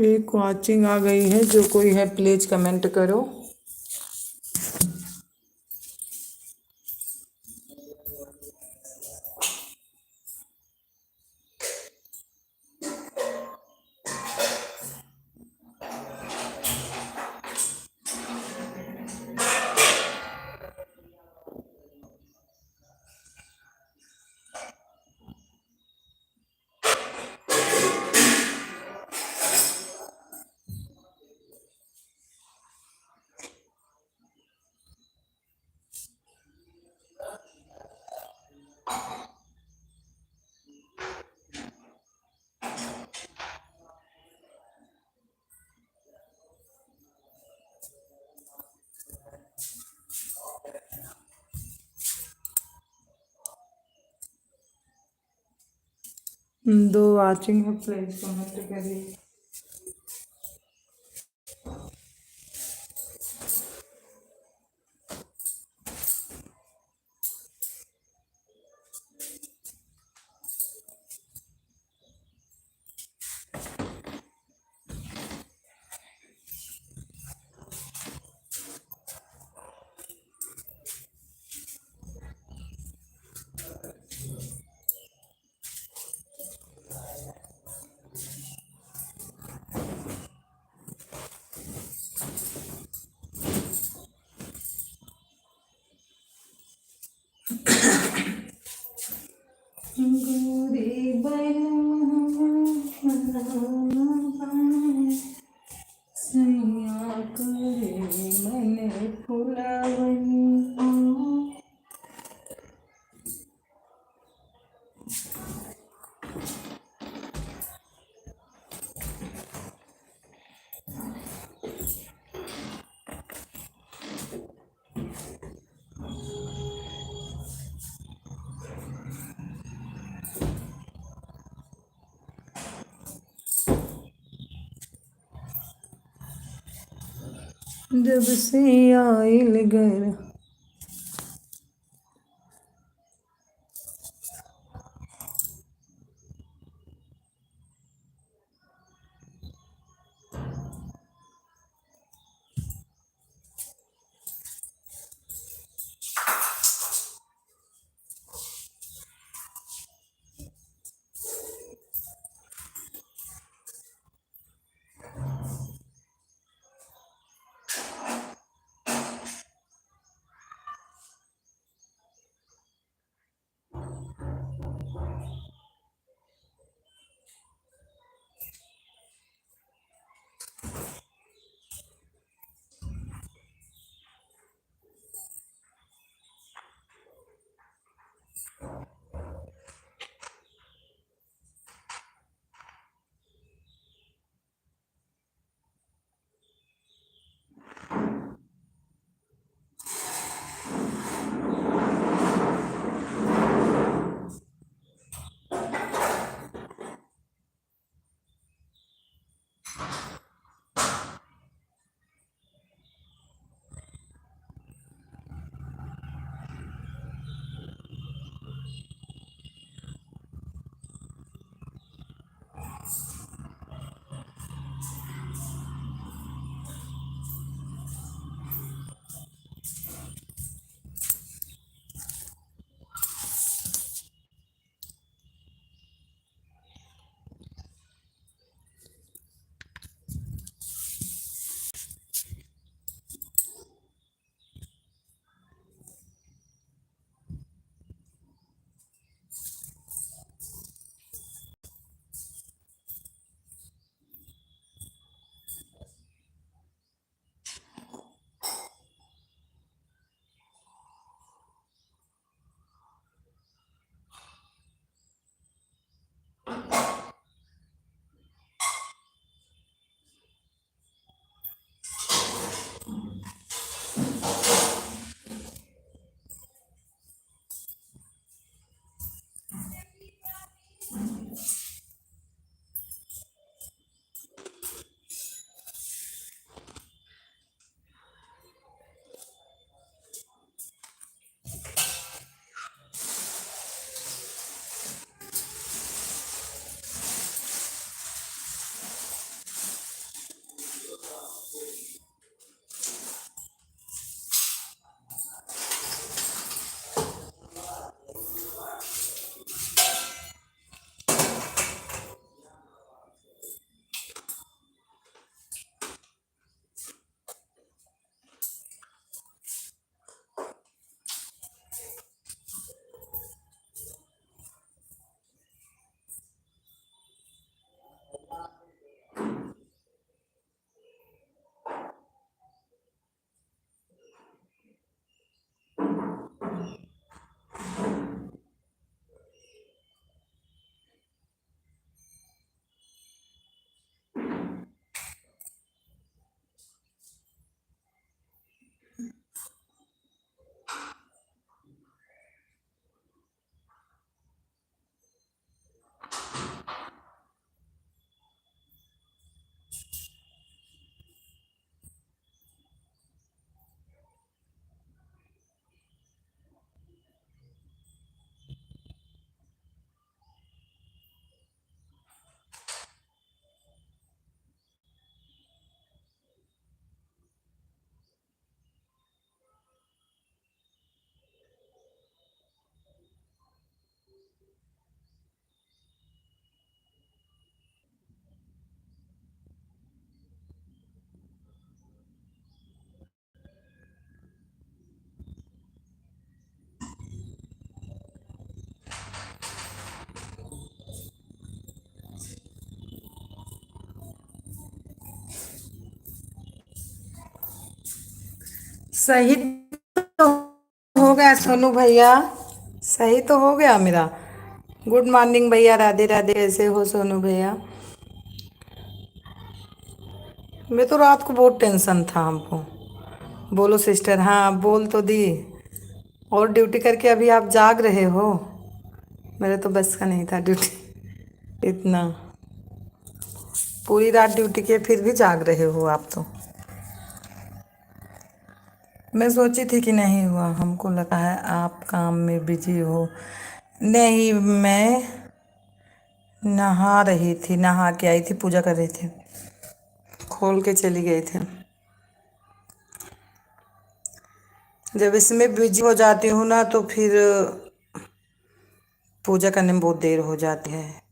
एक वॉचिंग आ गई है, जो कोई है प्लीज कमेंट करो। दो वॉचिंग है, प्लीज कमेंट करिए। गोरी सैया करे मैंने फुलावनी। जब से आइल घर सही तो हो गया सोनू भैया। सही तो हो गया मेरा। गुड मॉर्निंग भैया, राधे राधे। कैसे हो सोनू भैया? मैं तो रात को बहुत टेंशन था हमको। बोलो सिस्टर, हाँ बोल तो दी। और ड्यूटी करके अभी आप जाग रहे हो? मेरे तो बस का नहीं था ड्यूटी इतना। पूरी रात ड्यूटी के फिर भी जाग रहे हो आप तो। मैं सोची थी कि नहीं हुआ, हमको लगा है आप काम में बिजी हो। नहीं, मैं नहा रही थी, नहा के आई थी, पूजा कर रही थी। खोल के चली गई थी। जब इसमें बिजी हो जाती हूँ ना तो फिर पूजा करने में बहुत देर हो जाती है।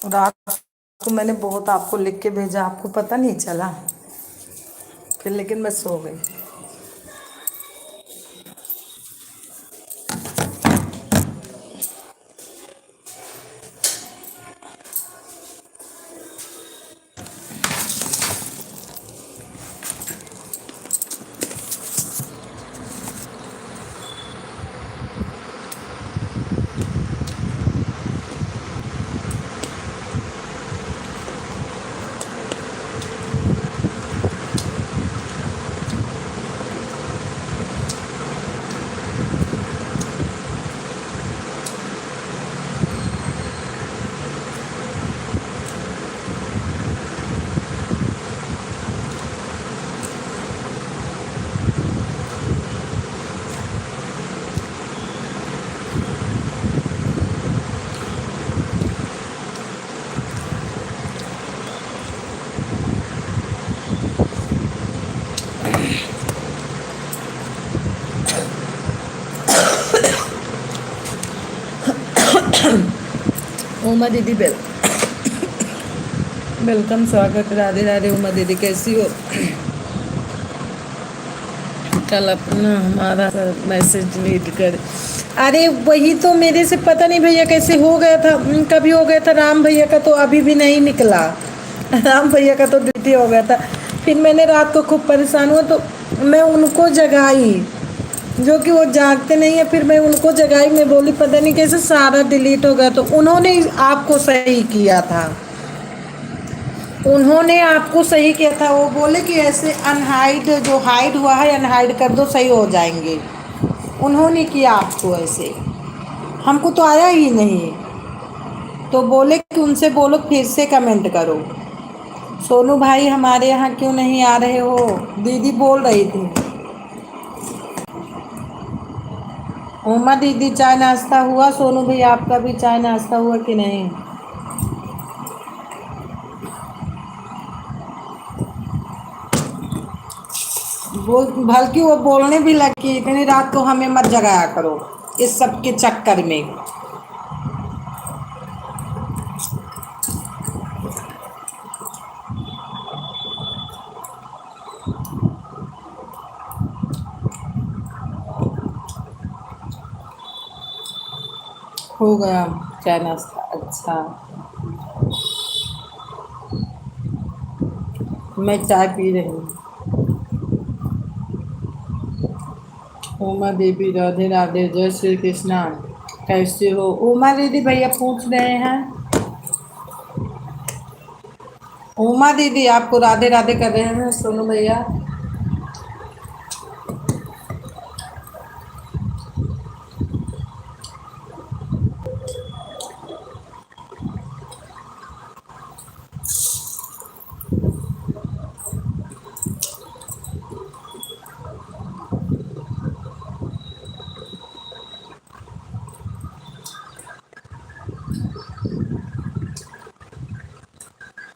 रात को मैंने बहुत आपको लिख के भेजा, आपको पता नहीं चला फिर, लेकिन मैं सो गई। उमा दीदी वेलकम, स्वागत, राधे राधे। उमा दीदी कैसी हो? कल अपना हमारा मैसेज रीड कर। अरे वही तो, मेरे से पता नहीं भैया कैसे हो गया था। कभी हो गया था राम भैया का, तो अभी भी नहीं निकला। राम भैया का तो ड्यूटी हो गया था। फिर मैंने रात को खूब परेशान हुआ तो मैं उनको जगाई, जो कि वो जागते नहीं है। फिर मैं उनको जगाई, मैं बोली पता नहीं कैसे सारा डिलीट हो गया। तो उन्होंने आपको सही किया था, उन्होंने आपको सही किया था। वो बोले कि ऐसे अनहाइड, जो हाइड हुआ है अनहाइड कर दो, सही हो जाएंगे। उन्होंने किया आपको ऐसे, हमको तो आया ही नहीं। तो बोले कि उनसे बोलो फिर से कमेंट करो। सोनू भाई हमारे यहाँ क्यों नहीं आ रहे हो? दीदी बोल रही थी। उमा दीदी चाय नाश्ता हुआ? सोनू भैया आपका भी चाय नाश्ता हुआ कि नहीं? बोल, बल्कि वो बोलने भी लगी इतनी रात को हमें मत जगाया करो इस सब के चक्कर में। हो गया चाय नाश्ता? अच्छा, मैं चाय पी रही हूँ। उमा देवी राधे राधे, जय श्री कृष्णा। कैसे हो उमा दीदी? भैया पूछ रहे हैं। उमा दीदी आपको राधे राधे कर रहे हैं सोनू भैया।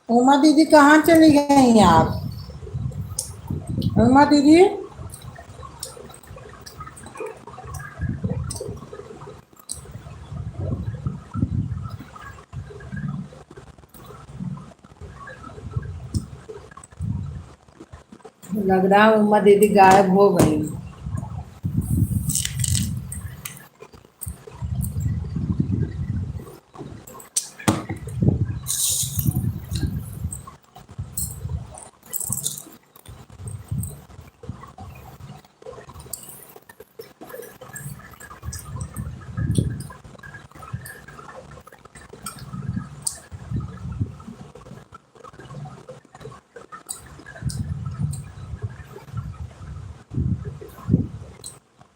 उमा दीदी कहाँ चली गई आप? उमा दीदी, लग रहा है उमा दीदी गायब हो गई।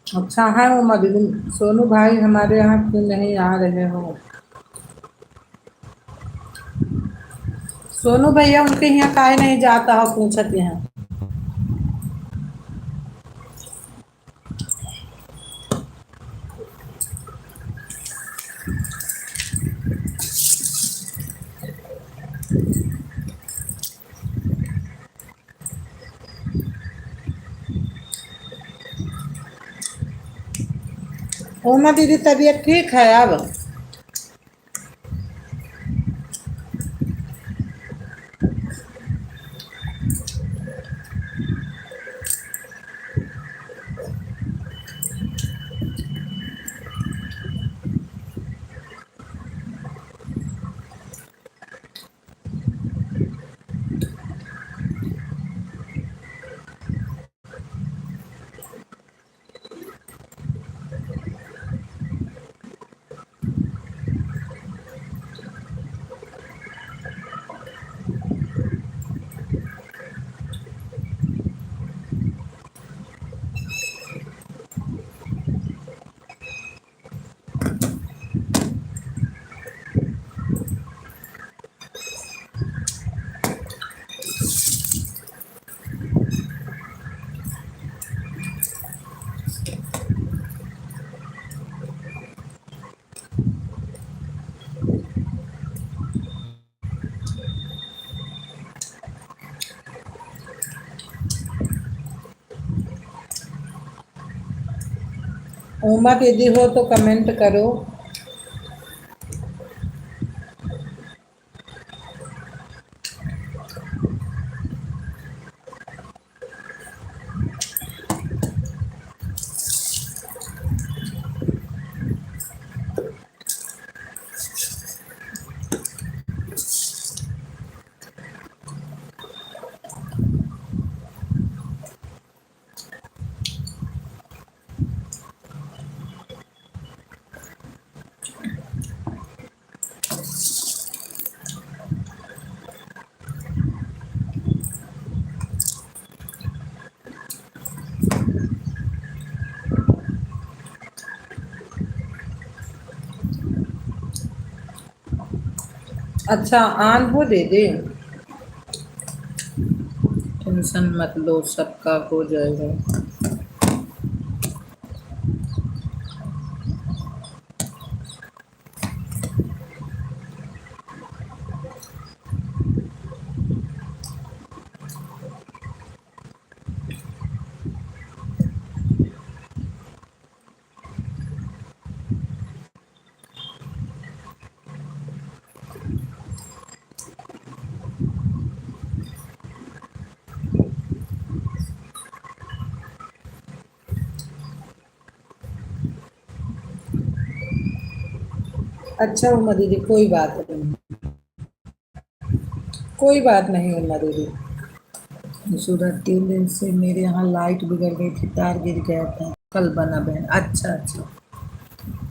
अच्छा है उमा दीदी, सोनू भाई हमारे यहाँ क्यों नहीं आ रहे हो? सोनू भैया उनके यहाँ काहे नहीं जाता हो पूछत हैं। उमा दीदी तबीयत ठीक है अब? उमा दीदी हो तो कमेंट करो। अच्छा आन हो दीदी, टेंशन मत लो, सबका हो जाएगा। अच्छा उमा दीदी कोई बात नहीं, कोई बात नहीं उमा दीदी। सुबह 3 दिन से मेरे यहाँ लाइट बिगड़ गई थी, तार गिर गया था, कल बना बहन। अच्छा अच्छा,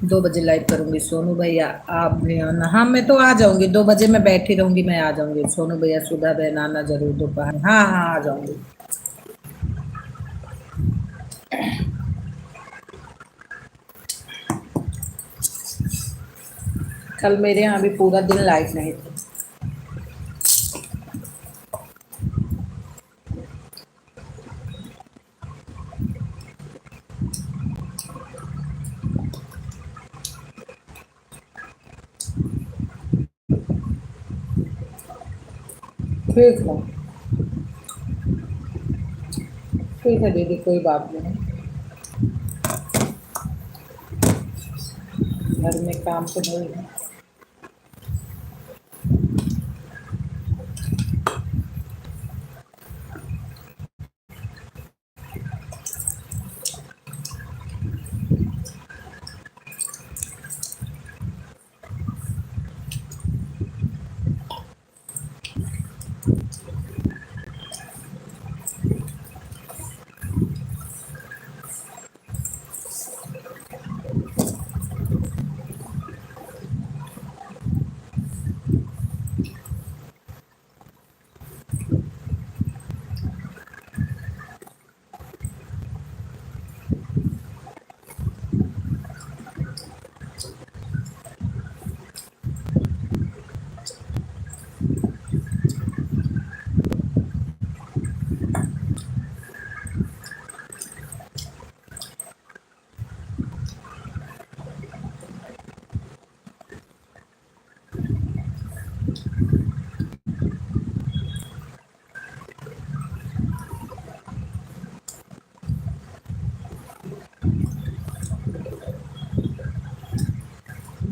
2 बजे लाइव करूंगी सोनू भैया, आप भी आना। हाँ मैं तो आ जाऊंगी, 2 बजे मैं बैठी रहूंगी, मैं आ जाऊंगी। सोनू भैया सुधा बहन आना जरूर दोपहर। हाँ हाँ आ जाऊंगी। कल मेरे यहाँ भी पूरा दिन लाइट नहीं थी। ठीक है, ठीक है दीदी कोई बात नहीं, घर में काम तो नहीं है।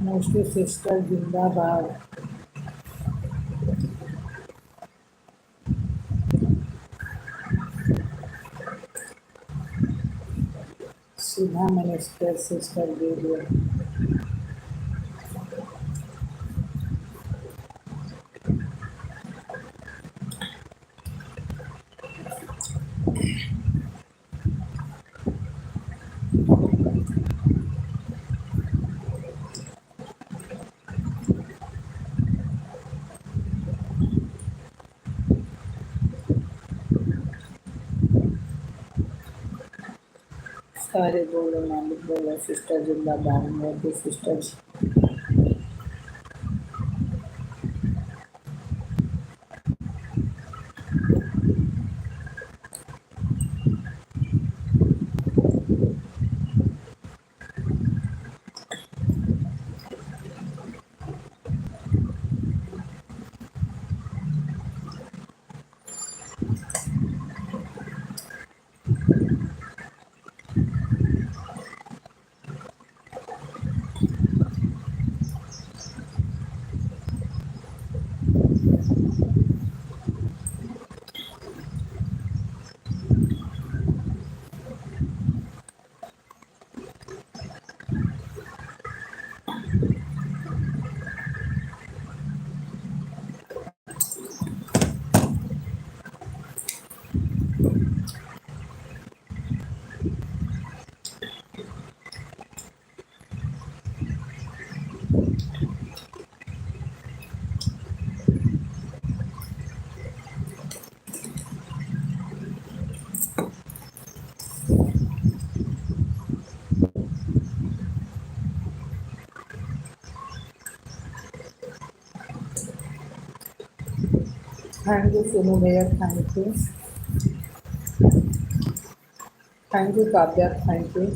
मोस्टली सिस्टर जिंदाबाद। सीधा मिनिस्टर सिस्टर वीडियो। सारे बोलो, मालिक बोलो, सिस्टर जिंदाबाद, Modi sister. Thank you Sonu भैया, thank you. Thank you Kavya, thank you.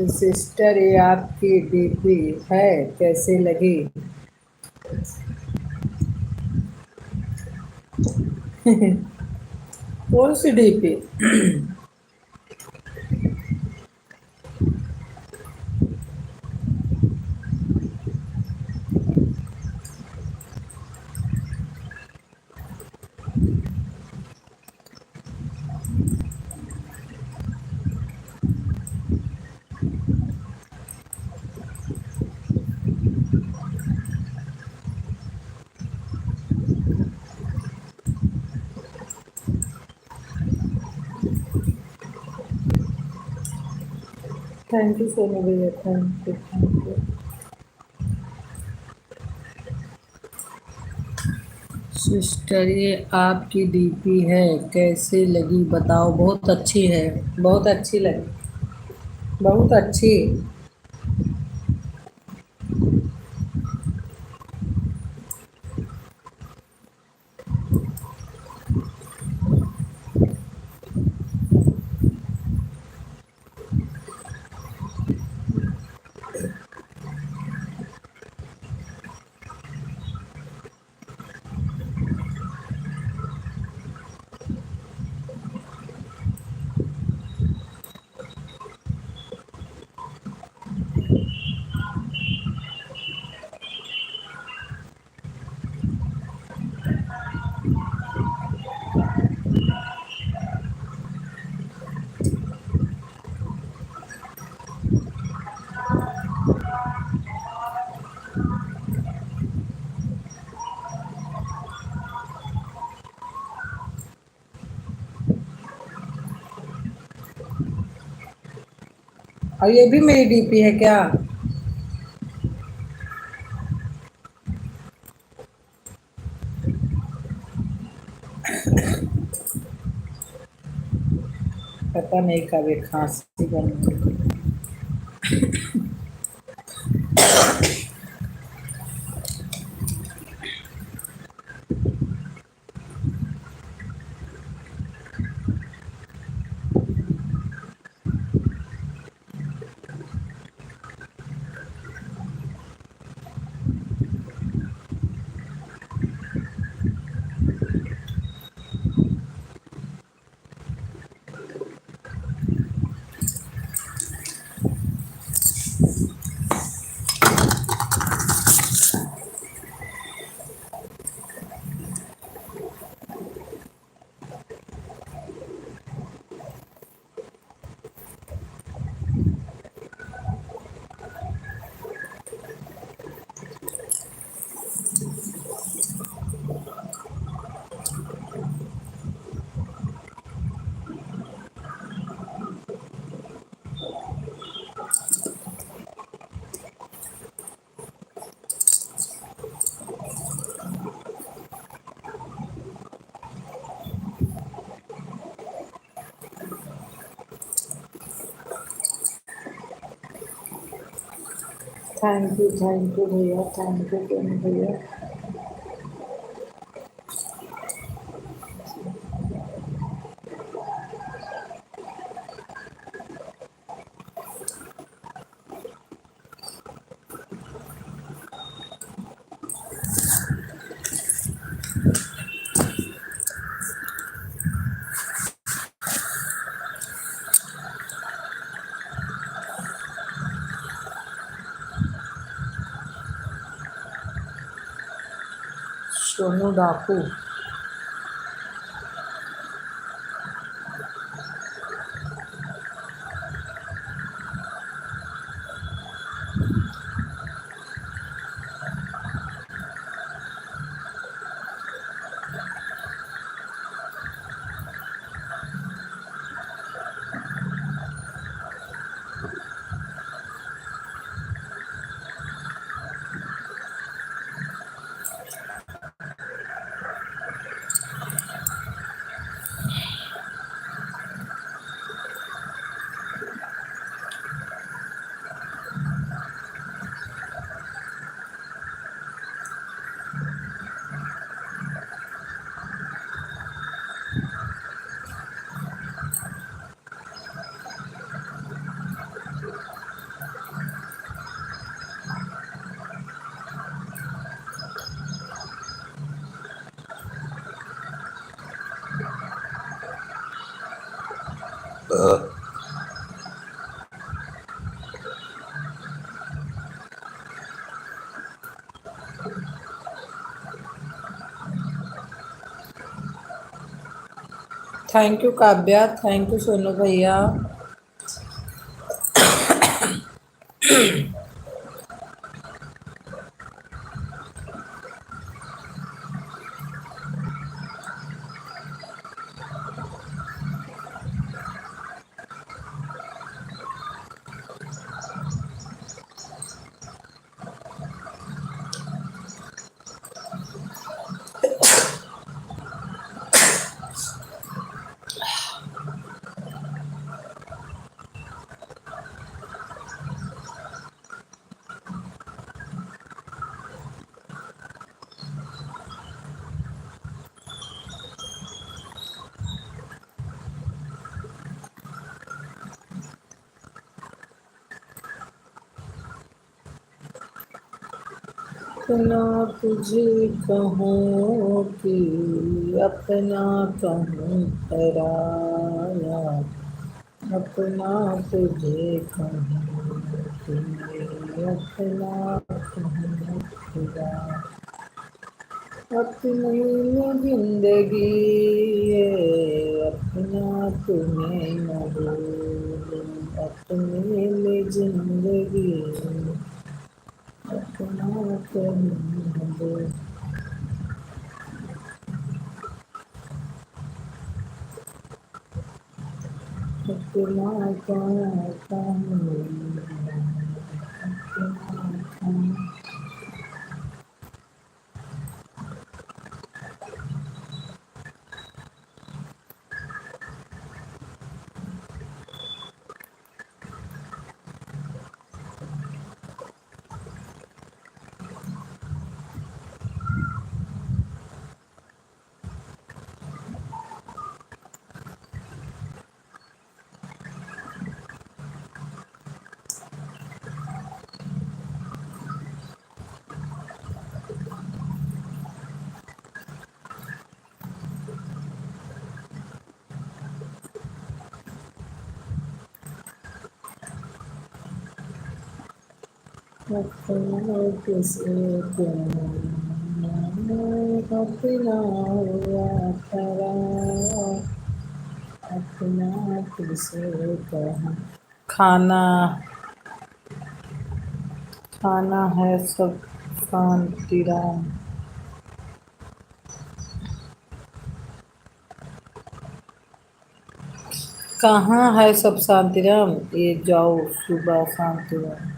Sister ये आपकी डीपी है, कैसे लगी? कौन सी डीपी? थैंक यू सोनू भैया, thank you, thank you. Sister ये आपकी डीपी है, कैसे लगी बताओ? बहुत अच्छी है, बहुत अच्छी लगी, बहुत अच्छी। और ये भी मेरी डीपी है क्या? पता नहीं कब ये खांसी बन गई। थैंक यू भैया, थैंक यू टोनी भैया। सोनू डाकू। Thank you Kavya, thank you Sonu भैया। अपना तुझे कहूँ कि अपना कहूँ पराया, अपना तुझे कहूँ कि अपना कहूँ खुदा, अपनी जिंदगी ये अपना तुम्हें न भूलूं, अपनी जिंदगी अपना कहूँ न भूलूं। अपना कहूँ अपना किसे कहूँ, अपना हुआ पराया, अपना किसे कहूँ। खाना खाना है सब शांति राम। कहाँ है सब शांति राम, ये जाओ सुबह शांति राम।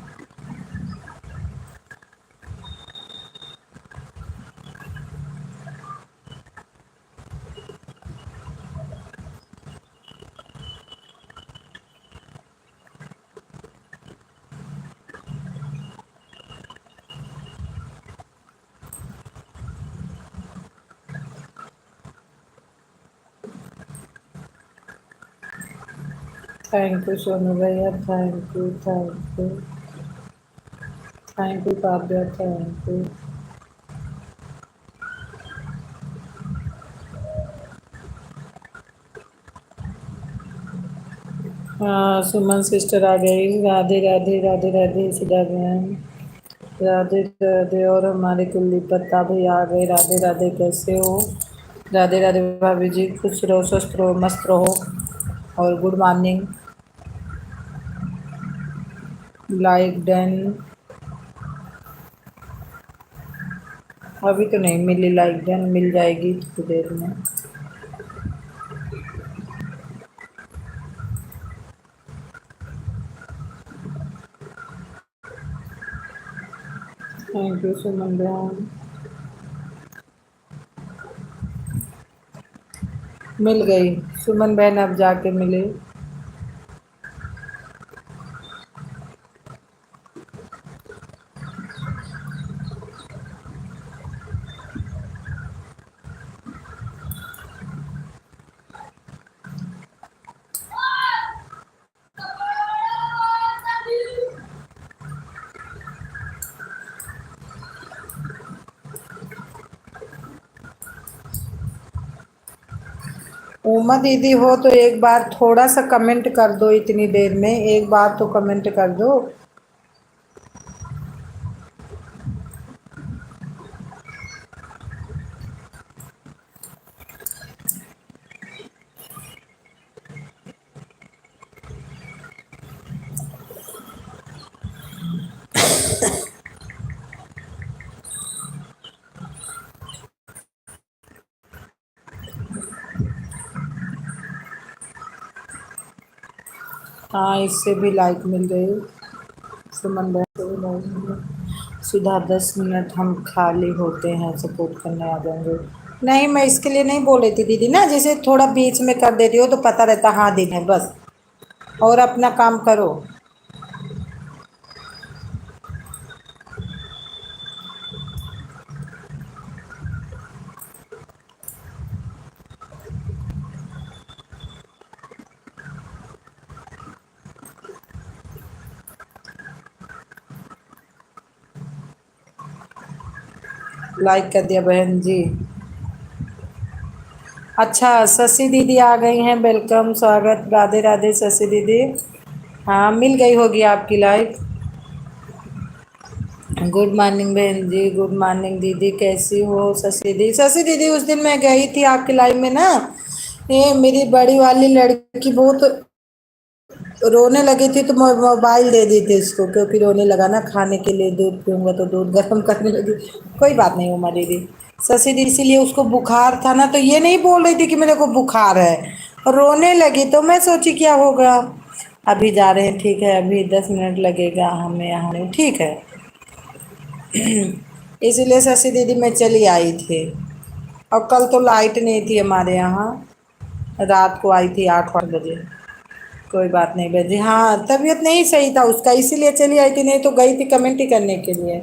थैंक यू सोनू भैया, thank you, thank you, thank you Kavya, thank you. हाँ, सुमन सिस्टर आ गई। राधे राधे, राधे राधे सीधा बहन, राधे राधे। और हमारे कुलदीप पत्ता भी आ गए। राधे राधे, कैसे हो? राधे राधे भाभी जी, खुश रहो, स्वस्थ रहो, मस्त रहो। और गुड मॉर्निंग। Like done. अभी तो नहीं मिली लाइक डन, मिल जाएगी थोड़ी देर में। थैंक यू सुमन बहन। मिल गई सुमन बहन, अब जाके मिले। उमा दीदी हो तो एक बार थोड़ा सा कमेंट कर दो, इतनी देर में एक बार तो कमेंट कर दो। हाँ, इससे भी लाइक मिल गई। सुमन बहन से भी लाइक मिल गई। सुधा 10 मिनट हम खाली होते हैं, सपोर्ट करने आ जाएंगे। नहीं, मैं इसके लिए नहीं बोल रही थी दीदी ना, जैसे थोड़ा बीच में कर देती हो तो पता रहता हाँ दिन है बस। और अपना काम करो। लाइक कर दिया बहन जी। अच्छा, शशि दीदी आ गई हैं, वेलकम, स्वागत, राधे राधे शशि दीदी। हाँ, मिल गई होगी आपकी लाइक। गुड मॉर्निंग बहन जी, गुड मॉर्निंग दीदी, कैसी हो शशि दीदी? शशि दीदी, उस दिन मैं गई थी आपकी लाइव में ना, ये मेरी बड़ी वाली लड़की बहुत रोने लगी थी तो मैं मोबाइल दे दी थी उसको, क्योंकि रोने लगा ना, खाने के लिए दूध पीऊँगा तो दूध गर्म करने लगी। कोई बात नहीं उमा दीदी। शशि दी, इसीलिए उसको बुखार था ना, तो ये नहीं बोल रही थी कि मेरे को बुखार है, रोने लगी तो मैं सोची क्या होगा। अभी जा रहे हैं, ठीक है, अभी 10 मिनट लगेगा हमें यहाँ, ठीक है। इसीलिए शशि दीदी मैं चली आई थी। और कल तो लाइट नहीं थी हमारे यहाँ, रात को आई थी 8 बजे। कोई बात नहीं बहन जी, हाँ तबीयत नहीं सही था उसका, इसीलिए चली आई थी, नहीं तो गई थी कमेंट ही करने के लिए।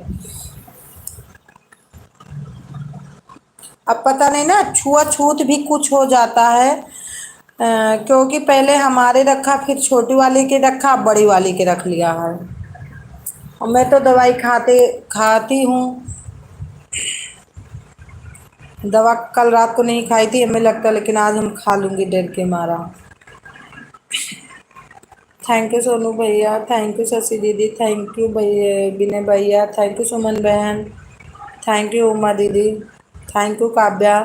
अब पता नहीं ना, छुआछूत भी कुछ हो जाता है। क्योंकि पहले हमारे रखा, फिर छोटी वाली के रखा, अब बड़ी वाली के रख लिया है। और मैं तो दवाई खाती हूँ। दवा कल रात को नहीं खाई थी हमें लगता, लेकिन आज हम खा लूँगी डर के मारा। थैंक यू सोनू भैया, थैंक यू शशि दीदी, थैंक यू भैया विनय भैया, थैंक यू सुमन बहन, थैंक यू उमा दीदी, thank you Kavya.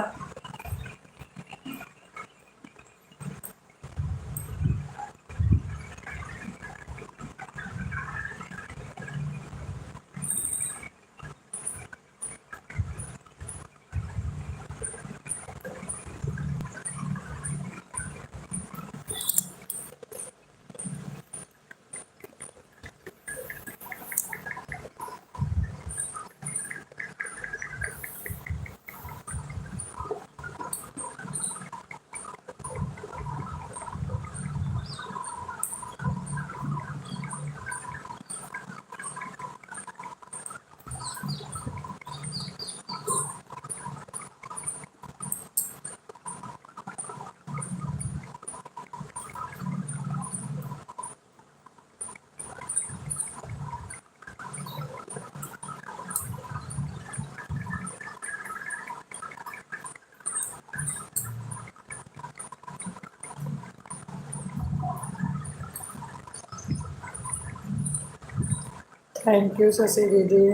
Thank you Shashi दीदी।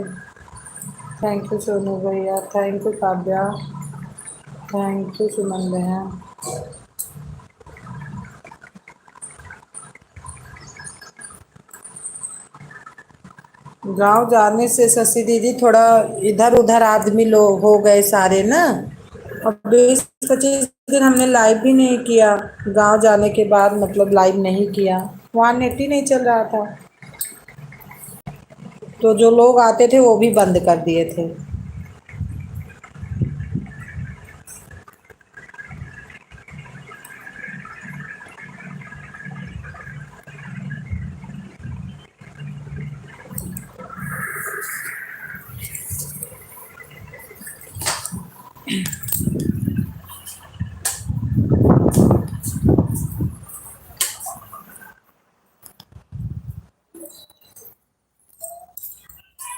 थैंक यू सोनू भैया। Thank you Kavya. Thank you Suman बहन। गांव जाने से शशि दीदी थोड़ा इधर उधर आदमी लोग हो गए सारे ना। और 20-25 दिन हमने लाइव भी नहीं किया। गांव जाने के बाद मतलब लाइव नहीं किया। वहाँ नेट ही नहीं चल रहा था। तो जो लोग आते थे वो भी बंद कर दिए थे।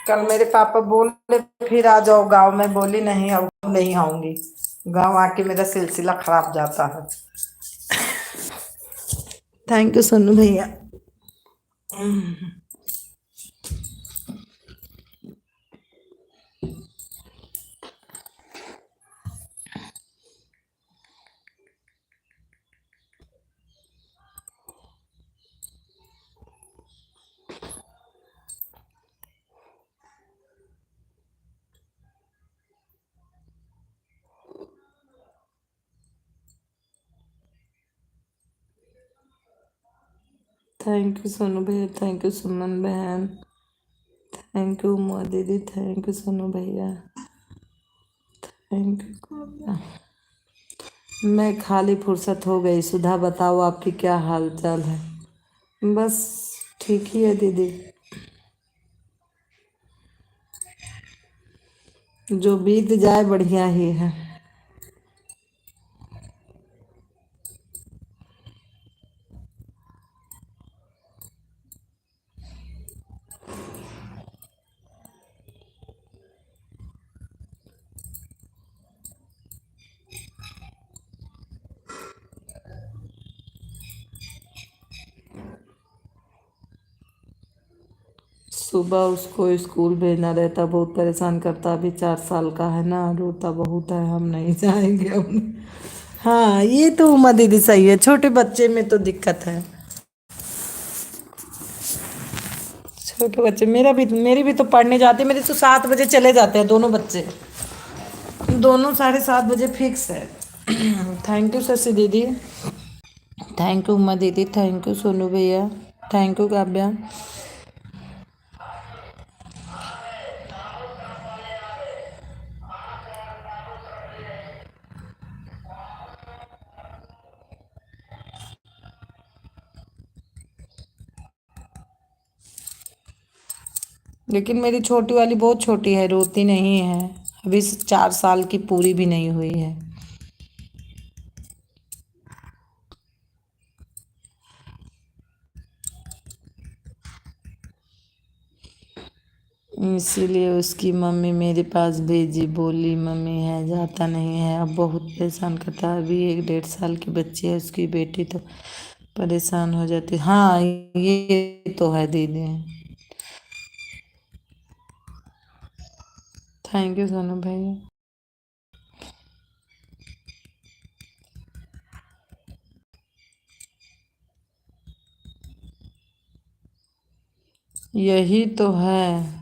कल मेरे पापा बोले फिर आ जाओ गांव में। बोली नहीं, अब नहीं आऊंगी। गांव आके मेरा सिलसिला खराब जाता है। थैंक यू सोनू भैया। थैंक यू सोनू भैया। थैंक यू सुमन बहन। थैंक यू उमा दीदी। थैंक यू सोनू भैया। Thank you. मैं खाली फुर्सत हो गई। सुधा बताओ आपकी क्या हाल चाल है। बस ठीक ही है दीदी। जो बीत जाए बढ़िया ही है। सुबह उसको स्कूल भेजना रहता, बहुत परेशान करता। अभी 4 साल का है ना, रोता बहुत है। हम नहीं जाएंगे हम। हाँ ये तो उमा दीदी सही है, छोटे बच्चे में तो दिक्कत है। छोटे बच्चे मेरी भी तो पढ़ने जाते। मेरे तो 7 बजे चले जाते हैं दोनों बच्चे। दोनों 7:30 बजे फिक्स है। थैंक यू शशि दीदी। थैंक यू उमा दीदी। थैंक यू सोनू भैया। Thank you Kavya. लेकिन मेरी छोटी वाली बहुत छोटी है, रोती नहीं है। अभी 4 साल की पूरी भी नहीं हुई है। इसीलिए उसकी मम्मी मेरे पास भेजी। बोली मम्मी है, जाता नहीं है। अब बहुत परेशान करता है। अभी 1-1.5 साल की बच्ची है उसकी बेटी, तो परेशान हो जाती। हाँ ये तो है दीदी। थैंक यू सोनू भैया। यही तो है।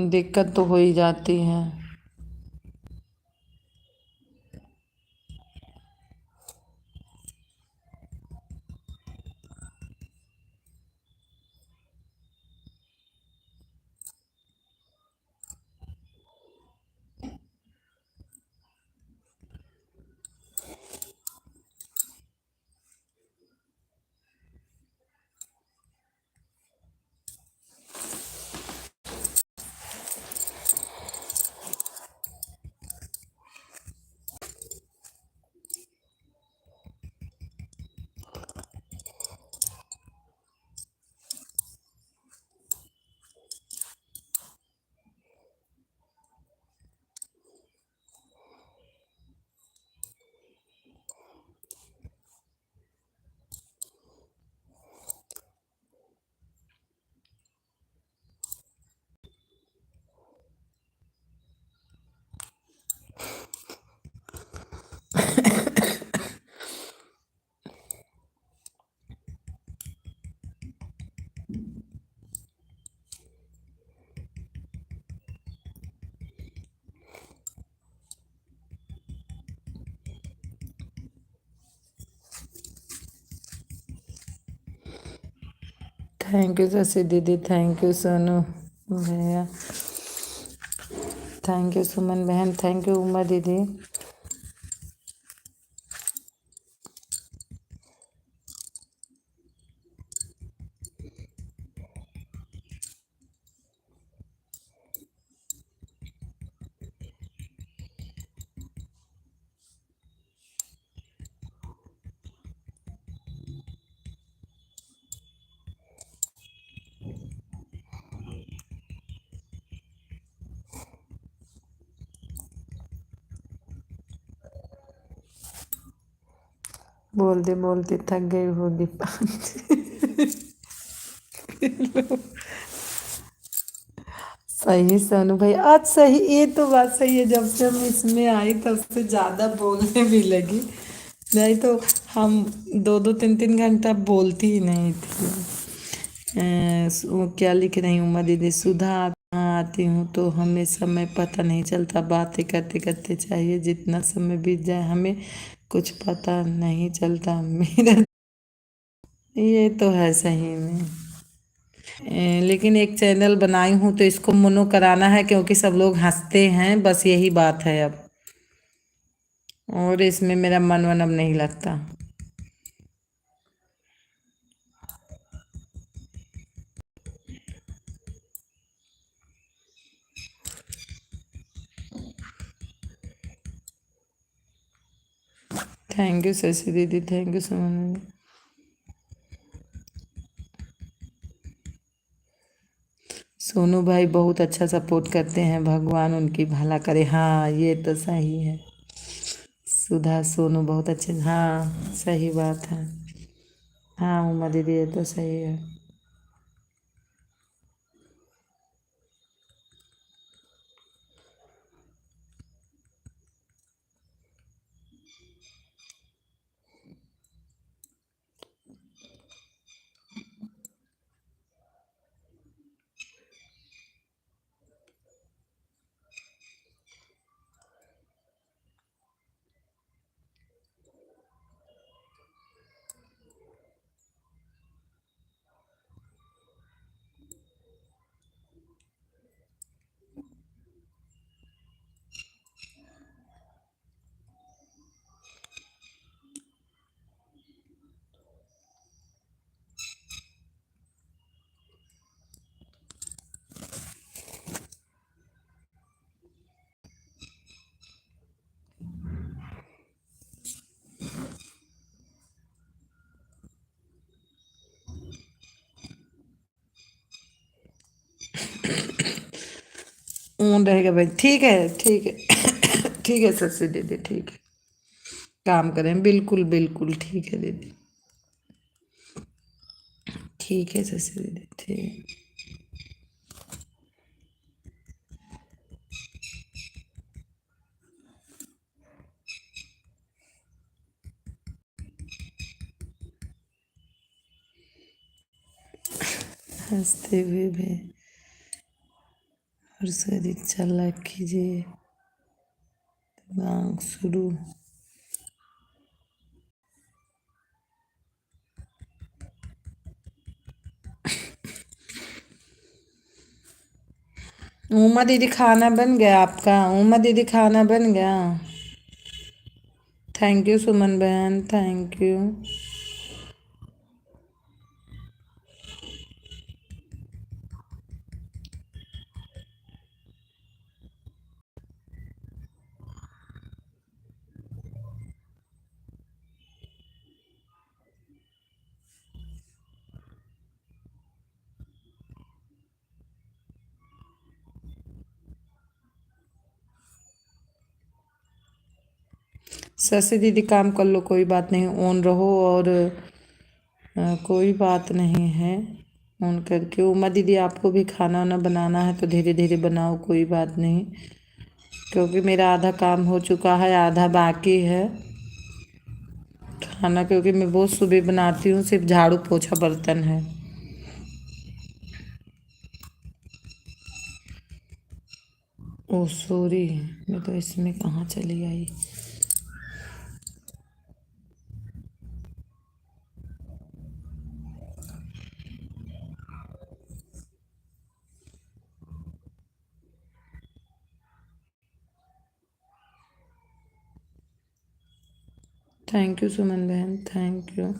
दिक्कत तो हो ही जाती है। थैंक यू शशि दीदी, थैंक यू सोनू भैया, थैंक यू सुमन बहन, थैंक यू उमा दीदी। बोलते बोलते थक गई होगी सही सोनू भाई, आज सही, ये तो बात सही है, जब से हम इसमें आई तब से ज़्यादा बोलने भी लगी, नहीं तो हम दो दो तीन तीन घंटा बोलती ही नहीं थी। वो क्या लिख रही हूँ उमा दीदी, सुधा कहाँ आती हूँ तो हमें समय पता नहीं चलता, बातें करते करते चाहिए जितना समय बीत जाए हमें कुछ पता नहीं चलता मेरा। ये तो है सही में। लेकिन एक चैनल बनाई हूँ तो इसको मोनो कराना है, क्योंकि सब लोग हंसते हैं, बस यही बात है अब, और इसमें मेरा मन वन अब नहीं लगता। थैंक यू शशि दीदी, thank you so much. Sonu भाई बहुत अच्छा सपोर्ट करते हैं, भगवान उनकी भला करे। हाँ ये तो सही है। सुधा सोनू बहुत अच्छे, हाँ सही बात है। हाँ उमा दीदी ये तो सही है। ऊन रहेगा भाई, ठीक है ठीक है ठीक है शशि दीदी, ठीक है, काम करें, बिल्कुल बिल्कुल ठीक है दीदी, ठीक है शशि दीदी, ठीक। हंसते हुए भी और शरीर चला कीजिए, दिमाग शुरू। उमा दीदी खाना बन गया आपका? उमा दीदी खाना बन गया? थैंक यू सुमन बहन, थैंक यू। शशि दीदी काम कर लो, कोई बात नहीं, ऑन रहो, और कोई बात नहीं है, ऑन करके। उमा दीदी आपको भी खाना वाना बनाना है तो धीरे धीरे बनाओ, कोई बात नहीं, क्योंकि मेरा आधा काम हो चुका है, आधा बाकी है खाना, क्योंकि मैं बहुत सुबह बनाती हूँ, सिर्फ झाड़ू पोछा बर्तन है। ओह सॉरी, मैं तो इसमें कहाँ चली आई। थैंक यू सुमन बहन, थैंक यू।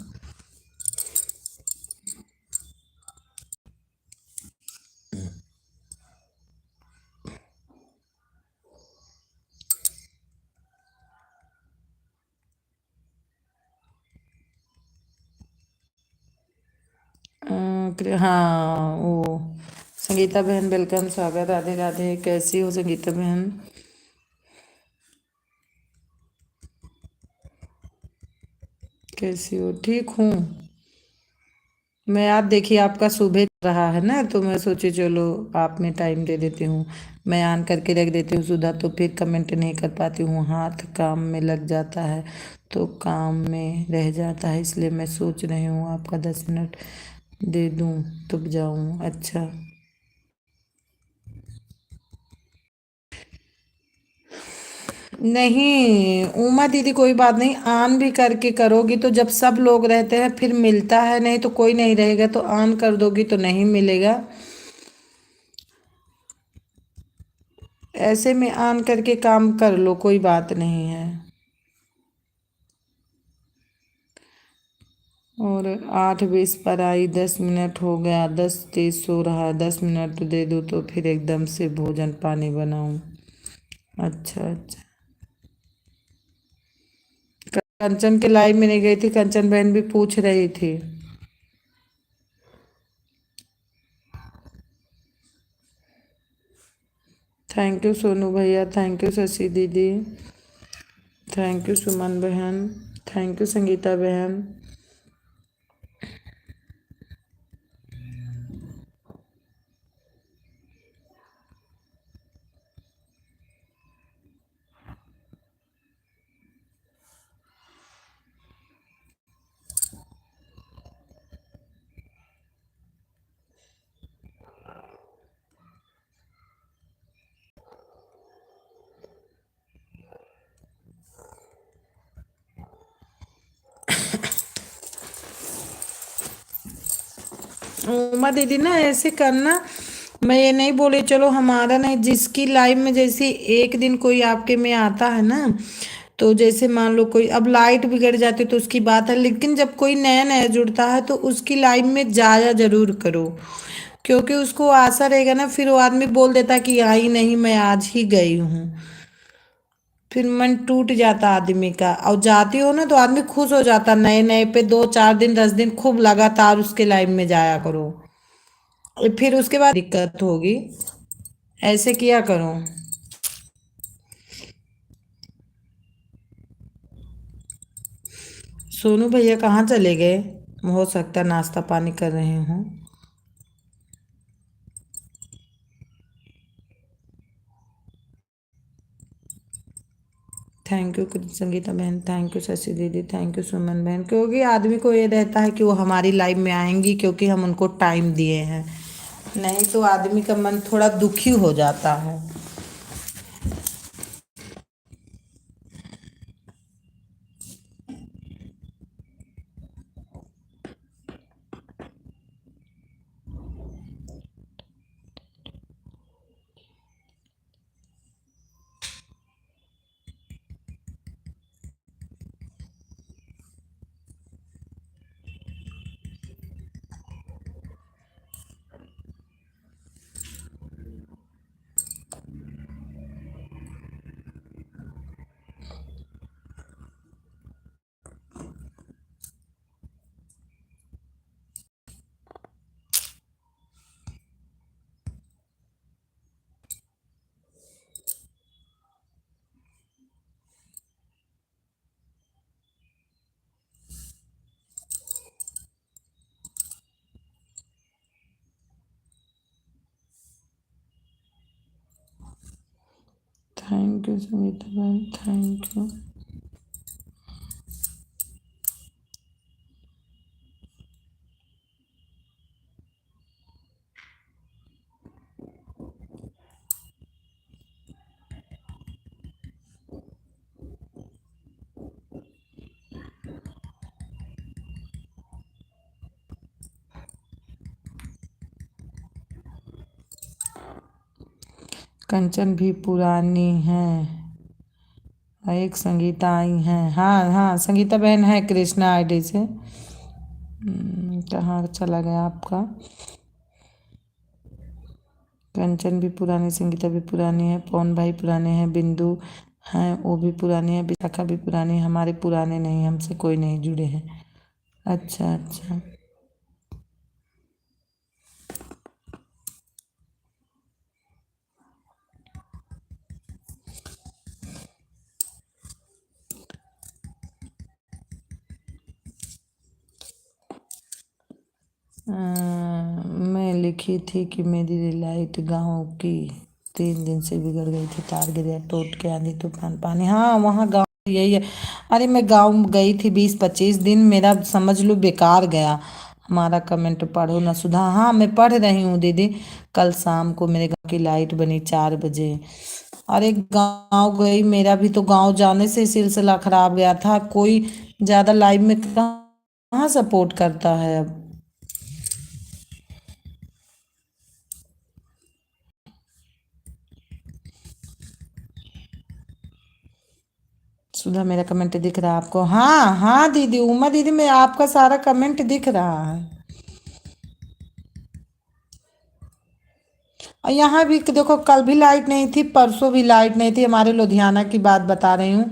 हाँ वो संगीता बहन वेलकम, स्वागत, राधे राधे। कैसी हो संगीता बहन? कैसी हो? ठीक हूँ मैं। आप देखिए, आपका सुबह चल रहा है ना, तो मैं सोची चलो आप में टाइम दे देती हूँ। मैं ऑन करके रख देती हूँ सुधा, तो फिर कमेंट नहीं कर पाती हूँ, हाथ काम में लग जाता है तो काम में रह जाता है। इसलिए मैं सोच रही हूँ आपका 10 मिनट दे दूँ तो जाऊँ। अच्छा नहीं उमा दीदी, कोई बात नहीं, ऑन भी करके करोगी तो जब सब लोग रहते हैं फिर मिलता है, नहीं तो कोई नहीं रहेगा, तो ऑन कर दोगी तो नहीं मिलेगा। ऐसे में ऑन करके काम कर लो, कोई बात नहीं है। और 8:20 पर आई, 10 मिनट हो गया, 10:30 हो रहा, 10 मिनट दे दो तो फिर एकदम से भोजन पानी बनाऊं। अच्छा अच्छा। कंचन के लाइव में नहीं गई थी, कंचन बहन भी पूछ रही थी। थैंक यू सोनू भैया, थैंक यू शशि दीदी, थैंक यू सुमन बहन, थैंक यू संगीता बहन। उमा दीदी ना ऐसे करना, मैं ये नहीं बोली चलो हमारा नहीं, जिसकी लाइफ में जैसे एक दिन कोई आपके में आता है ना, तो जैसे मान लो कोई अब लाइट बिगड़ जाती तो उसकी बात है, लेकिन जब कोई नया नया जुड़ता है तो उसकी लाइफ में जाया जरूर करो, क्योंकि उसको आशा रहेगा ना, फिर वो आदमी बोल देता कि आई नहीं, मैं आज ही गई हूँ, फिर मन टूट जाता आदमी का। और जाती हो ना तो आदमी खुश हो जाता, नए नए पे 2 4 दिन 10 दिन खूब लगातार उसके लाइफ में जाया करो, फिर उसके बाद दिक्कत होगी। ऐसे किया करो। सोनू भैया कहाँ चले गए? हो सकता है नाश्ता पानी कर रहे हों। थैंक यू संगीता बहन, थैंक यू शशि दीदी, थैंक यू सुमन बहन, क्योंकि आदमी को ये रहता है कि वो हमारी लाइफ में आएंगी क्योंकि हम उनको टाइम दिए हैं, नहीं तो आदमी का मन थोड़ा दुखी हो जाता है। थैंक यू संगीता बहन, थैंक यू। कंचन भी पुरानी है, एक संगीता आई हैं, हाँ हाँ संगीता बहन है कृष्णा आईडी से। कहाँ चला गया आपका? कंचन भी पुरानी, संगीता भी पुरानी है, पवन भाई पुराने हैं, बिंदु हैं वो भी पुरानी है, विशाखा भी पुरानी है, हमारे पुराने नहीं, हमसे कोई नहीं जुड़े हैं। अच्छा अच्छा। मैं लिखी थी कि मेरी लाइट गांव की 3 दिन से बिगड़ गई थी, तार गिर गया टूट के, आंधी तूफान पानी, हाँ वहाँ गांव यही है। अरे मैं गांव गई थी 20-25 दिन, मेरा समझ लो बेकार गया। हमारा कमेंट पढ़ो ना सुधा, हाँ मैं पढ़ रही हूँ दीदी। कल शाम को मेरे गांव की लाइट बनी 4 बजे। अरे गांव गई, मेरा भी तो गांव जाने से सिलसिला खराब गया था, कोई ज्यादा लाइव में कहाँ सपोर्ट करता है अब। सुधा मेरा कमेंट दिख रहा है आपको? हाँ हाँ दीदी, उमा दीदी मैं आपका सारा कमेंट दिख रहा है। और यहाँ भी देखो, कल भी लाइट नहीं थी, परसों भी लाइट नहीं थी, हमारे लुधियाना की बात बता रही हूँ।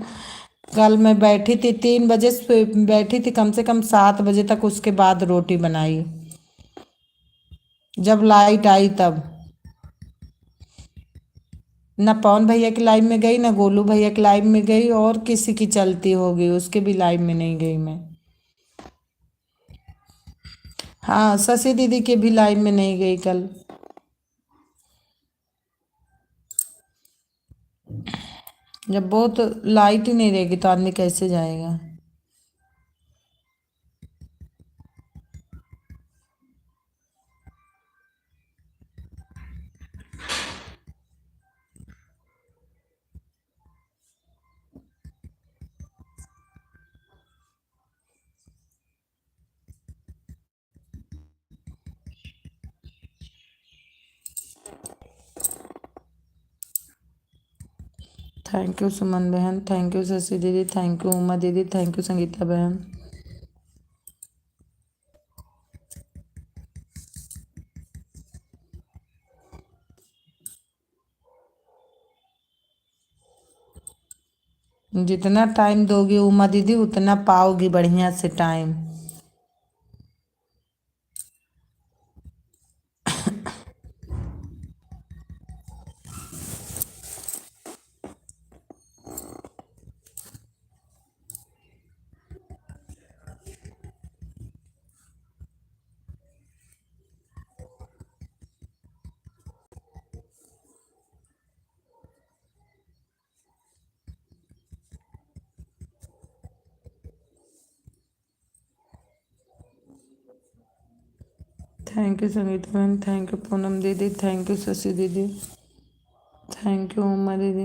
कल मैं बैठी थी 3 बजे से, बैठी थी कम से कम 7 बजे तक, उसके बाद रोटी बनाई, जब लाइट आई तब। न पवन भैया की लाइव में गई, न गोलू भैया की लाइव में गई, और किसी की चलती होगी उसके भी लाइव में नहीं गई मैं। हाँ शशि दीदी के भी लाइव में नहीं गई कल। जब बहुत लाइट ही नहीं रहेगी तो आदमी कैसे जाएगा? थैंक यू सुमन बहन, थैंक यू शशि दीदी, थैंक यू उमा दीदी, थैंक यू संगीता बहन। जितना टाइम दोगी उमा दीदी उतना पाओगी बढ़िया से टाइम। थैंक यू संगीता बहन, थैंक यू पूनम दीदी, थैंक यू शशि दीदी, थैंक यू उमा दीदी।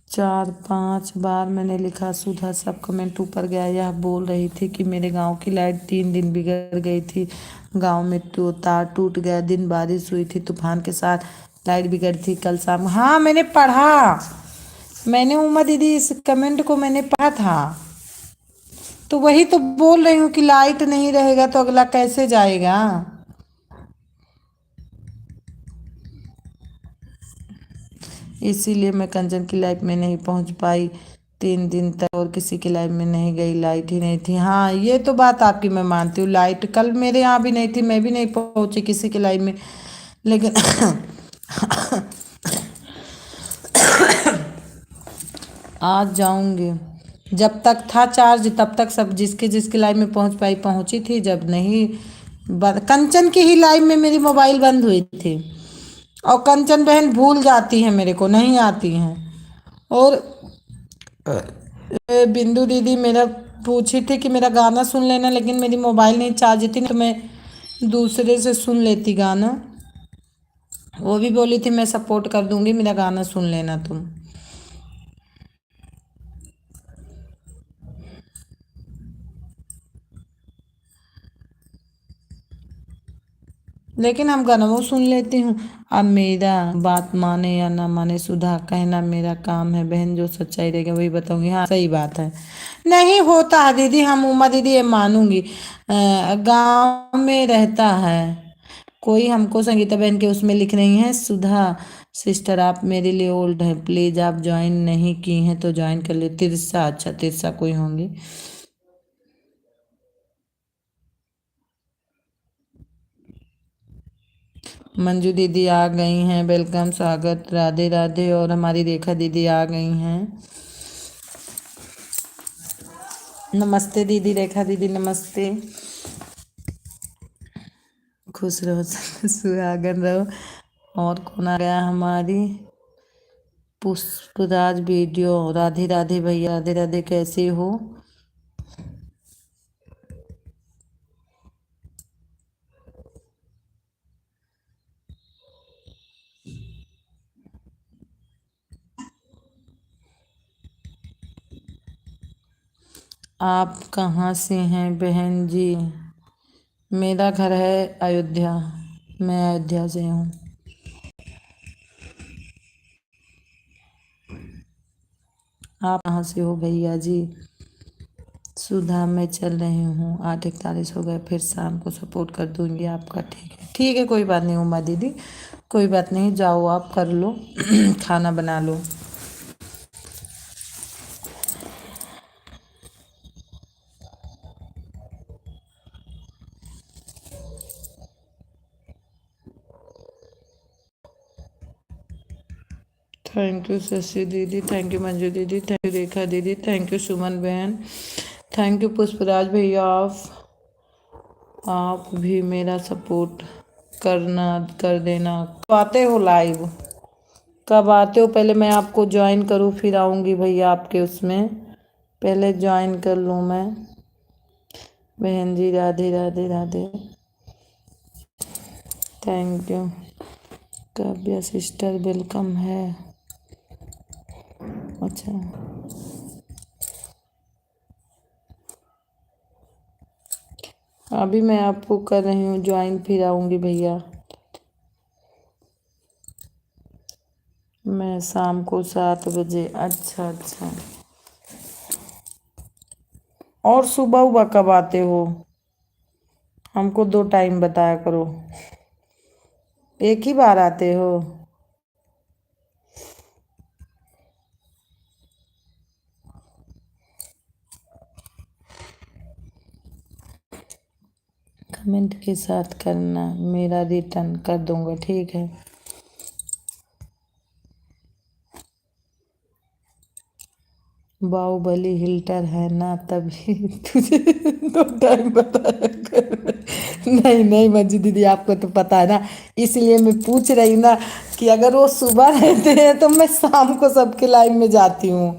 4-5 बार मैंने लिखा सुधा, सब कमेंट ऊपर गया। यह बोल रही थी कि मेरे गांव की लाइट 3 दिन बिगड़ गई थी, गांव में तो तार टूट गया, दिन बारिश हुई थी तूफान के साथ, लाइट बिगड़ी थी कल शाम। हाँ मैंने पढ़ा, मैंने उमा दीदी इस कमेंट को मैंने पढ़ा था। तो वही तो बोल रही हूँ कि लाइट नहीं रहेगा तो अगला कैसे जाएगा? इसीलिए मैं कंचन की लाइफ में नहीं पहुंच पाई 3 दिन तक, और किसी की लाइफ में नहीं गई, लाइट ही नहीं थी। हाँ ये तो बात आपकी मैं मानती हूँ, लाइट कल मेरे यहाँ भी नहीं थी, मैं भी नहीं पहुंची किसी की लाइफ में। लेकिन आज जाऊंगी। जब तक था चार्ज तब तक सब जिसके जिसकी लाइफ में पहुंच पाई पहुंची थी, जब नहीं कंचन की ही लाइफ में मेरी मोबाइल बंद हुई थी। और कंचन बहन भूल जाती है, मेरे को नहीं आती हैं। और बिंदु दीदी मेरा पूछी थी कि मेरा गाना सुन लेना, लेकिन मेरी मोबाइल नहीं चार्ज थी, तो मैं दूसरे से सुन लेती गाना। वो भी बोली थी मैं सपोर्ट कर दूंगी, मेरा गाना सुन लेना तुम। लेकिन हम गाना वो सुन लेती हूँ। अब मेरा बात माने या ना माने, सुधा कहना मेरा काम है, बहन जो सच्चाई रहेगा वही बताऊंगी। हाँ सही बात है। नहीं होता है दीदी, हम उमा दीदी ये मानूंगी। गांव में रहता है कोई, हमको संगीता बहन के उसमें लिख रही हैं, सुधा सिस्टर आप मेरे लिए ओल्ड है, प्लीज आप ज्वाइन नहीं की हैं तो ज्वाइन कर ले। तिरसा, अच्छा तिरसा कोई होंगी। मंजू दीदी आ गई हैं, वेलकम स्वागत, राधे राधे। और हमारी रेखा दीदी आ गई हैं। नमस्ते दीदी, रेखा दीदी नमस्ते। खुश रहो सुहागन रहो। और कौन आ गया हमारी, पुष्पराज वीडियो, राधे राधे भैया, राधे राधे कैसे हो। आप कहाँ से हैं बहन जी। मेरा घर है अयोध्या, मैं अयोध्या से हूँ। आप कहाँ से हो भैया जी। सुधा मैं चल रही हूँ, 8:41 हो गए, फिर शाम को सपोर्ट कर दूंगी आपका। ठीक है कोई बात नहीं उमा दीदी, कोई बात नहीं, जाओ आप कर लो खाना बना लो। थैंक यू शशि दीदी, थैंक यू मंजू दीदी, थैंक यू रेखा दीदी, थैंक यू सुमन बहन, थैंक यू पुष्पराज भैया। आप भी मेरा सपोर्ट करना, कर देना। कब आते हो लाइव, कब आते हो, पहले मैं आपको ज्वाइन करूँ फिर आऊँगी भैया आपके उसमें, पहले ज्वाइन कर लूँ मैं। बहन जी Radhe Radhe Radhe, thank you. Kavya sister welcome है। अच्छा अभी मैं आपको कर रही हूँ ज्वाइन, फिर आऊँगी भैया मैं शाम को 7 बजे। अच्छा अच्छा, और सुबह सुबह कब आते हो, हमको 2 टाइम बताया करो। एक ही बार आते हो। कमेंट के साथ करना, मेरा रिटर्न कर दूंगा, ठीक है। बाहुबली हिल्टर है ना, तभी तुझे 2 टाइम बताया कर। नहीं नहीं मंजू दीदी, आपको तो पता है ना, इसलिए मैं पूछ रही ना कि अगर वो सुबह रहते हैं तो मैं शाम को सबके लाइव में जाती हूँ,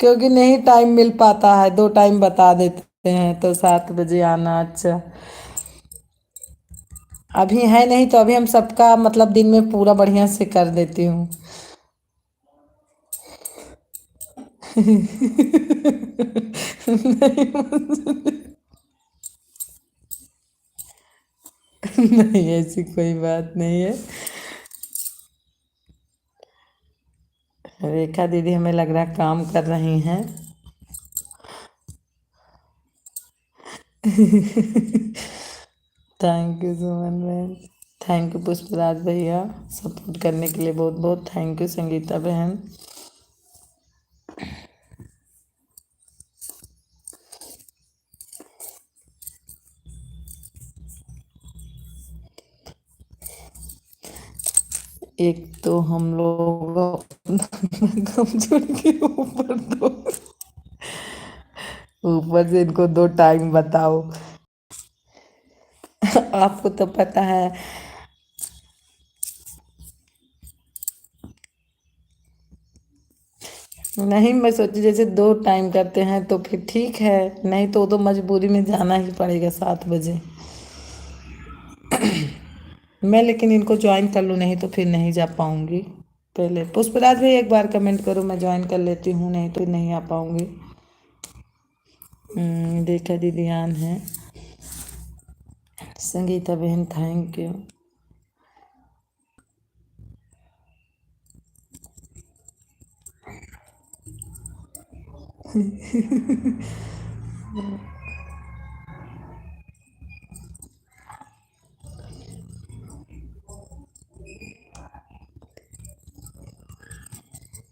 क्योंकि नहीं टाइम मिल पाता है। 2 टाइम बता देते हैं तो 7 बजे आना। अच्छा अभी है नहीं तो अभी हम सबका मतलब दिन में पूरा बढ़िया से कर देती हूँ। नहीं नहीं ऐसी कोई बात नहीं है। रेखा दीदी हमें लग रहा है काम कर रही हैं। थैंक यू सुमन बहन, थैंक यू पुष्पराज भैया, सपोर्ट करने के लिए बहुत बहुत थैंक यू संगीता बहन। एक तो हम लोग कमजोर के ऊपर दो, ऊपर से इनको 2 टाइम बताओ। आपको तो पता है। नहीं मैं सोची जैसे 2 टाइम करते हैं तो फिर ठीक है, नहीं तो मजबूरी में जाना ही पड़ेगा 7 बजे। मैं लेकिन इनको ज्वाइन कर लूँ, नहीं तो फिर नहीं जा पाऊंगी। पहले पुष्पराज भाई एक बार कमेंट करो, मैं ज्वाइन कर लेती हूँ, नहीं तो नहीं आ पाऊंगी। देखा दीदी आन है। संगीता बहन thank you.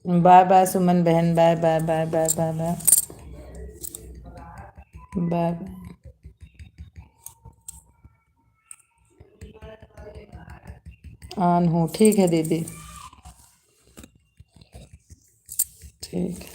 Bye bye Suman बहन, bye bye bye bye bye bye bye. On हूँ, ठीक है दीदी, ठीक है।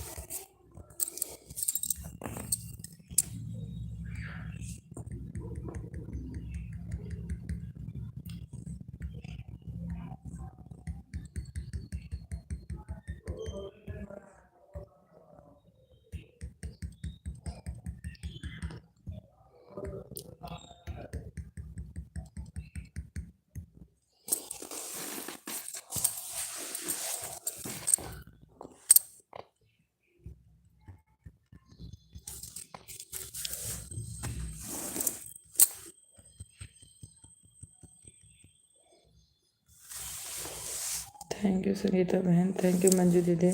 थैंक यू संगीता बहन, थैंक यू मंजू दीदी,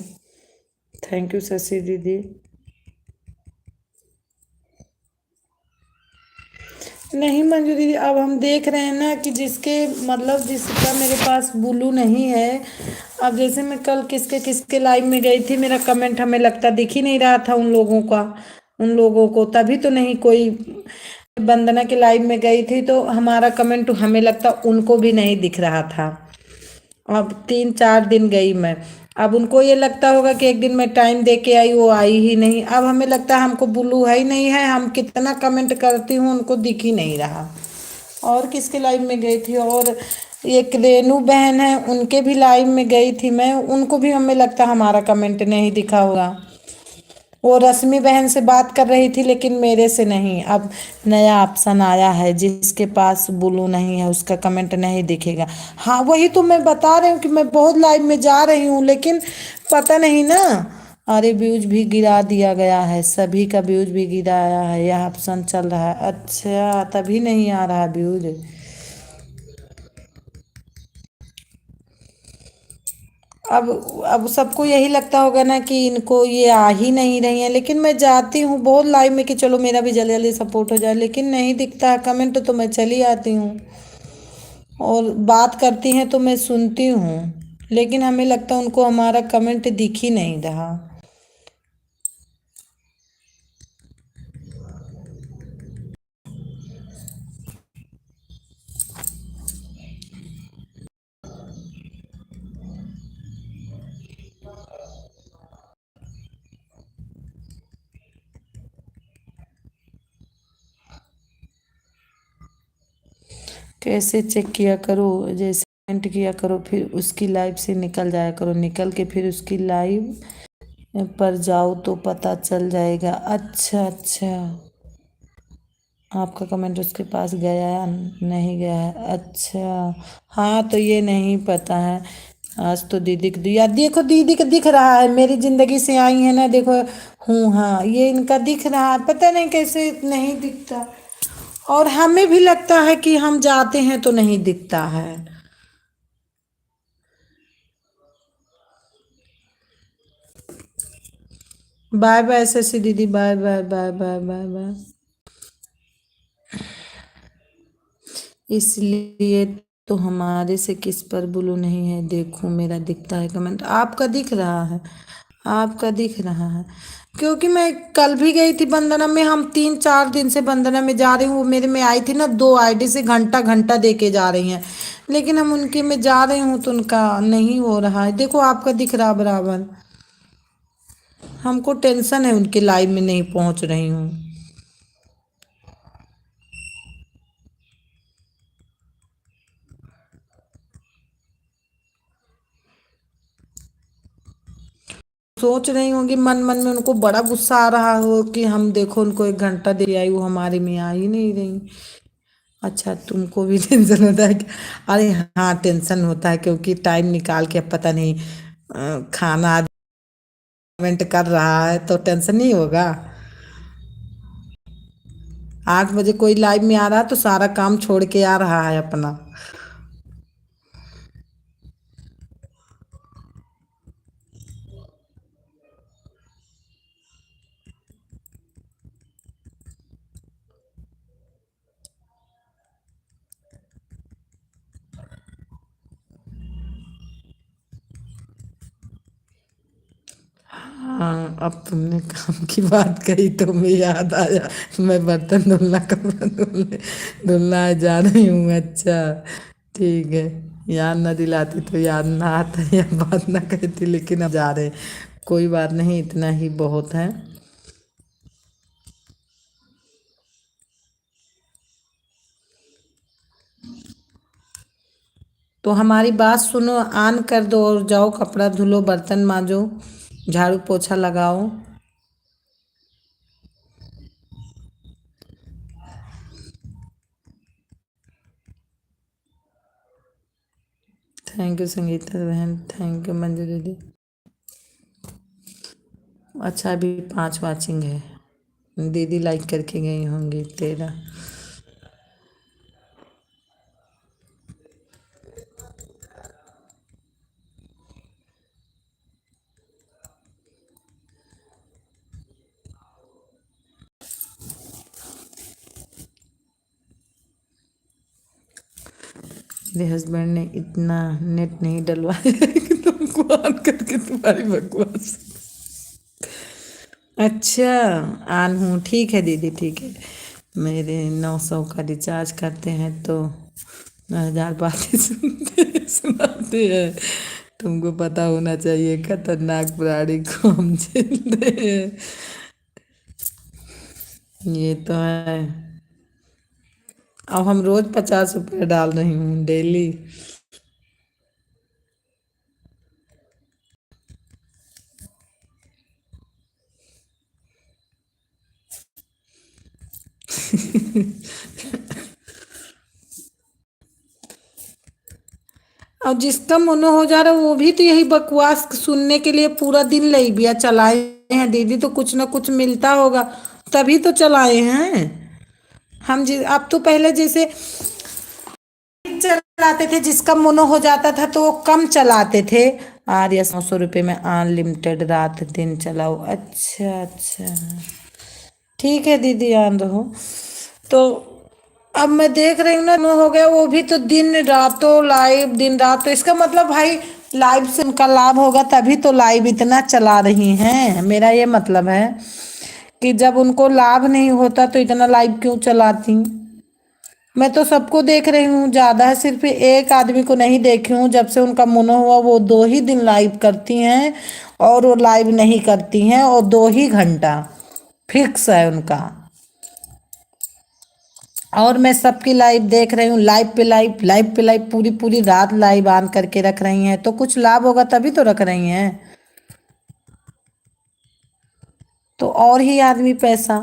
थैंक यू शशि दीदी। नहीं मंजू दीदी, अब हम देख रहे हैं ना कि जिसके मतलब जिसका मेरे पास ब्लू नहीं है। अब जैसे मैं कल किसके किसके लाइव में गई थी, मेरा कमेंट हमें लगता दिख ही नहीं रहा था उन लोगों का। उन लोगों को तभी तो नहीं कोई। वंदना के लाइव में गई थी तो हमारा कमेंट हमें लगता उनको भी नहीं दिख रहा था। अब 3-4 दिन गई मैं। अब उनको ये लगता होगा कि एक दिन मैं टाइम दे के आई, वो आई ही नहीं। अब हमें लगता है हमको ब्लू है ही नहीं है, हम कितना कमेंट करती हूँ उनको दिख ही नहीं रहा। और किसके लाइव में गई थी, और एक रेनू बहन है उनके भी लाइव में गई थी मैं, उनको भी हमें लगता हमारा कमेंट नहीं दिखा होगा। वो रश्मि बहन से बात कर रही थी लेकिन मेरे से नहीं। अब नया ऑप्शन आया है, जिसके पास ब्लू नहीं है उसका कमेंट नहीं दिखेगा। हाँ वही तो मैं बता रही हूँ कि मैं बहुत लाइव में जा रही हूँ लेकिन पता नहीं ना। अरे व्यूज भी गिरा दिया गया है, सभी का व्यूज भी गिराया है, यह ऑप्शन चल रहा है। अच्छा तभी नहीं आ रहा व्यूज। अब अब सबको यही लगता होगा ना कि इनको ये आ ही नहीं रही है, लेकिन मैं जाती हूँ बहुत लाइव में कि चलो मेरा भी जल्दी जल्दी सपोर्ट हो जाए, लेकिन नहीं दिखता है कमेंट तो मैं चली आती हूँ। और बात करती हैं तो मैं सुनती हूँ, लेकिन हमें लगता है उनको हमारा कमेंट दिख ही नहीं रहा। कैसे चेक किया करो, जैसे कमेंट किया करो फिर उसकी लाइव से निकल जाया करो, निकल के फिर उसकी लाइव पर जाओ तो पता चल जाएगा। अच्छा अच्छा, आपका कमेंट उसके पास गया या नहीं गया है, अच्छा। हाँ तो ये नहीं पता है। आज तो दीदी को दिया, देखो दीदी का दिख रहा है, मेरी जिंदगी से आई है ना देखो। हूँ हाँ ये इनका दिख रहा है, पता नहीं कैसे नहीं दिखता। और हमें भी लगता है कि हम जाते हैं तो नहीं दिखता है। बाय बाय शशि दीदी, bye bye bye bye bye bye. इसलिए तो हमारे से किस पर ब्लू नहीं है, देखो मेरा दिखता है कमेंट, आपका दिख रहा है, आपका दिख रहा है। क्योंकि मैं कल भी गई थी वंदना में, हम 3-4 दिन से वंदना में जा रही हूँ, वो मेरे में आई थी ना 2 आईडी से घंटा घंटा दे के जा रही हैं। लेकिन हम उनके में जा रही हूँ तो उनका नहीं हो रहा है, देखो आपका दिख रहा बराबर। हमको टेंशन है उनके लाइव में नहीं पहुंच रही हूँ। सोच रही होंगी मन मन में, उनको बड़ा गुस्सा आ रहा हो कि हम देखो उनको 1 घंटा दे आई, वो हमारे में आ ही नहीं रही। अच्छा तुमको भी टेंशन होता है क्या? अरे हाँ टेंशन होता है, क्योंकि टाइम निकाल के अब पता नहीं खाना कमेंट कर रहा है तो टेंशन नहीं होगा। 8 बजे कोई लाइव में आ रहा है तो सारा काम छोड़ के आ रहा है अपना। हाँ, अब तुमने काम की बात कही तो मैं याद आया। मैं बर्तन धुलना, कपड़ा धुलने धुलना जा रही हूँ। अच्छा, ठीक है। याद ना दिलाती तो याद ना आता या बात ना कहती, लेकिन अब जा रहे। कोई बात नहीं, इतना ही बहुत है। तो हमारी बात सुनो, ऑन कर दो और जाओ, कपड़ा धुलो, बर्तन मांजो, झाड़ू पोछा लगाओ। थैंक यू संगीता बहन, थैंक यू मंजू दीदी। अच्छा, अभी 5 वाचिंग है। दीदी लाइक करके गई होंगी 13। मेरे हस्बैंड ने इतना नेट नहीं डलवाया कि तुमको ऑन करके तुम्हारी बकवास। अच्छा, ऑन हूँ, ठीक है दीदी, ठीक है। मेरे 900 का रिचार्ज करते हैं तो 1000 बातें सुनाते हैं। तुमको पता होना चाहिए, खतरनाक प्राणी को हम झेलते हैं। ये तो है। अब हम रोज 50 रुपये डाल रही हूँ डेली। और जिसका मन हो जा रहा है वो भी तो यही बकवास सुनने के लिए पूरा दिन लइबिया चलाए हैं दीदी, तो कुछ ना कुछ मिलता होगा तभी तो चलाए हैं। अब तो पहले जैसे चलाते थे, जिसका मन हो जाता था तो वो कम चलाते थे। और या 100 रुपये में अनलिमिटेड रात दिन चलाओ। अच्छा अच्छा, ठीक है दीदी, आन रहो। तो अब मैं देख रही हूँ ना, हो गया वो भी तो दिन रातों लाइव, दिन रात, तो इसका मतलब भाई लाइव से उनका लाभ होगा तभी तो लाइव इतना चला रही हैं। मेरा ये मतलब है कि जब उनको लाभ नहीं होता तो इतना लाइव क्यों चलाती। मैं तो सबको देख रही हूँ, ज्यादा है, सिर्फ एक आदमी को नहीं देखी हूँ। जब से उनका मुनो हुआ वो 2 ही दिन लाइव करती हैं, और वो लाइव नहीं करती हैं, और 2 ही घंटा फिक्स है उनका। और मैं सबकी लाइव देख रही हूँ, लाइव पे लाइव, लाइव पे लाइव, पूरी पूरी रात लाइव ऑन करके रख रही हैं। तो कुछ लाभ होगा तभी तो रख रही हैं। तो और ही आदमी पैसा,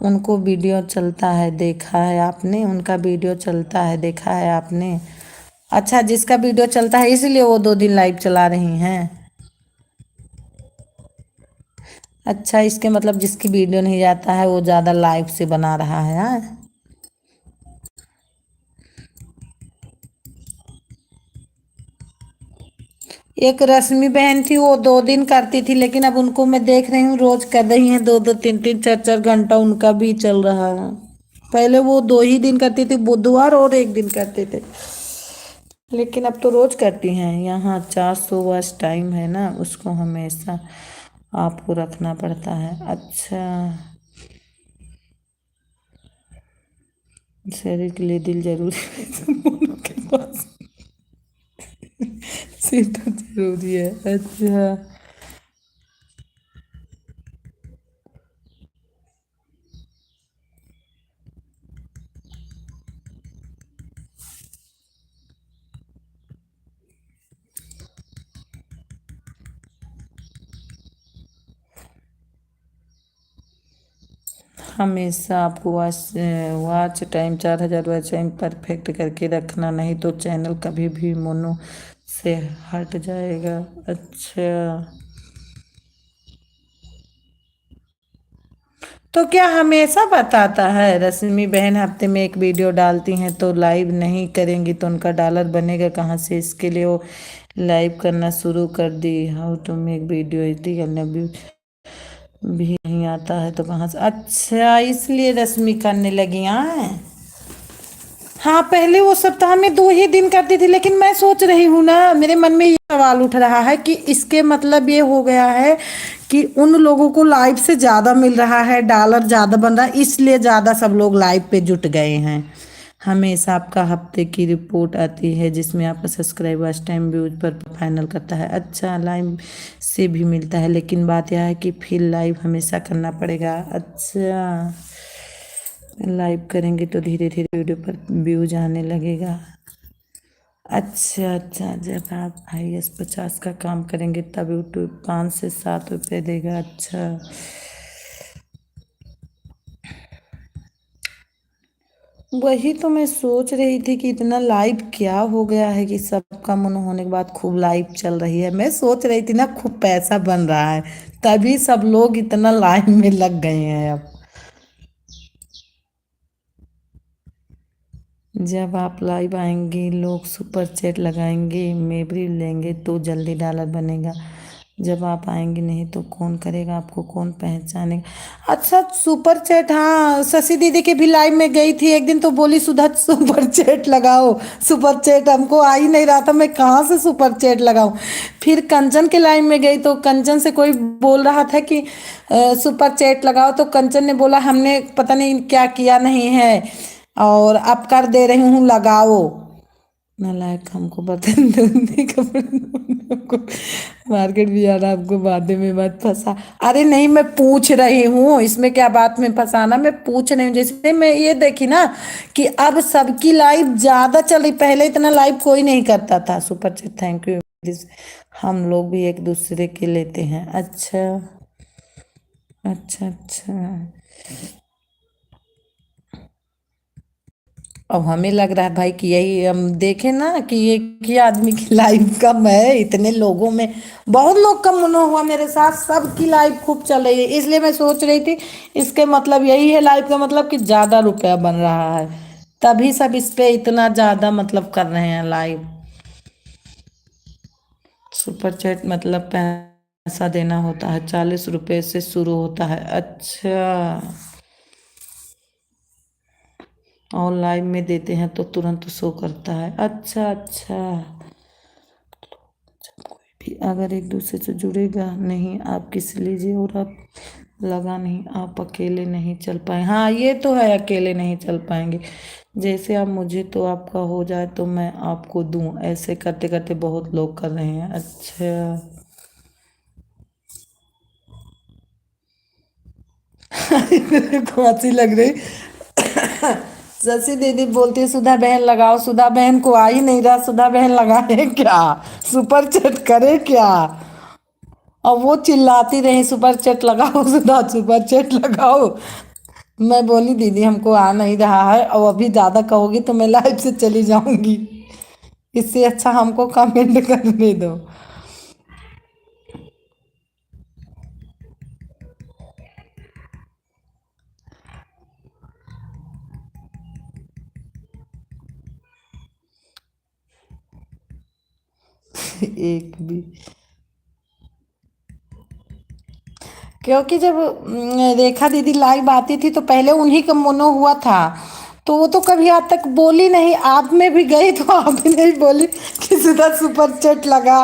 उनको वीडियो चलता है, देखा है आपने, उनका वीडियो चलता है, देखा है आपने। अच्छा, जिसका वीडियो चलता है इसलिए वो 2 दिन लाइव चला रही हैं। अच्छा, इसके मतलब जिसकी वीडियो नहीं जाता है वो ज़्यादा लाइव से बना रहा है, हाँ? एक रश्मि बहन थी, वो 2 दिन करती थी, लेकिन अब उनको मैं देख रही हूँ रोज कर रही हैं, 2 2 3 3 4 4 घंटा उनका भी चल रहा है। पहले वो 2 ही दिन करती थी, बुधवार और एक दिन करते थे, लेकिन अब तो रोज करती हैं। यहाँ 400 वॉच टाइम है ना, उसको हमेशा आपको रखना पड़ता है। अच्छा, शरीर के लिए दिल जरूरी है तो मोनू के पास सिर तो जरूरी है। अच्छा, हमेशा आपको watch watch time 4000 watch time perfect करके रखना, नहीं तो चैनल कभी भी मोनो से हट जाएगा। अच्छा, तो क्या हमेशा बताता है रश्मि बहन, हफ्ते में एक वीडियो डालती हैं तो लाइव नहीं करेंगी तो उनका डॉलर बनेगा कहाँ से? इसके लिए वो लाइव करना शुरू कर दी। हाउ टू मेक वीडियो इतनी करना भी नहीं आता है तो कहाँ से? अच्छा, इसलिए रश्मि करने लगी। हाँ हाँ, पहले वो सप्ताह में 2 ही दिन करती थी, लेकिन मैं सोच रही हूँ ना, मेरे मन में ये सवाल उठ रहा है कि इसके मतलब ये हो गया है कि उन लोगों को लाइव से ज्यादा मिल रहा है, डॉलर ज्यादा बन रहा है, इसलिए ज्यादा सब लोग लाइव पे जुट गए हैं। हमेशा आपका हफ्ते की रिपोर्ट आती है जिसमें आपका सब्सक्राइबर्स टाइम व्यूज पर फाइनल करता है। अच्छा, लाइव से भी मिलता है, लेकिन बात यह है कि फिर लाइव हमेशा करना पड़ेगा। अच्छा, लाइव करेंगे तो धीरे धीरे वीडियो पर व्यूज आने लगेगा। अच्छा अच्छा, जब आप IS 50 का काम करेंगे तब यूट्यूब 5 से 7 रुपये देगा। अच्छा, वही तो मैं सोच रही थी कि इतना लाइव क्या हो गया है कि सबका मन होने के बाद खूब लाइव चल रही है। मैं सोच रही थी ना खूब पैसा बन रहा है, तभी सब लोग इतना लाइव में लग गए हैं अब। जब आप लाइव आएंगे लोग सुपर चैट लगाएंगे, मेबरी लेंगे तो जल्दी डॉलर बनेगा। जब आप आएंगे नहीं तो कौन करेगा, आपको कौन पहचानेगा। अच्छा, सुपर चैट, हाँ, शशि दीदी के भी लाइव में गई थी एक दिन तो बोली सुधा सुपर चैट लगाओ। सुपर चैट हमको आ ही नहीं रहा था, मैं कहाँ से सुपर चैट लगाऊं। फिर कंचन के लाइव में गई तो कंचन से कोई बोल रहा था कि सुपर चैट लगाओ, तो कंचन ने बोला हमने पता नहीं क्या किया नहीं है और अब कर दे रही हूँ, लगाओ। नालायक, हमको बर्तन धोने कपड़े धोने को मार्केट भी आना, आपको बातें में मत फंसा। अरे नहीं, मैं पूछ रही हूँ, इसमें क्या बात में फंसाना, मैं पूछ रही हूँ। जैसे मैं ये देखी ना कि अब सबकी लाइव ज्यादा चल रही, पहले इतना लाइव कोई नहीं करता था। Super chat, thank you. हम लोग भी एक दूसरे के लेते हैं। अच्छा अच्छा अच्छा, अब हमें लग रहा है भाई कि यही हम देखें ना कि ये क्या आदमी की लाइव कम है इतने लोगों में। बहुत लोग कम मनो हुआ मेरे साथ, सबकी लाइव खूब चल रही है, इसलिए मैं सोच रही थी इसके मतलब यही है, लाइव का मतलब कि ज्यादा रुपया बन रहा है, तभी सब इस पे इतना ज्यादा मतलब कर रहे हैं लाइव। सुपर चैट मतलब पैसा देना होता है, 40 रुपए से शुरू होता है। अच्छा, और लाइव में देते हैं तो तुरंत शो करता है। अच्छा अच्छा, भी अगर एक दूसरे से जुड़ेगा नहीं, आप किस लीजिए, और आप लगा नहीं, आप अकेले नहीं चल पाए। हाँ, ये तो है, अकेले नहीं चल पाएंगे। जैसे आप मुझे तो आपका हो जाए तो मैं आपको दूं, ऐसे करते करते बहुत लोग कर रहे हैं। अच्छा को हंसी लग रही। शशि दीदी बोलती है सुधा बहन लगाओ, सुधा बहन को आ ही नहीं रहा, सुधा बहन लगाए क्या, सुपर चैट करे क्या। और वो चिल्लाती रही सुपर चैट लगाओ सुधा, सुपर चैट लगाओ। मैं बोली दीदी हमको आ नहीं रहा है, और अभी ज्यादा कहोगी तो मैं लाइव से चली जाऊंगी, इससे अच्छा हमको कमेंट करने दो। एक भी, क्योंकि जब रेखा दीदी लाइव आती थी तो पहले उन्हीं का मोनो हुआ था, तो वो तो कभी आज तक बोली नहीं। आप में भी गई तो आप भी नहीं बोली कि सीधा सुपर चैट लगा।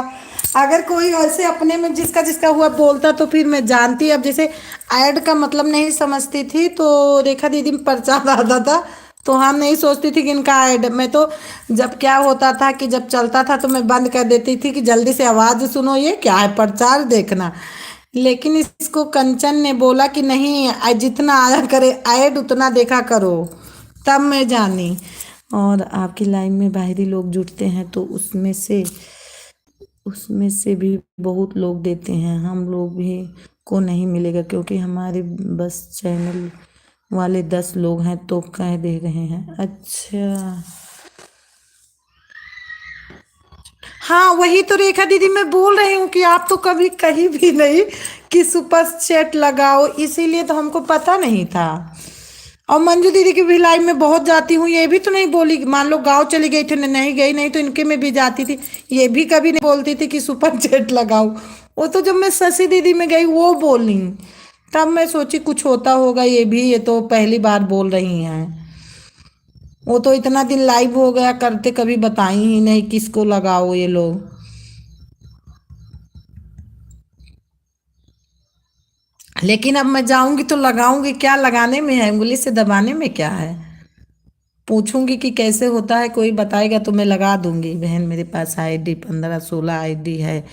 अगर कोई ऐसे अपने में जिसका जिसका हुआ बोलता तो फिर मैं जानती। अब जैसे ऐड का मतलब नहीं समझती थी तो रेखा दीदी में प्रचार आता था, तो हम नहीं सोचती थी कि इनका ऐड। मैं तो जब क्या होता था कि जब चलता था तो मैं बंद कर देती थी कि जल्दी से आवाज सुनो, ये क्या है, प्रचार देखना। लेकिन इसको कंचन ने बोला कि नहीं, जितना आया करे ऐड उतना देखा करो, तब मैं जानी। और आपकी लाइन में बाहरी लोग जुटते हैं तो उसमें से भी बहुत लोग देते हैं, हम लोग भी को नहीं मिलेगा क्योंकि हमारे बस चैनल वाले 10 लोग हैं तो कह दे रहे हैं। अच्छा, हाँ, वही तो रेखा दीदी मैं बोल रही हूँ कि आप तो कभी कहीं भी नहीं कि सुपर चैट लगाओ, इसीलिए तो हमको पता नहीं था। और मंजू दीदी की भी लाइव में बहुत जाती हूँ, ये भी तो नहीं बोली, मान लो गांव चली गई थी, नहीं गई नहीं तो इनके में भी जाती थी, ये भी कभी नहीं बोलती थी कि सुपर चैट लगाओ। वो तो जब मैं शशि दीदी में गई वो बोली, तब मैं सोची कुछ होता होगा, ये भी, ये तो पहली बार बोल रही हैं। वो तो इतना दिन लाइव हो गया करते, कभी बताई ही नहीं किसको लगाओ ये लोग। लेकिन अब मैं जाऊंगी तो लगाऊंगी, क्या लगाने में है, उंगली से दबाने में क्या है। पूछूंगी कि कैसे होता है, कोई बताएगा तो मैं लगा दूंगी। बहन मेरे पास आईडी 15-16 आईडी है,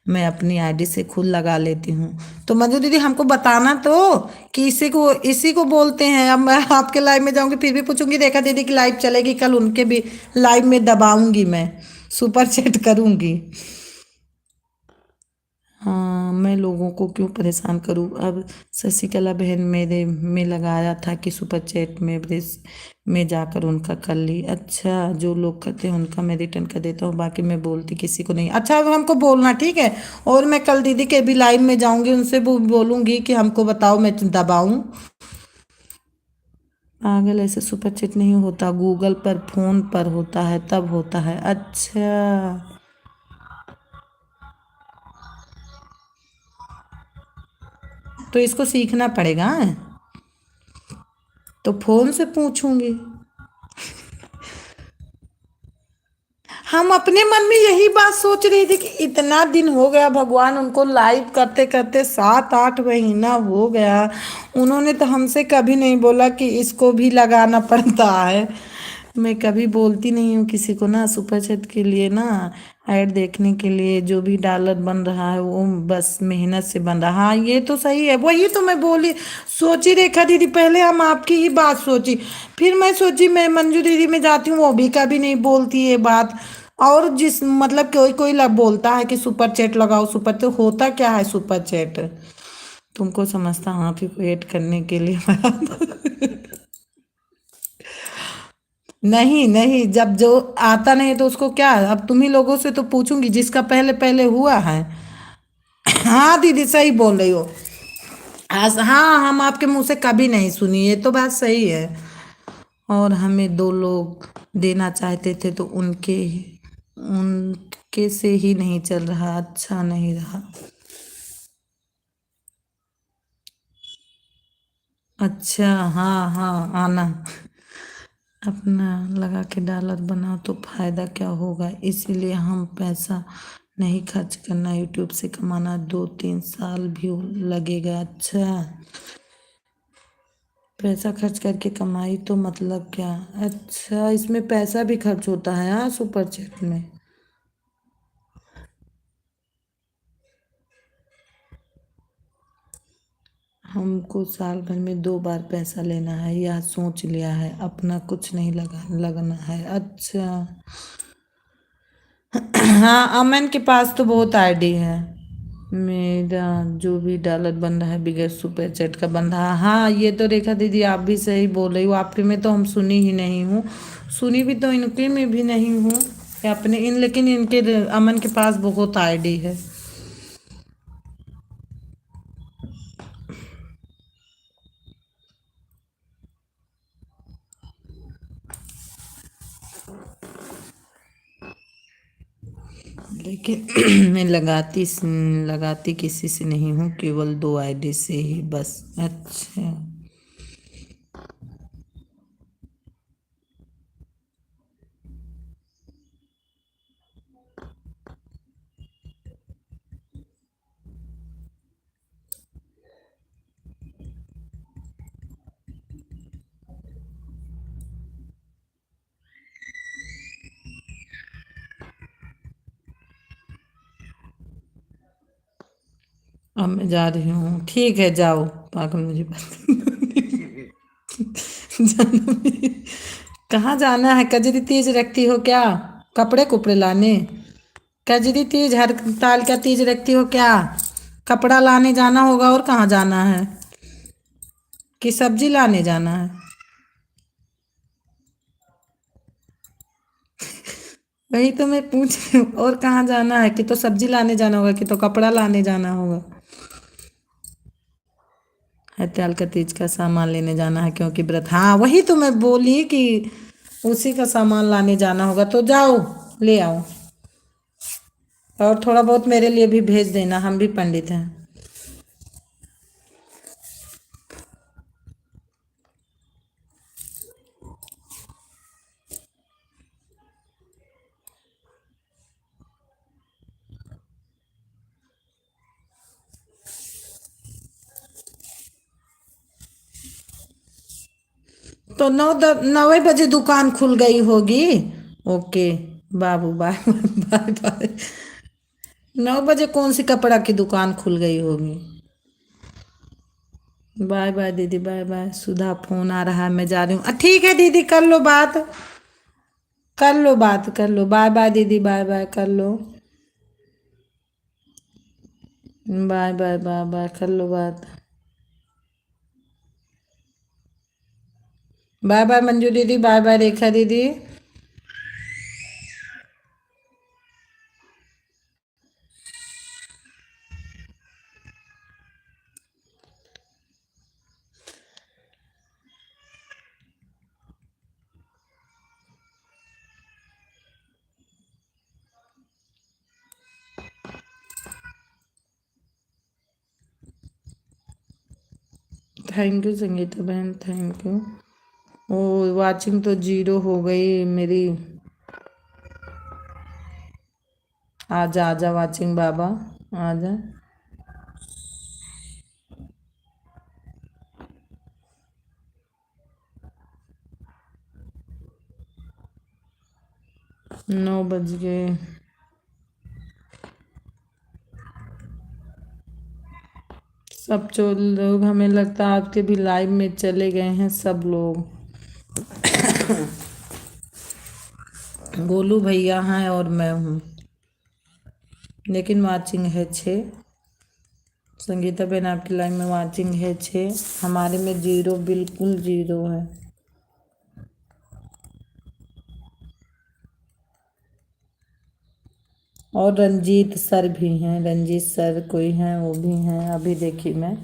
मैं अपनी आईडी से खुद लगा लेती हूँ। तो मंजू दीदी हमको बताना तो कि इसी को बोलते हैं। अब मैं आपके लाइव में जाऊंगी फिर भी पूछूंगी, रेखा दीदी की लाइव चलेगी कल, उनके भी लाइव में दबाऊंगी मैं, सुपर चैट करूंगी। हाँ, मैं लोगों को क्यों परेशान करूं। अब शशिकला बहन मेरे में लगाया था कि सुपर चैट में ब्रेस में जाकर उनका कर ली। अच्छा, जो लोग करते हैं उनका मैं रिटर्न कर देता हूँ, बाकी मैं बोलती किसी को नहीं। अच्छा, अब हमको बोलना ठीक है। और मैं कल दीदी के भी लाइव में जाऊंगी, उनसे बोलूंगी कि हमको बताओ, मैं दबाऊं। पागल, ऐसे सुपर चैट नहीं होता, गूगल पर फोन पर होता है तब होता है। अच्छा, तो इसको सीखना पड़ेगा। तो फोन से पूछूंगी। हम अपने मन में यही बात सोच रही थी कि इतना दिन हो गया भगवान, उनको लाइव करते करते 7-8 महीना हो गया। उन्होंने तो हमसे कभी नहीं बोला कि इसको भी लगाना पड़ता है। मैं कभी बोलती नहीं हूँ किसी को ना, सुपर चैट के लिए ना, ऐड देखने के लिए जो भी डॉलर बन रहा है वो बस मेहनत से बन रहा। हाँ, ये तो सही है, वही तो मैं बोली। सोची रेखा दीदी, पहले हम आपकी ही बात सोची, फिर मैं सोची मैं मंजू दीदी में जाती हूँ, वो भी कभी नहीं बोलती ये बात। और जिस मतलब कोई कोई बोलता है कि सुपर चैट लगाओ, सुपर तो होता क्या है सुपर चैट। तुमको समझता हाँ, फिर वेट करने के लिए नहीं नहीं, जब जो आता नहीं तो उसको क्या, अब तुम्ही लोगों से तो पूछूंगी जिसका पहले पहले हुआ है। हाँ दीदी, सही बोल रही हो। आज हाँ, हम आपके मुंह से कभी नहीं सुनी, ये तो बात सही है। और हमें 2 लोग देना चाहते थे तो उनके से ही नहीं चल रहा, अच्छा नहीं रहा। अच्छा, हाँ हाँ, आना। अपना लगा के डॉलर बनाओ तो फायदा क्या होगा, इसीलिए हम पैसा नहीं खर्च करना, यूट्यूब से कमाना, 2-3 साल भी लगेगा। अच्छा, पैसा खर्च करके कमाई तो मतलब क्या। अच्छा, इसमें पैसा भी खर्च होता है हाँ, सुपर चैट में। हमको साल भर में 2 बार पैसा लेना है, यह सोच लिया है, अपना कुछ नहीं लगना है। अच्छा। हाँ, अमन के पास तो बहुत आईडी है। मेरा जो भी डॉलर बन रहा है बिगैर सुपर चैट का बन रहा है। हाँ, ये तो रेखा दीदी आप भी सही बोल रही हो, आपके में तो हम सुनी ही नहीं हूँ। सुनी भी तो इनके में भी नहीं हूँ, या अपने इन, लेकिन इनके अमन के पास बहुत आईडी है। लेकिन मैं लगाती किसी से नहीं हूँ, केवल 2 आईडी से ही बस। अच्छा, अब मैं जा रही हूँ, ठीक है जाओ। पागल, मुझे बात जाना भी- कहाँ जाना है, कजरी तीज रखती हो क्या, कपड़े कुपड़े लाने। कजरी तीज, हर ताल का तीज रखती हो क्या, कपड़ा लाने जाना होगा, और कहाँ जाना है, कि सब्जी लाने जाना है। वही तो मैं पूछ रही हूँ, और कहाँ जाना है, कि तो सब्जी लाने जाना होगा, कि तो कपड़ा लाने जाना होगा। हड़ताल का तीज का सामान लेने जाना है क्योंकि व्रत, हाँ वही तो मैं बोली कि उसी का सामान लाने जाना होगा, तो जाओ ले आओ। और थोड़ा बहुत मेरे लिए भी भेज देना, हम भी पंडित हैं। तो 9 बजे दुकान खुल गई होगी। ओके बाबू, बाय बाय बाय। 9 बजे कौन सी कपड़ा की दुकान खुल गई होगी। बाय बाय दीदी, बाय बाय। सुधा फोन आ रहा है, मैं जा रही हूँ। ठीक है दीदी, कर लो बात, कर लो बात, कर लो। बाय बाय दीदी, बाय बाय, कर लो। बाय बाय बाय बाय, कर लो बात। बाय बाय मंजू दीदी, बाय बाय रेखा दीदी। थैंक यू संगीता बहन, थैंक यू। ओ वाचिंग तो 0 हो गई मेरी। आजा आजा वाचिंग बाबा, आजा। 9 बज गए। सब जो लोग, हमें लगता है आपके भी लाइव में चले गए हैं सब लोग। गोलू भैया हैं और मैं हूँ, लेकिन वाचिंग है 6। संगीता बहन आपकी लाइव में वाचिंग है 6, हमारे में 0, बिल्कुल 0 है। और रंजीत सर भी हैं, रंजीत सर कोई हैं, वो भी हैं। अभी देखी मैं।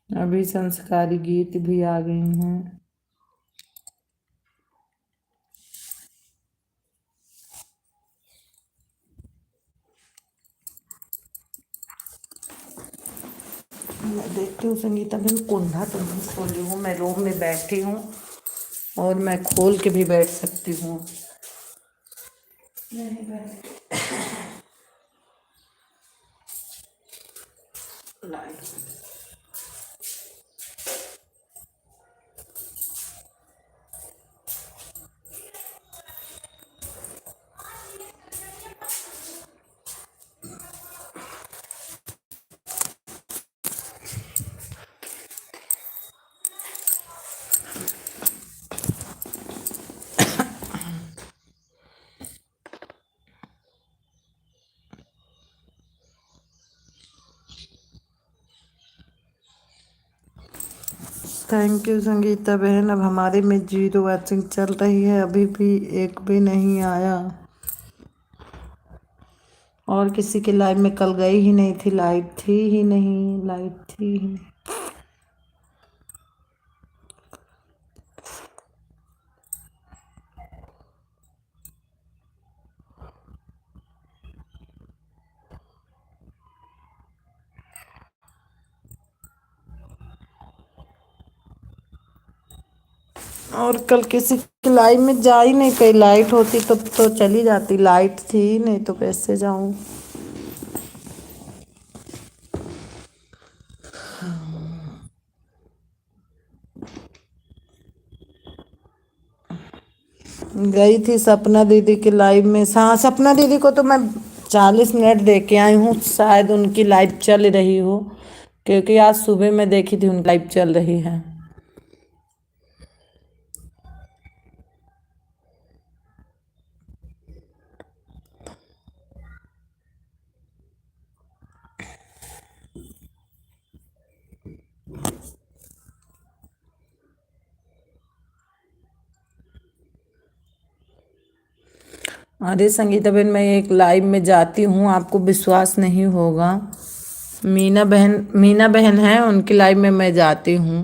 अभी संस्कारी गीत भी आ गई हैं। मैं देखती हूँ संगीता बहन, कुंडा तो नहीं खोली हूँ, मैं रूम में बैठी हूँ और मैं खोल के भी बैठ सकती हूँ। नहीं बैठ लाइट। थैंक यू संगीता बहन। अब हमारे में 0 वॉचिंग चल रही है, अभी भी एक भी नहीं आया। और किसी की लाइव में कल गई ही नहीं थी, लाइव थी ही नहीं, लाइव थी ही। और कल किसी की लाइव में जा ही नहीं, कहीं लाइट होती तब तो चली जाती, लाइट थी ही नहीं तो कैसे जाऊं। गई थी सपना दीदी की लाइव में। हाँ सपना दीदी को तो मैं 40 मिनट दे के आई हूँ, शायद उनकी लाइव चल रही हो, क्योंकि आज सुबह मैं देखी थी उनकी लाइव चल रही है। अरे संगीता बहन, मैं एक लाइव में जाती हूँ, आपको विश्वास नहीं होगा। मीना बहन है, उनकी लाइव में मैं जाती हूँ।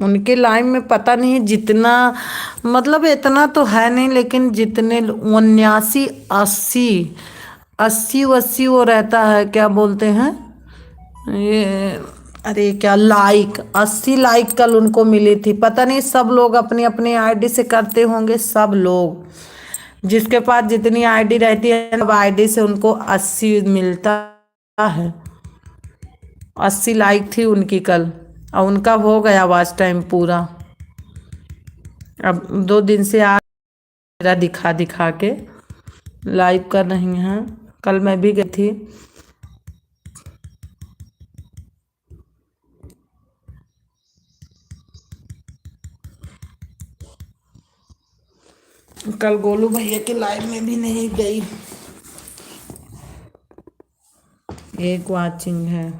उनके लाइफ में पता नहीं जितना, मतलब इतना तो है नहीं, लेकिन जितने 79 80 80 वो रहता है, क्या बोलते हैं ये, अरे क्या, लाइक 80 लाइक कल उनको मिली थी। पता नहीं सब लोग अपनी अपनी आईडी से करते होंगे, सब लोग जिसके पास जितनी आईडी रहती है, सब आईडी से उनको 80 मिलता है। 80 लाइक थी उनकी कल, और उनका हो गया वॉच टाइम पूरा। अब 2 दिन से आ मेरा दिखा दिखा के लाइव कर रही हैं। कल मैं भी गई थी। कल गोलू भैया के लाइव में भी नहीं गई। एक वाचिंग है।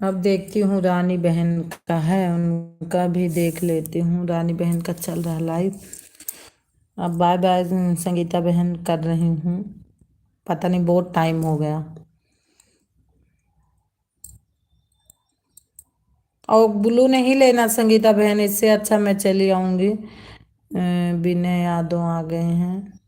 अब देखती हूँ रानी बहन का है, उनका भी देख लेती हूँ। रानी बहन का चल रहा लाइव। अब बाय बाय संगीता बहन कर रही हूँ। पता नहीं बहुत टाइम हो गया। और ब्लू नहीं लेना संगीता बहन, इससे अच्छा मैं चली आऊँगी। विनय यादव आ गए हैं।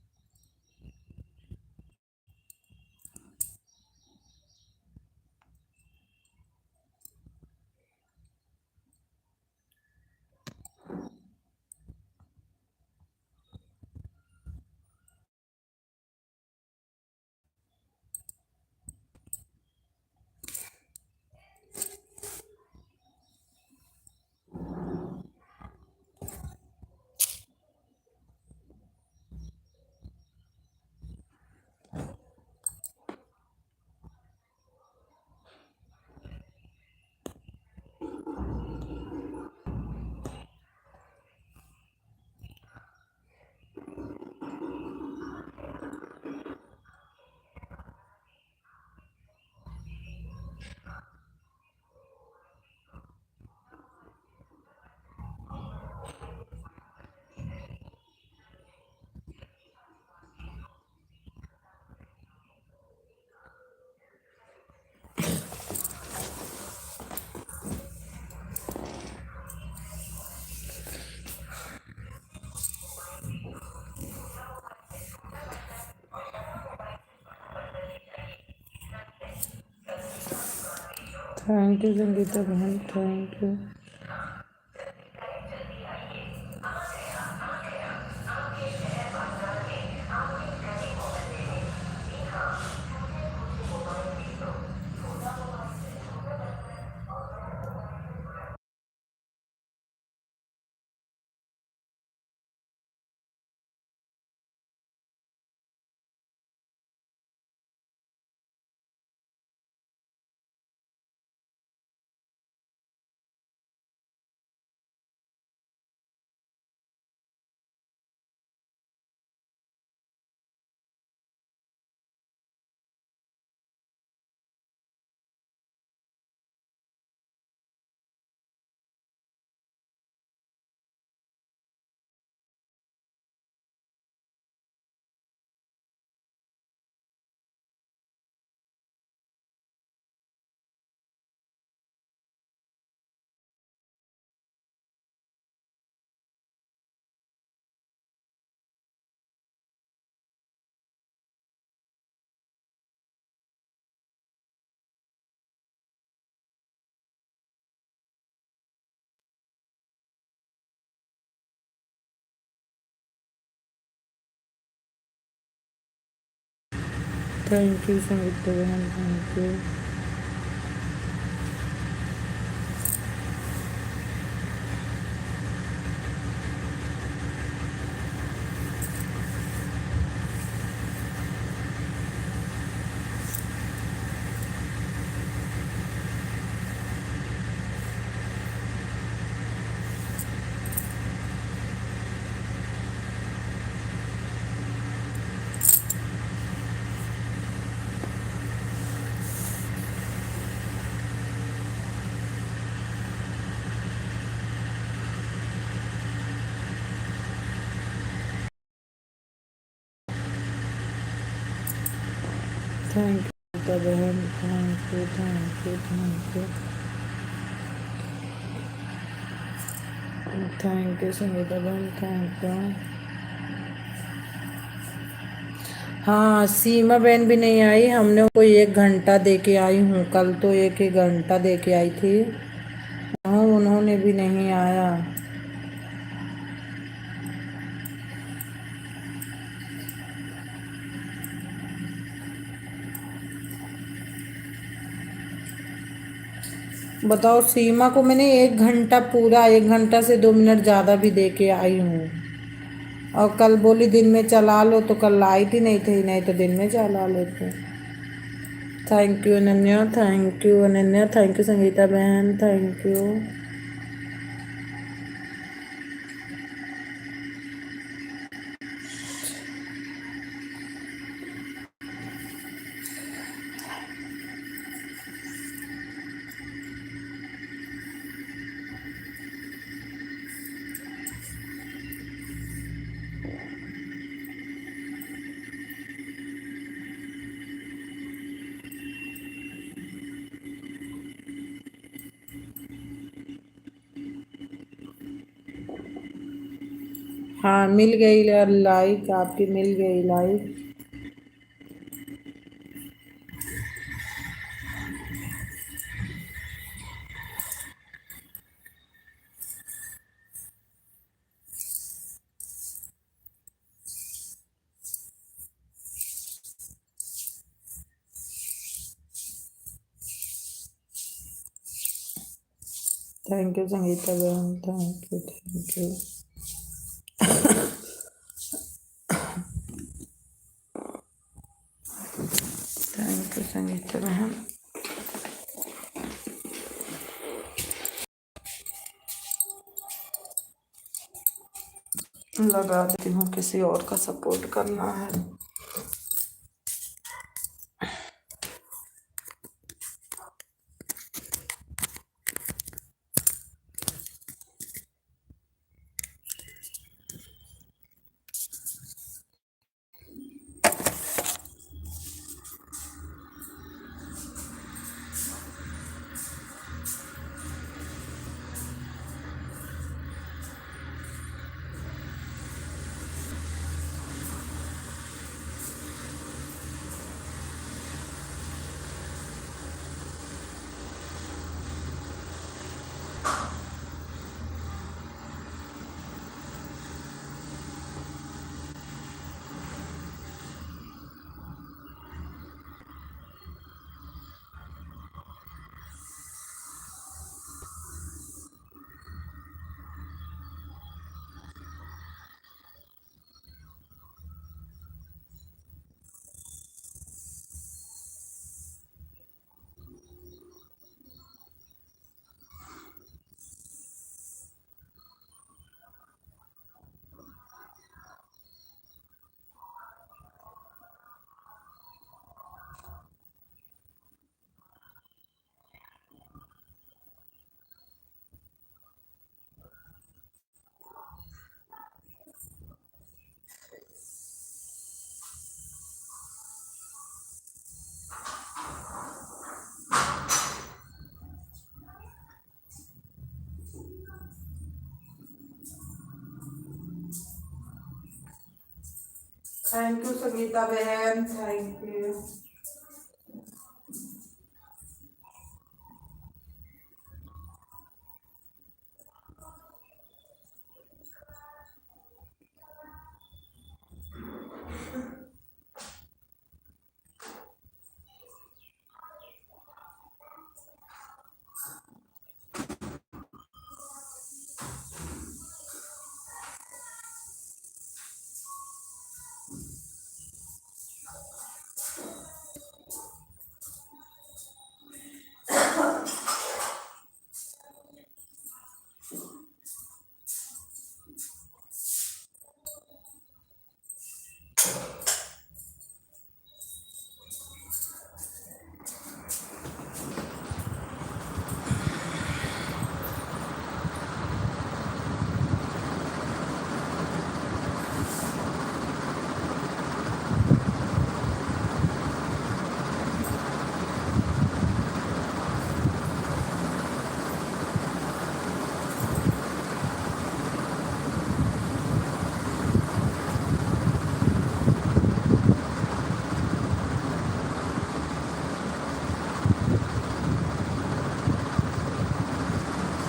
थैंक यू संगीता बहन, thank you. Thank you Sangeeta बहन, थैंक यू। थैंक यू बहन, thank you, thank you, thank you, thank you Sangeeta बहन, थैंक यू। हाँ, सीमा बहन भी नहीं आई, हमने उनको 1 घंटा दे के आई हूँ, कल तो 1 1 घंटा दे के आई थी। हाँ, उन्होंने भी नहीं आया। बताओ, सीमा को मैंने 1 घंटा पूरा, 1 घंटा से 2 मिनट ज़्यादा भी दे के आई हूँ। और कल बोली दिन में चला लो, तो कल लाइट ही नहीं थी, नहीं तो दिन में चला लेते। Thank you Ananya, thank you Ananya, thank you Sangeeta बहन, थैंक यू। हाँ, मिल गई लाइक, आपकी मिल गई लाइक। थैंक यू संगीता बहन, thank you, thank you. Thank you Sangeeta बहन। लगा देती हूँ, किसी और का सपोर्ट करना है। थैंक यू संगीता बहन, thank you.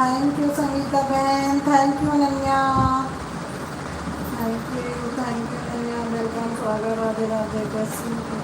Thank you Sangeeta बहन, thank you Ananya, thank you Ananya, welcome, स्वागत, राधे राधे, कैसी हो?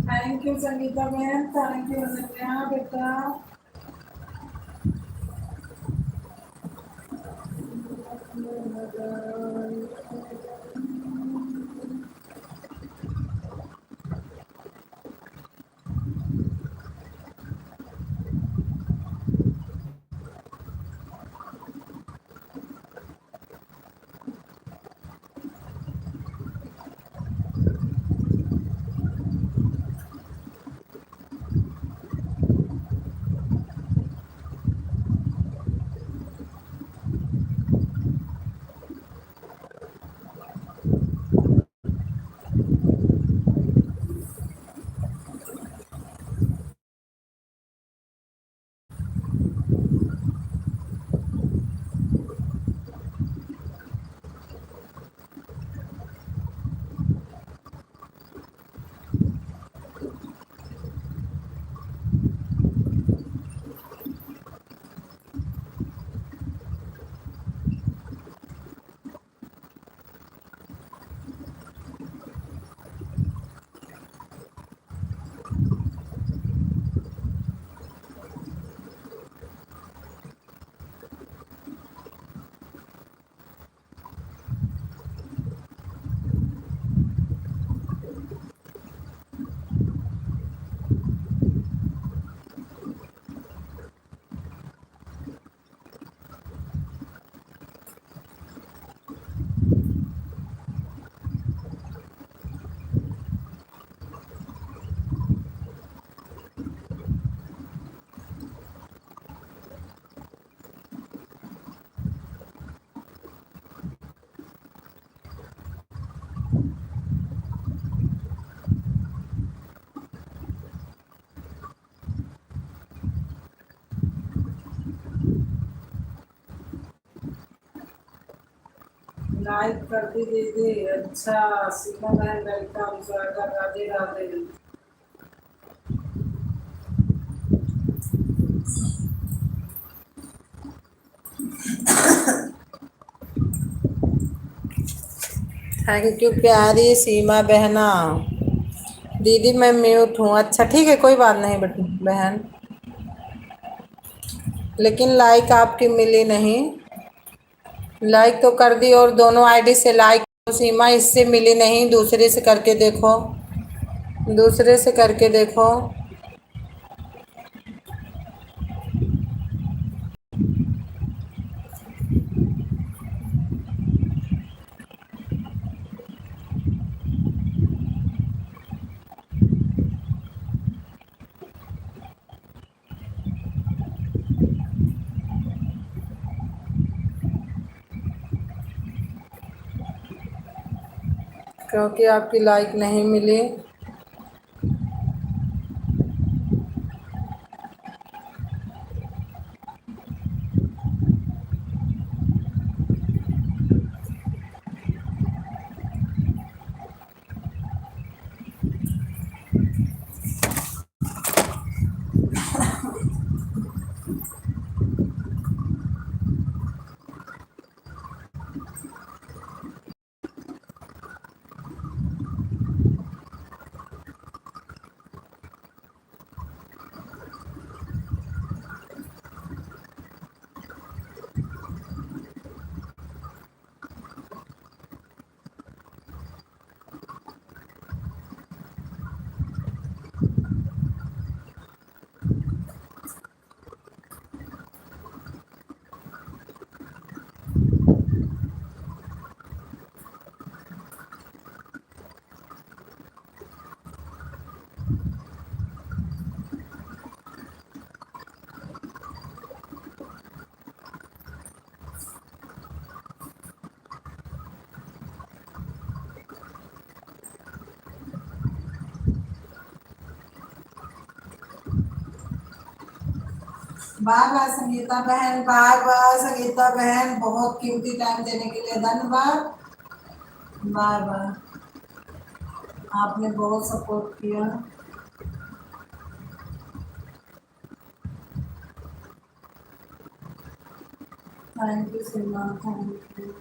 थैंक यू संगीता बहन, थैंक यू अनन्या बेटा। लाइक कर दी दीदी। अच्छा, सीमा बहन वेलकम, स्वागत, राधे राधे। थैंक यू प्यारी सीमा बहना। दीदी मैं म्यूट हूँ। अच्छा ठीक है, कोई बात नहीं बहन, लेकिन लाइक आपकी मिली नहीं। लाइक तो कर दी, और दोनों आईडी से लाइक। सीमा इससे मिली नहीं, दूसरे से करके देखो, दूसरे से करके देखो। क्योंकि आपकी लाइक नहीं मिली। बाय बाय संगीता बहन, बाय बाय संगीता बहन, बहुत कीमती टाइम देने के लिए धन्यवाद। बाय बाय, आपने बहुत सपोर्ट किया। Thank you Seema, thank you.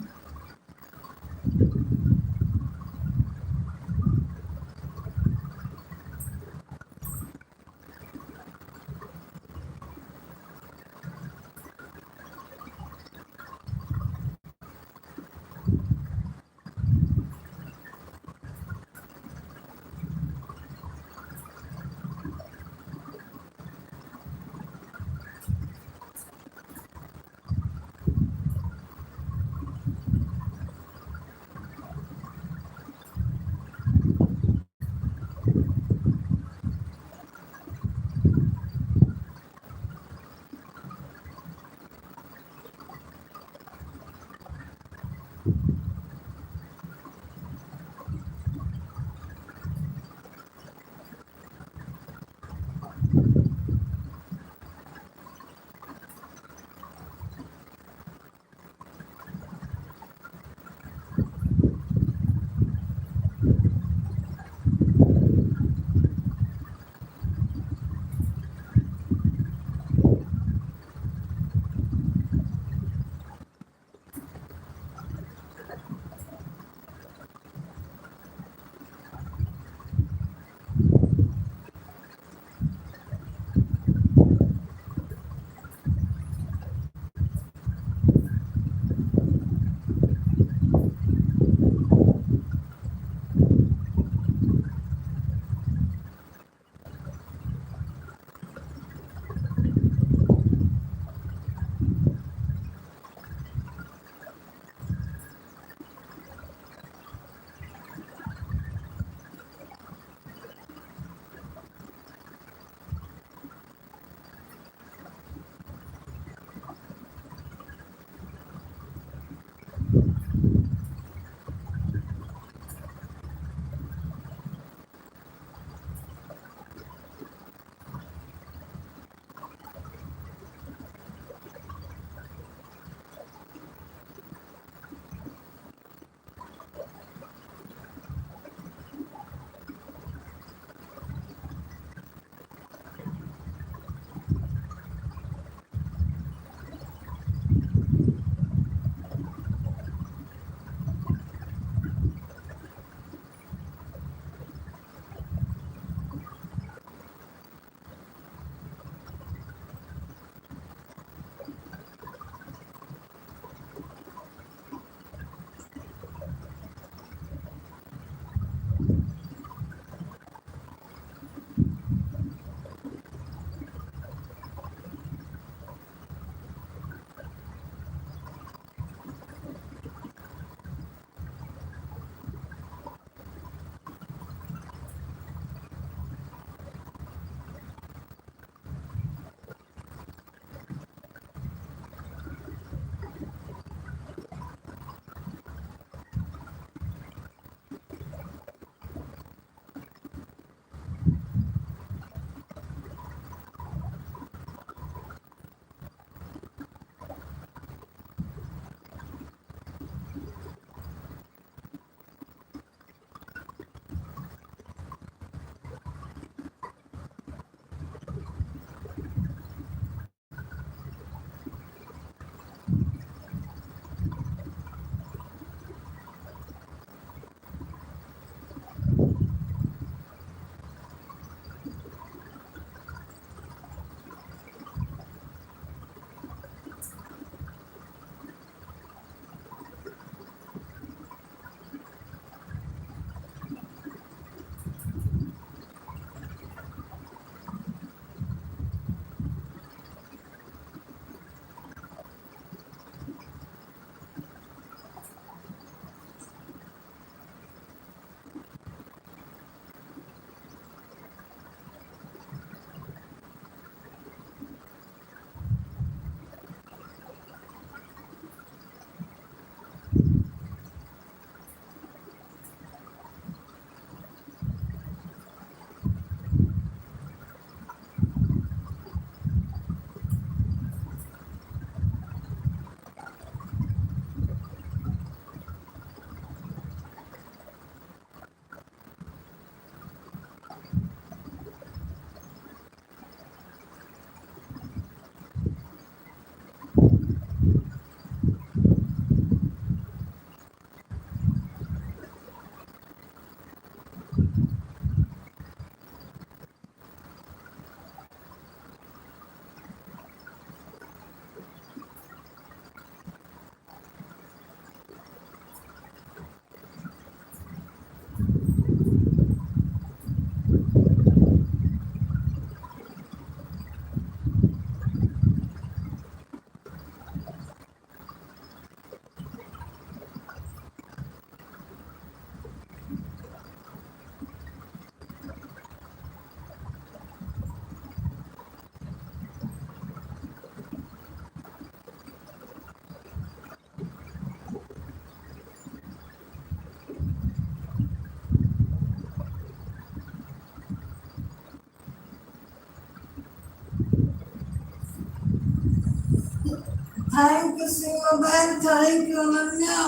Thank you Seema बहन, थैंक यू अनन्या।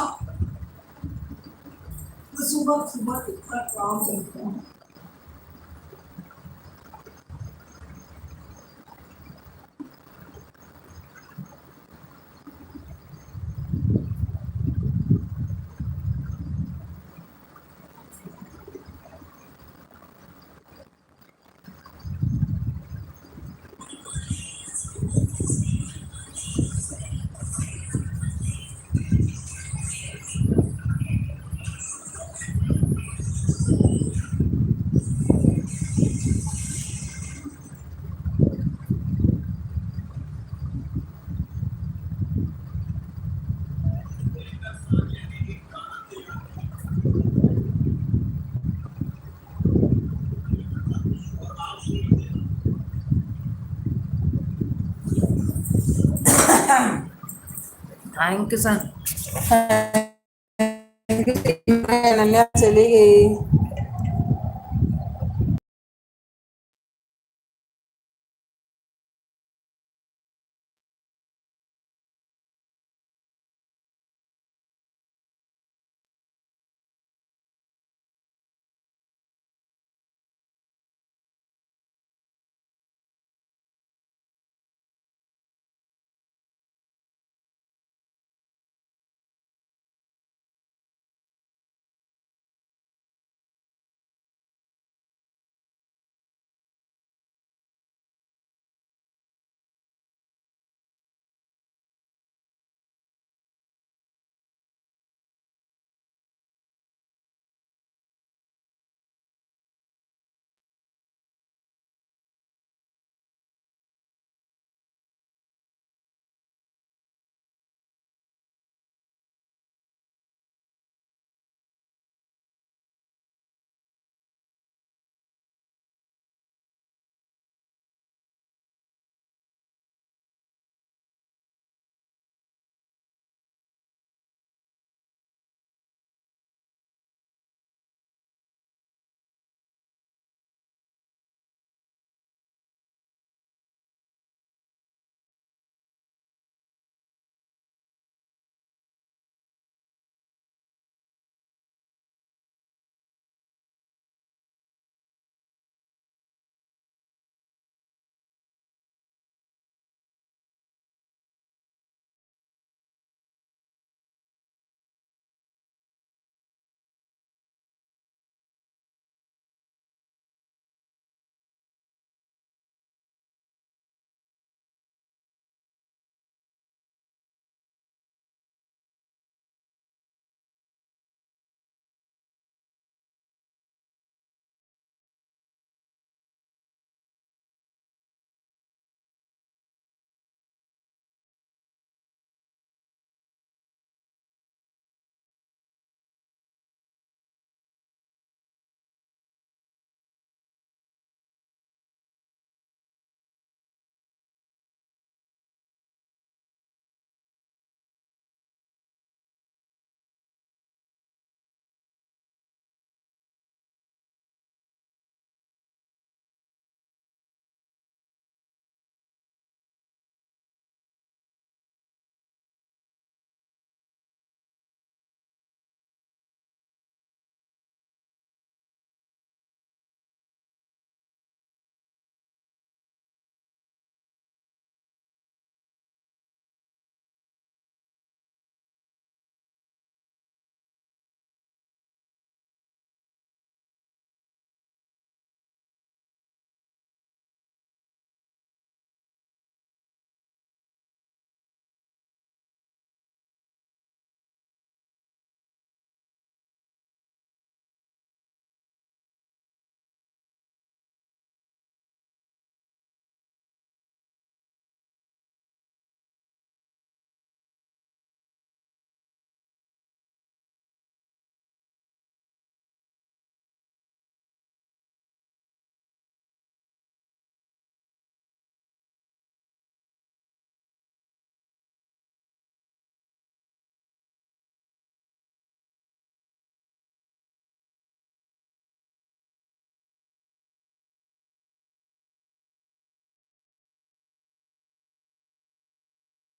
सुबह सुबह कितना काम करते हैं। Thank you sir. Thank you, Ananya चली गई।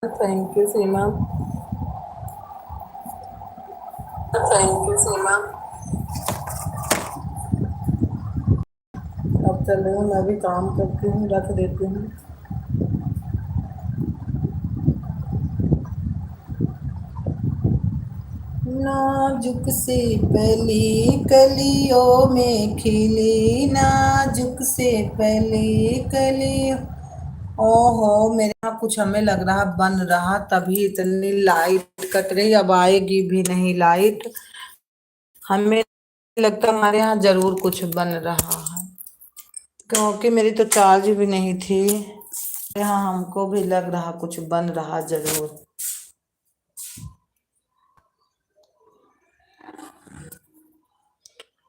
Thank you Seema. Thank you Seema. अब चल रही हूँ, मैं भी काम करती हूँ, रख देती हूँ। नाजुक से पहली कलियों में खिली, नाजुक से पहली कलियों। ओहो, मेरे यहाँ कुछ हमें लग रहा बन रहा, तभी इतनी लाइट कट रही। अब आएगी भी नहीं लाइट। हमें लगता हमारे यहाँ जरूर कुछ बन रहा है, क्योंकि मेरी तो चार्ज भी नहीं थी। यहाँ हमको भी लग रहा कुछ बन रहा जरूर,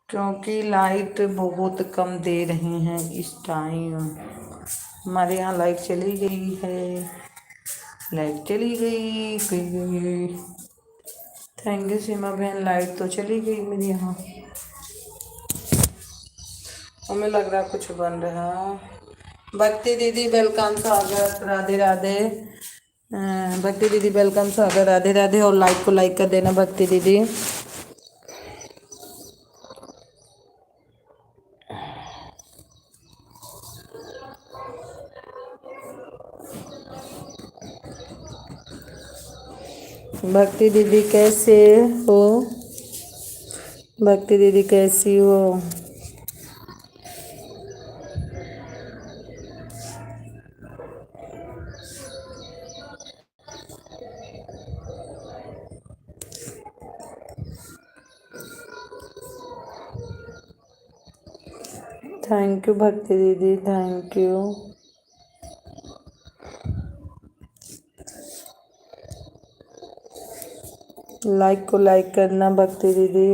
क्योंकि लाइट बहुत कम दे रही हैं इस टाइम। हमारे यहाँ लाइट चली गई है, लाइट चली गई। थैंक यू सीमा बहन, लाइट तो चली गई मेरे यहाँ। हमें लग रहा कुछ बन रहा। भक्ति दीदी वेलकम, स्वागत, राधे राधे। भक्ति दीदी वेलकम, स्वागत, राधे राधे। और लाइक को लाइक कर देना भक्ति दीदी। भक्ति दीदी कैसे हो? भक्ति दीदी कैसी हो? थैंक यू भक्ति दीदी, थैंक यू। लाइक को लाइक करना भक्ति दीदी।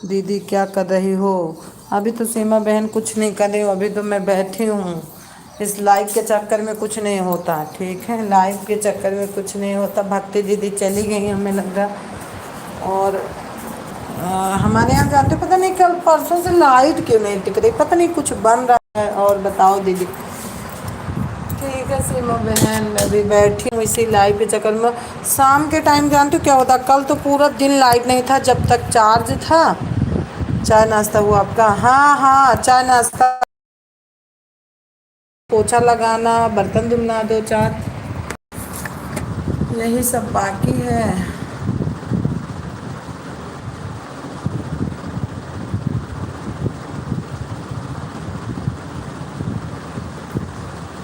दीदी क्या कर रही हो? अभी तो सीमा बहन कुछ नहीं कर रही हूँ, अभी तो मैं बैठी हूँ। इस लाइव के चक्कर में कुछ नहीं होता, ठीक है, लाइव के चक्कर में कुछ नहीं होता। भक्ति दीदी चली गई हमें लग रहा। और हमारे यहाँ जानते, पता नहीं कल परसों से लाइट क्यों नहीं टिक रही, पता नहीं कुछ बन रहा है। और बताओ दीदी। ठीक है सीमा बहन, मैं भी बैठी हूँ इसी लाइव के चक्कर में। शाम के टाइम जानते हो क्या होता, कल तो पूरा दिन लाइट नहीं था, जब तक चार्ज था। चाय नाश्ता हुआ आपका? हाँ हाँ, चाय नाश्ता, पोछा लगाना, बर्तन धुलना, दो चार, यही सब बाकी है।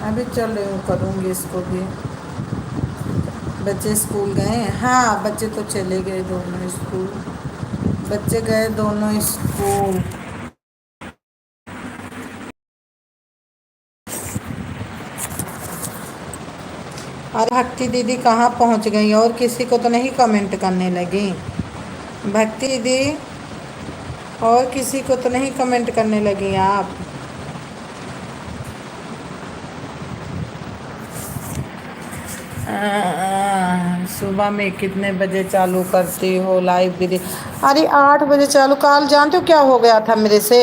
अभी चल रही हूँ, करूँगी इसको भी। बच्चे स्कूल गए हैं? हाँ, बच्चे तो चले गए दोनों स्कूल। बच्चे गए दोनों स्कूल। अरे भक्ति दीदी कहाँ पहुँच गई? और किसी को तो नहीं कमेंट करने लगी भक्ति दीदी? और किसी को तो नहीं कमेंट करने लगी आप? सुबह में कितने बजे चालू करती हो लाइव दीदी? अरे 8 बजे चालू। कल जानते हो क्या हो गया था मेरे से?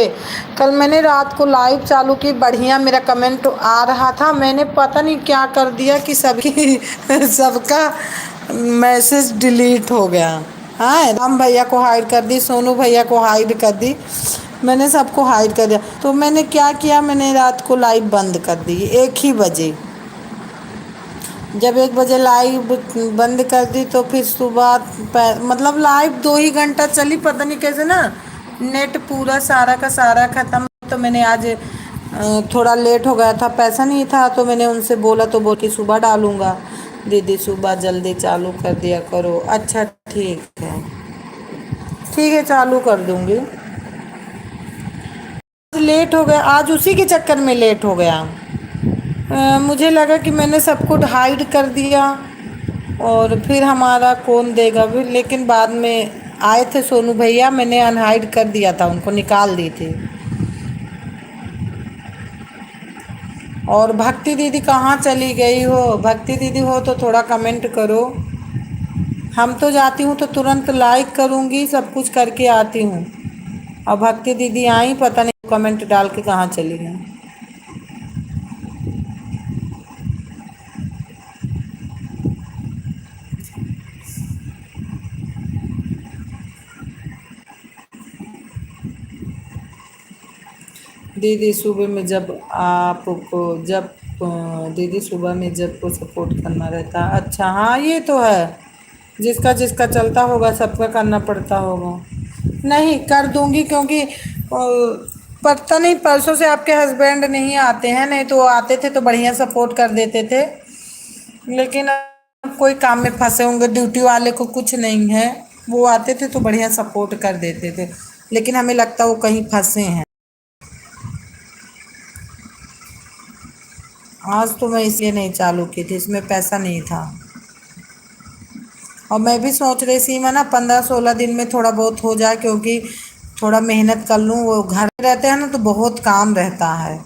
कल मैंने रात को लाइव चालू की, बढ़िया मेरा कमेंट आ रहा था, मैंने पता नहीं क्या कर दिया कि सबकी सबका मैसेज डिलीट हो गया। हाँ, राम भैया को हाइड कर दी, सोनू भैया को हाइड कर दी, मैंने सबको हाइड कर दिया। तो मैंने क्या किया, मैंने रात को लाइव बंद कर दी 1 ही बजे। जब 1 बजे लाइव बंद कर दी तो फिर सुबह मतलब लाइव 2 ही घंटा चली, पता नहीं कैसे ना नेट पूरा सारा का सारा ख़त्म। तो मैंने आज थोड़ा लेट हो गया था, पैसा नहीं था, तो मैंने उनसे बोला तो बोल के सुबह डालूँगा। दीदी सुबह जल्दी चालू कर दिया करो। अच्छा ठीक है, ठीक है चालू कर दूँगी। लेट हो गया आज, उसी के चक्कर में लेट हो गया। मुझे लगा कि मैंने सबको हाइड कर दिया और फिर हमारा कौन देगा भी, लेकिन बाद में आए थे सोनू भैया, मैंने अनहाइड कर दिया था, उनको निकाल दी थी। और भक्ति दीदी कहाँ चली गई हो? भक्ति दीदी हो तो थोड़ा कमेंट करो। हम तो जाती हूँ तो तुरंत लाइक करूँगी, सब कुछ करके आती हूँ। और भक्ति दीदी आई, पता नहीं कमेंट डाल के कहाँ चली गई। दीदी सुबह में जब आपको जब दीदी सुबह में जब को सपोर्ट करना रहता है। अच्छा हाँ, ये तो है, जिसका जिसका चलता होगा सबका करना पड़ता होगा। नहीं कर दूंगी, क्योंकि पता नहीं परसों से आपके हस्बैंड नहीं आते हैं, नहीं तो आते थे तो बढ़िया सपोर्ट कर देते थे, लेकिन अब कोई काम में फंसे होंगे, ड्यूटी वाले को कुछ नहीं है, वो आते थे तो बढ़िया सपोर्ट कर देते थे, लेकिन हमें लगता वो कहीं फंसे हैं। आज तो मैं इसलिए नहीं चालू की थी, इसमें पैसा नहीं था। और मैं भी सोच रही थी मैं ना 15-16 दिन में थोड़ा बहुत हो जाए, क्योंकि थोड़ा मेहनत कर लूँ, वो घर में रहते हैं ना तो बहुत काम रहता है।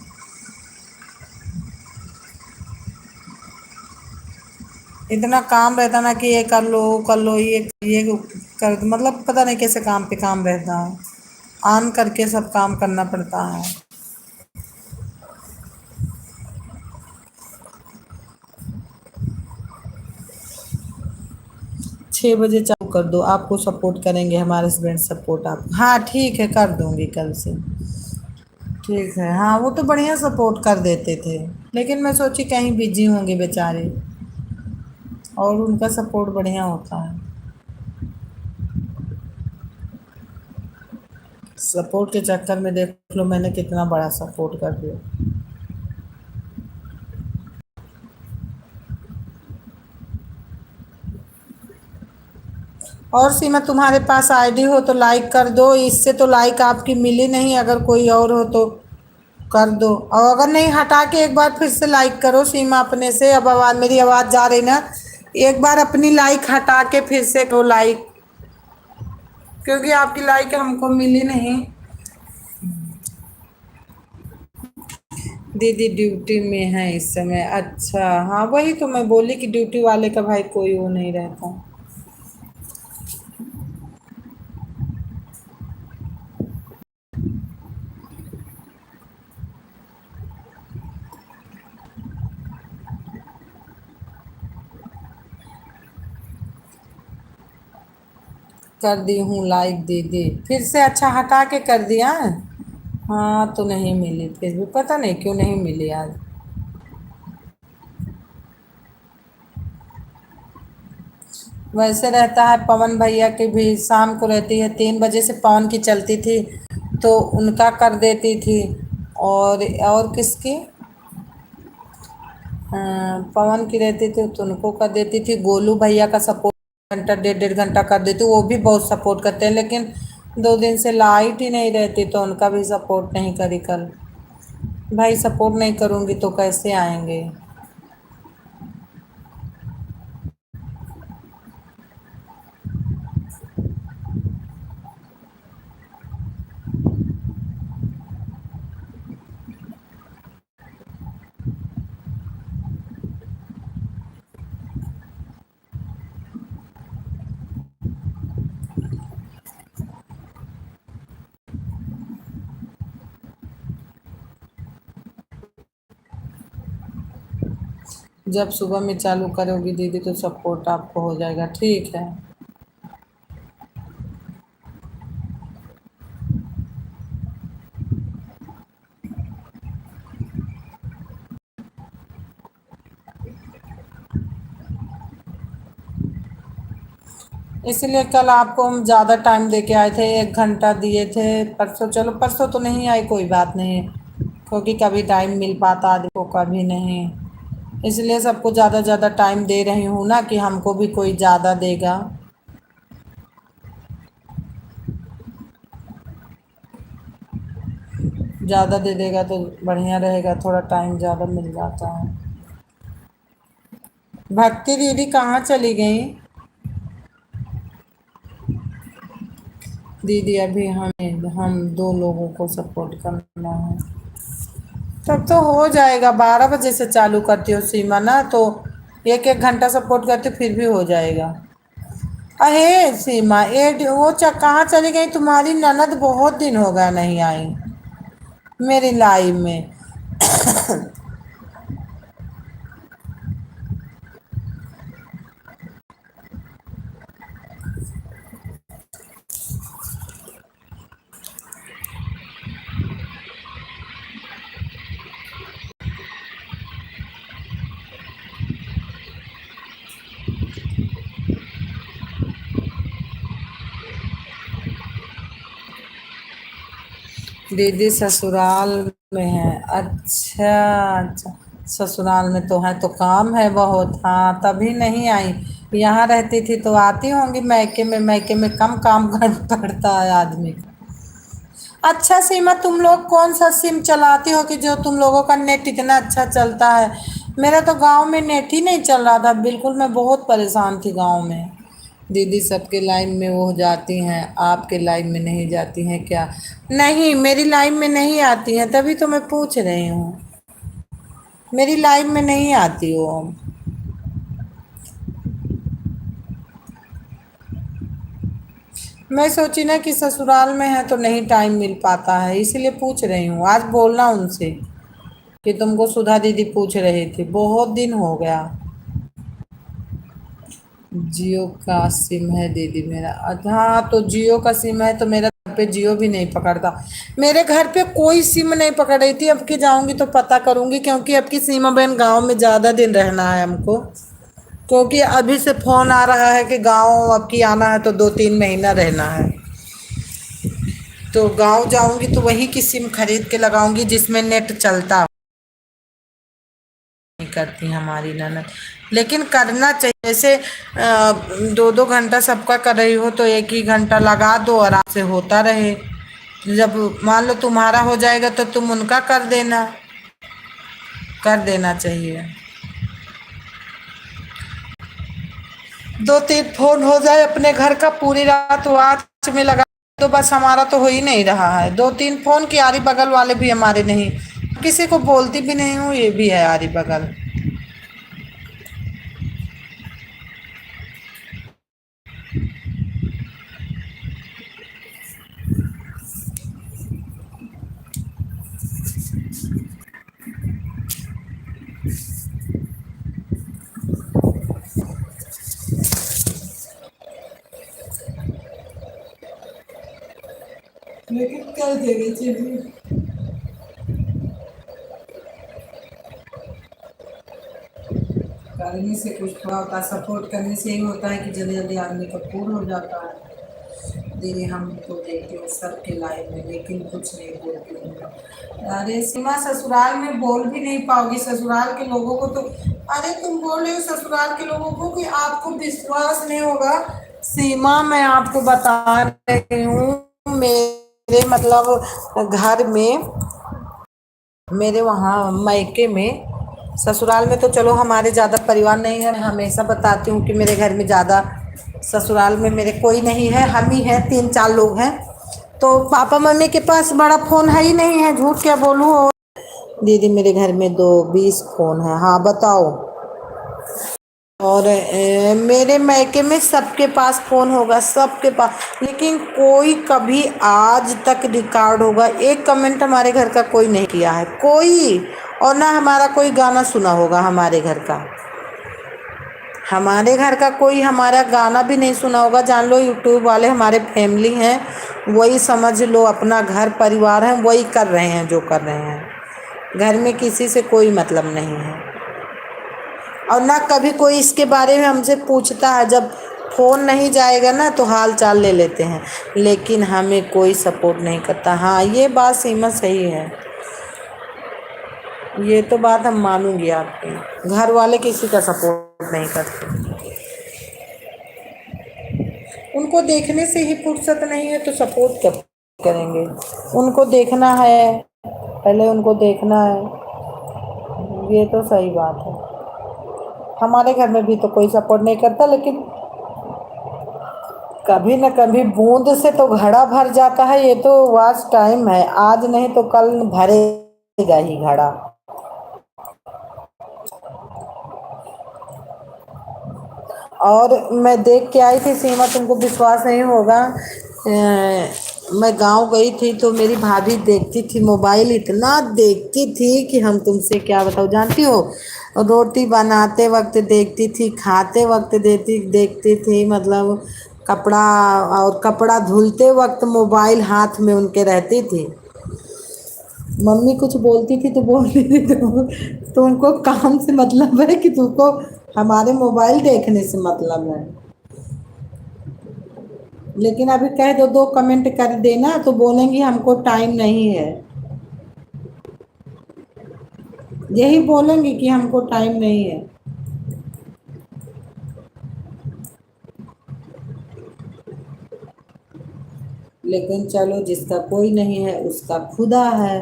इतना काम रहता ना कि ये कर लो वो कर लो, ये कर, मतलब पता नहीं कैसे काम पे काम रहता है, आन करके सब काम करना पड़ता है। 6 बजे चालू कर दो, आपको सपोर्ट करेंगे हमारे हस्बैंड, सपोर्ट आप। हाँ ठीक है, कर दूंगी कल से। ठीक है, हाँ वो तो बढ़िया सपोर्ट कर देते थे, लेकिन मैं सोची कहीं बिजी होंगे बेचारे, और उनका सपोर्ट बढ़िया होता है। सपोर्ट के चक्कर में देख लो मैंने कितना बड़ा सपोर्ट कर दिया। और सीमा, तुम्हारे पास आईडी हो तो लाइक कर दो, इससे तो लाइक आपकी मिली नहीं, अगर कोई और हो तो कर दो। और अगर नहीं, हटा के एक बार फिर से लाइक करो सीमा अपने से। अब आवाज़, मेरी आवाज़ जा रही ना? एक बार अपनी लाइक हटा के फिर से करो लाइक, क्योंकि आपकी लाइक हमको मिली नहीं। दीदी ड्यूटी में है इस समय। अच्छा हाँ, वही तो मैं बोली कि ड्यूटी वाले का भाई कोई वो नहीं रहता। कर दी हूँ लाइक दीदी, फिर से। अच्छा हटा के कर दिया है? हाँ तो नहीं मिली, फिर भी पता नहीं क्यों नहीं मिली आज। वैसे रहता है पवन भैया की भी, शाम को रहती है 3 बजे से पवन की चलती थी, तो उनका कर देती थी। और किसकी? पवन की रहती थी तो उनको कर देती थी। गोलू भैया का सपोर्ट घंटा 1.5 1.5 घंटा कर देती, वो भी बहुत सपोर्ट करते हैं, लेकिन 2 दिन से लाइट ही नहीं रहती तो उनका भी सपोर्ट नहीं करी कल। भाई सपोर्ट नहीं करूँगी तो कैसे आएंगे? जब सुबह में चालू करोगी दीदी तो सपोर्ट आपको हो जाएगा। ठीक है। इसलिए कल आपको हम ज़्यादा टाइम दे के आए थे, 1 घंटा दिए थे। परसों, चलो परसों तो नहीं आई, कोई बात नहीं, क्योंकि कभी टाइम मिल पाता आदमी को, कभी नहीं। इसलिए सबको ज़्यादा ज़्यादा टाइम दे रही हूँ ना, कि हमको भी कोई ज़्यादा देगा। ज़्यादा दे देगा तो बढ़िया रहेगा, थोड़ा टाइम ज़्यादा मिल जाता है। भक्ति दीदी कहाँ चली गई? दीदी अभी हम 2 लोगों को सपोर्ट करना है। तब तो हो जाएगा, 12 बजे से चालू करती हो सीमा ना, तो 1 1 घंटा सपोर्ट करते फिर भी हो जाएगा। अहे सीमा, कहाँ चली गई? तुम्हारी ननद बहुत दिन हो गया नहीं आई मेरी लाइफ में। दीदी ससुराल में है? अच्छा अच्छा। ससुराल में तो है, तो काम है बहुत, हाँ तभी नहीं आई। यहाँ रहती थी तो आती होंगी मैके में। मैके में कम काम कर पड़ता है आदमी को। अच्छा सीमा, तुम लोग कौन सा सिम चलाती हो कि जो तुम लोगों का नेट इतना अच्छा चलता है? मेरा तो गांव में नेट ही नहीं चल रहा था बिल्कुल, मैं बहुत परेशान थी गांव में। दीदी सबके लाइन में वो जाती हैं, आपके लाइन में नहीं जाती हैं क्या? नहीं, मेरी लाइन में नहीं आती हैं, तभी तो मैं पूछ रही हूँ। मेरी लाइन में नहीं आती वो। मैं सोची ना कि ससुराल में है तो नहीं टाइम मिल पाता है, इसीलिए पूछ रही हूँ। आज बोलना उनसे कि तुमको सुधा दीदी पूछ रही थी, बहुत दिन हो गया। जियो का सिम है दीदी मेरा। हाँ तो जियो का सिम है तो मेरा घर पे जियो भी नहीं पकड़ता। मेरे घर पे कोई सिम नहीं पकड़ रही थी, अब की जाऊंगी तो पता करूंगी, क्योंकि अब की सीमा बहन गांव में ज़्यादा दिन रहना है हमको। क्योंकि अभी से फोन आ रहा है कि गांव अब की आना है तो 2 3 महीना रहना है। तो गांव जाऊंगी तो वहीं की सिम खरीद के लगाऊंगी जिसमें नेट चलता। नहीं करती हमारी ननद, लेकिन करना चाहिए। जैसे 2 2 घंटा सबका कर रही हो तो 1 ही घंटा लगा दो, आराम से होता रहे। जब मान लो तुम्हारा हो जाएगा तो तुम उनका कर देना, कर देना चाहिए। 2 3 फोन हो जाए अपने घर का, पूरी रात वाच में लगा तो बस। हमारा तो हो ही नहीं रहा है, 2 3 फोन की आरी बगल वाले भी हमारे नहीं। किसी को बोलती भी नहीं हूँ, ये भी है आरी बगल। लेकिन कर देनी चाहिए। करने से कुछ थोड़ा होता है, सपोर्ट करने से ही होता है कि जल्दी जल्दी आदमी का पूर्ण हो जाता है। दीदी हम तो देखते हो सबके लाइफ में, लेकिन कुछ नहीं बोलती हूँ। अरे सीमा, ससुराल में बोल भी नहीं पाओगी ससुराल के लोगों को तो। अरे तुम बोल रहे हो ससुराल के लोगों को कि आपको विश्वास नहीं होगा। सीमा मैं आपको बता रही हूँ, मेरे मतलब घर में, मेरे वहाँ मायके में, ससुराल में तो चलो हमारे ज़्यादा परिवार नहीं है। मैं हमेशा बताती हूँ कि मेरे घर में ज़्यादा, ससुराल में मेरे कोई नहीं है, हम ही हैं, 3 4 लोग हैं। तो पापा मम्मी के पास बड़ा फ़ोन है ही नहीं है, झूठ क्या बोलूँ। और दीदी मेरे घर में 20 फ़ोन है। हाँ बताओ। और मेरे मायके में सबके पास फ़ोन होगा, सबके पास, लेकिन कोई कभी आज तक रिकॉर्ड होगा, एक कमेंट हमारे घर का कोई नहीं किया है, कोई। और ना हमारा कोई गाना सुना होगा हमारे घर का। हमारे घर का कोई हमारा गाना भी नहीं सुना होगा, जान लो यूट्यूब वाले हमारे फैमिली हैं, वही समझ लो अपना घर परिवार है, वही कर रहे हैं जो कर रहे हैं। घर में किसी से कोई मतलब नहीं है, और ना कभी कोई इसके बारे में हमसे पूछता है। जब फोन नहीं जाएगा ना तो हाल चाल ले लेते हैं, लेकिन हमें कोई सपोर्ट नहीं करता। हाँ, ये बात सीमा सही है, ये तो बात हम मानूंगी आपकी। घर वाले किसी का सपोर्ट नहीं करते, उनको देखने से ही फुर्सत नहीं है तो सपोर्ट कब करेंगे। उनको देखना है, पहले उनको देखना है, ये तो सही बात है। हमारे घर में भी तो कोई सपोर्ट नहीं करता, लेकिन कभी न कभी बूंद से तो घड़ा भर जाता है, ये तो वास्ट टाइम है, आज नहीं तो कल भरेगा ही घड़ा। और मैं देख के आई थी सीमा, तुमको विश्वास नहीं होगा, मैं गांव गई थी तो मेरी भाभी देखती थी मोबाइल, इतना देखती थी कि हम तुमसे क्या बताओ, जानती हो। रोटी बनाते वक्त देखती थी, खाते वक्त देखती थी, मतलब कपड़ा, और कपड़ा धुलते वक्त मोबाइल हाथ में उनके रहती थी। मम्मी कुछ बोलती थी तो बोलती थी, तुमको काम से मतलब है कि तुमको हमारे मोबाइल देखने से मतलब है। लेकिन अभी कह दो, दो कमेंट कर देना तो बोलेंगी हमको टाइम नहीं है, यही बोलेंगी कि हमको टाइम नहीं है। लेकिन चलो, जिसका कोई नहीं है उसका खुदा है।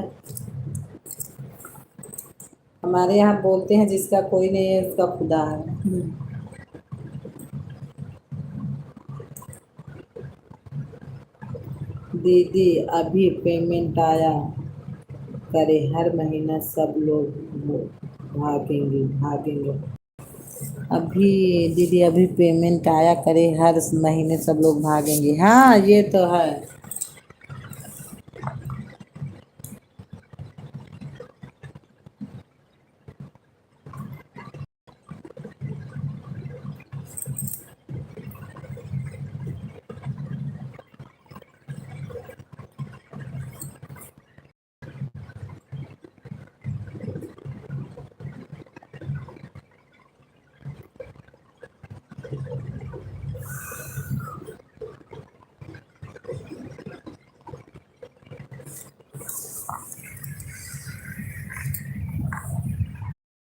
हमारे यहाँ बोलते हैं जिसका कोई नहीं है उसका खुदा है। दीदी अभी पेमेंट आया करे हर महीना सब लोग भागेंगे भागेंगे। अभी दीदी अभी पेमेंट आया करे हर महीने सब लोग भागेंगे, हाँ ये तो है।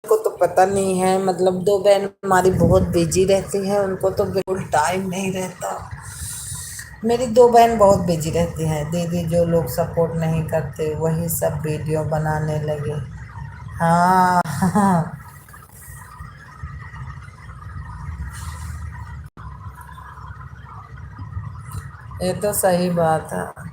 को तो पता नहीं है, मतलब दो बहन हमारी बहुत बिजी रहती हैं, उनको तो बिल्कुल टाइम नहीं रहता। मेरी दो बहन बहुत बिजी रहती हैं दीदी, जो लोग सपोर्ट नहीं करते वही सब वीडियो बनाने लगे। हाँ हाँ, ये तो सही बात है।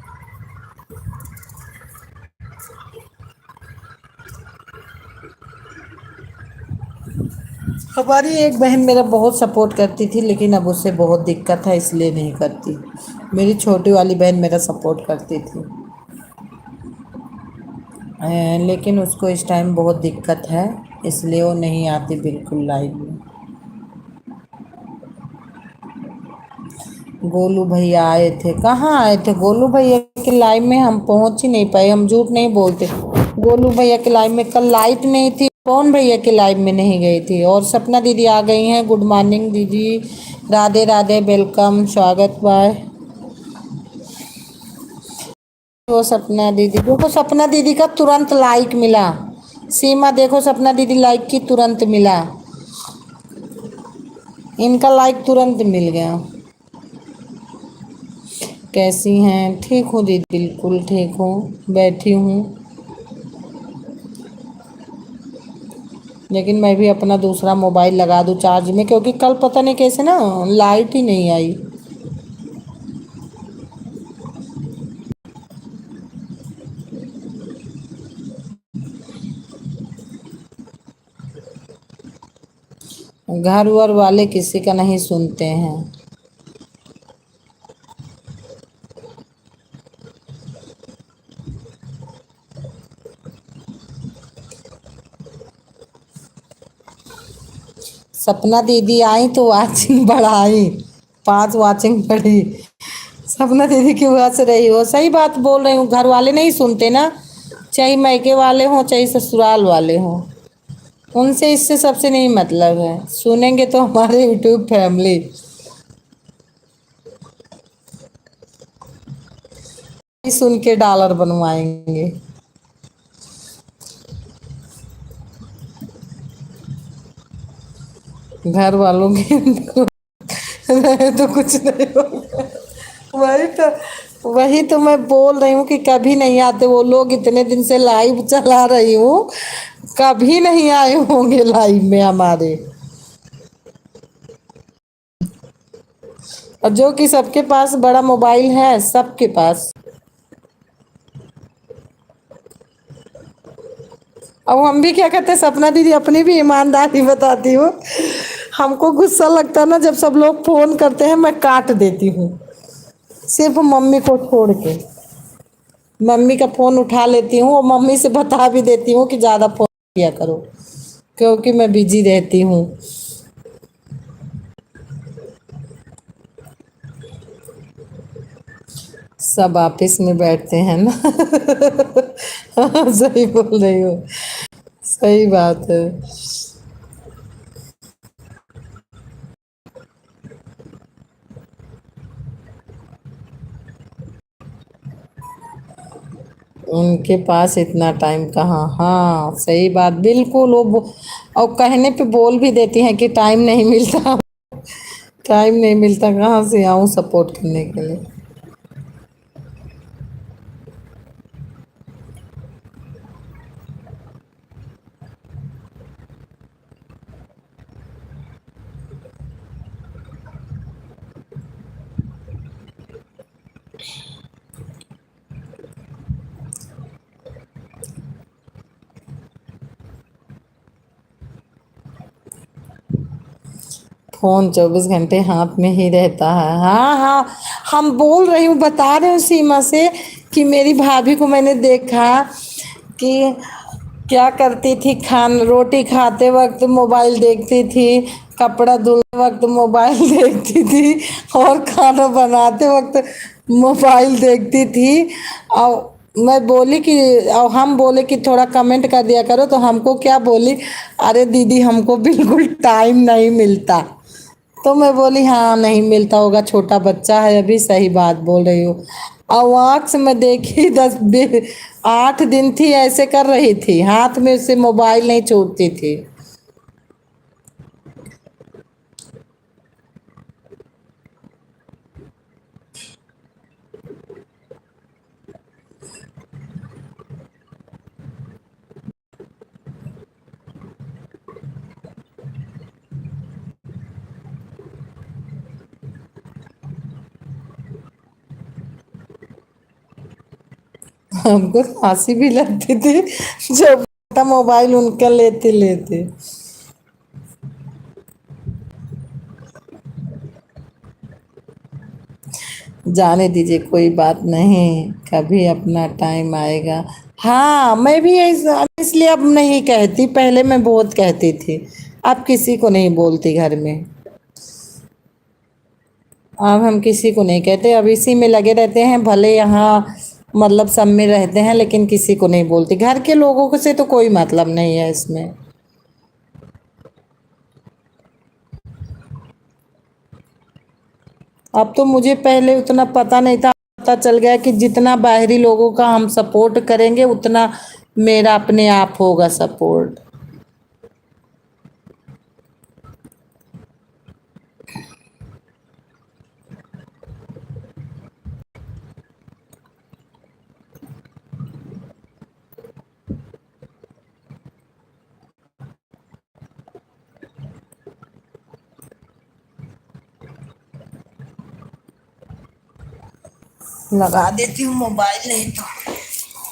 हमारी एक बहन मेरा बहुत सपोर्ट करती थी, लेकिन अब उससे बहुत दिक्कत है इसलिए नहीं करती। मेरी छोटी वाली बहन मेरा सपोर्ट करती थी, लेकिन उसको इस टाइम बहुत दिक्कत है, इसलिए वो नहीं आती बिल्कुल लाइव में। गोलू भैया आए थे, कहाँ आए थे गोलू भैया के लाइव में, हम पहुंच ही नहीं पाए, हम झूठ नहीं बोलते। गोलू भैया के लाइव में कल लाइट नहीं थी, कौन भैया के लाइव में नहीं गई थी। और सपना दीदी आ गई हैं, गुड मॉर्निंग दीदी, राधे राधे, वेलकम, स्वागत बाय। वो सपना दीदी देखो, सपना दीदी का तुरंत लाइक मिला। सीमा देखो, सपना दीदी लाइक की तुरंत मिला, इनका लाइक तुरंत मिल गया। कैसी हैं? ठीक हूँ दीदी, बिल्कुल ठीक हूँ, बैठी हूँ। लेकिन मैं भी अपना दूसरा मोबाइल लगा दूँ चार्ज में, क्योंकि कल पता नहीं कैसे ना लाइट ही नहीं आई। घर वर वाले किसी का नहीं सुनते हैं। सपना दीदी आई तो वाचिंग बढ़ाई, 5 वाचिंग बढ़ी। सपना दीदी क्यों हंस रही हो? सही बात बोल रही हूँ, घर वाले नहीं सुनते ना, चाहे मायके वाले हों चाहे ससुराल वाले हों, उनसे इससे सबसे नहीं मतलब है, सुनेंगे तो हमारे यूट्यूब फैमिली सुन के डॉलर बनवाएंगे। घर वालों के तो कुछ नहीं होगा। वही तो वही तो मैं बोल रही हूँ कि कभी नहीं आते वो लोग, इतने दिन से लाइव चला रही हूँ, कभी नहीं आए होंगे लाइव में हमारे। और जो कि सबके पास बड़ा मोबाइल है, सबके पास। अब हम भी क्या कहते हैं, सपना दीदी अपनी भी ईमानदारी बताती हूँ, हमको गुस्सा लगता है ना जब सब लोग फोन करते हैं, मैं काट देती हूँ, सिर्फ मम्मी को छोड़ के। मम्मी का फोन उठा लेती हूँ और मम्मी से बता भी देती हूँ कि ज़्यादा फोन किया करो, क्योंकि मैं बिजी रहती हूँ। सब ऑफिस में बैठते हैं ना। हाँ, सही बोल रही हो, सही बात है। उनके पास इतना टाइम कहाँ, हाँ सही बात, बिल्कुल और कहने पे बोल भी देती हैं कि टाइम नहीं मिलता। टाइम नहीं मिलता, कहाँ से आऊँ सपोर्ट करने के लिए। फोन 24 घंटे हाथ में ही रहता है, हाँ हाँ। हम बोल रही हूँ, बता रहे हूँ सीमा से कि मेरी भाभी को मैंने देखा कि क्या करती थी, रोटी खाते वक्त मोबाइल देखती थी, कपड़ा धुलते वक्त मोबाइल देखती थी, और खाना बनाते वक्त मोबाइल देखती थी। और मैं बोली कि, और हम बोले कि थोड़ा कमेंट कर दिया करो, तो हमको क्या बोली, अरे दीदी हमको बिल्कुल टाइम नहीं मिलता। तो मैं बोली हाँ नहीं मिलता होगा, छोटा बच्चा है अभी, सही बात बोल रही हो। और आँख से मैं देखी 8 दिन थी ऐसे कर रही थी, हाथ में से मोबाइल नहीं छोड़ती थी। हमको हंसी भी लगती थी जब मोबाइल उनका लेते लेते। जाने दीजिए, कोई बात नहीं, कभी अपना टाइम आएगा। हाँ मैं भी इसलिए अब नहीं कहती, पहले मैं बहुत कहती थी, अब किसी को नहीं बोलती घर में। अब हम किसी को नहीं कहते, अब इसी में लगे रहते हैं, भले यहाँ मतलब सब में रहते हैं, लेकिन किसी को नहीं बोलती, घर के लोगों को से तो कोई मतलब नहीं है इसमें। अब तो मुझे पहले उतना पता नहीं था, पता चल गया कि जितना बाहरी लोगों का हम सपोर्ट करेंगे, उतना मेरा अपने आप होगा सपोर्ट। लगा देती हूँ मोबाइल, नहीं तो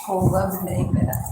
होगा भी नहीं मेरा।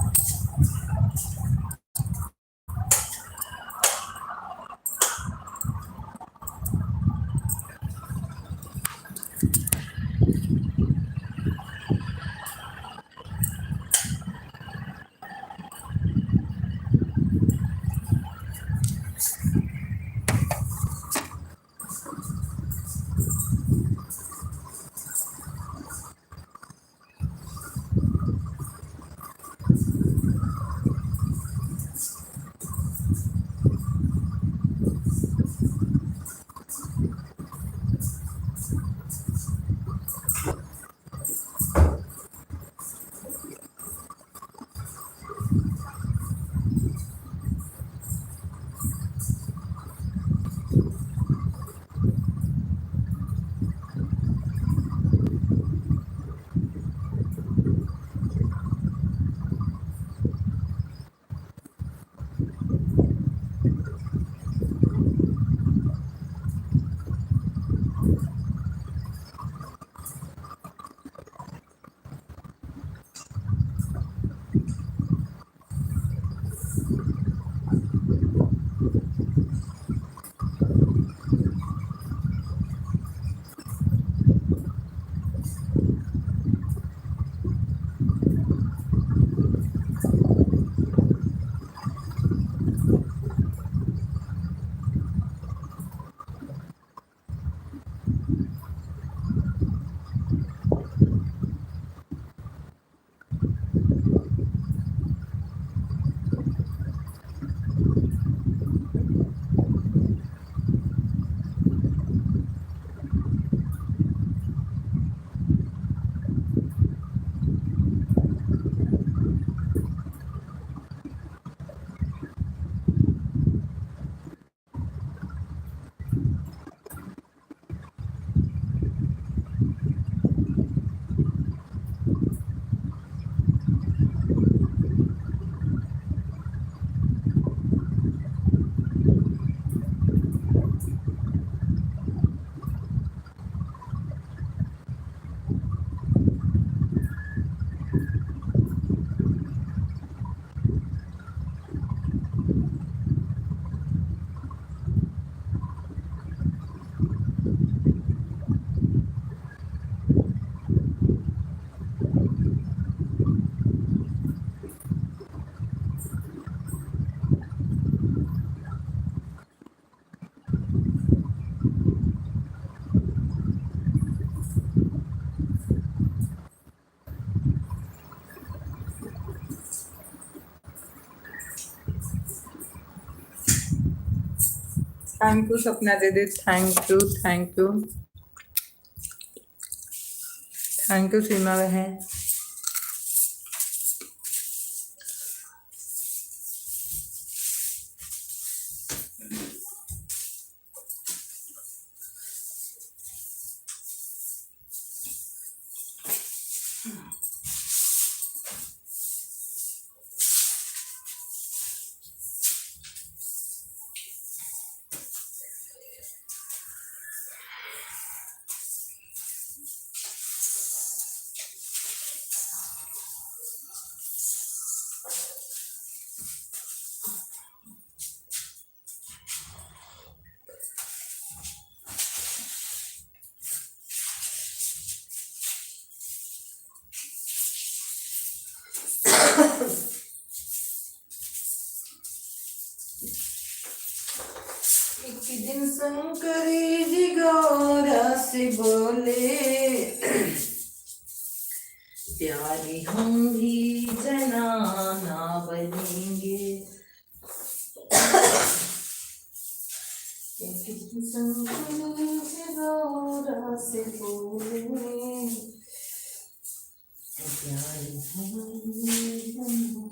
थैंक यू सपना दीदी, thank you thank you thank you Seema बहन। एक दिन शंकरी जी गौरा से बोले, प्यारी हम भी जनाना बनेंगे। एक दिन शंकरी जी गौरा से बोले, प्यारी हम भी जनाना।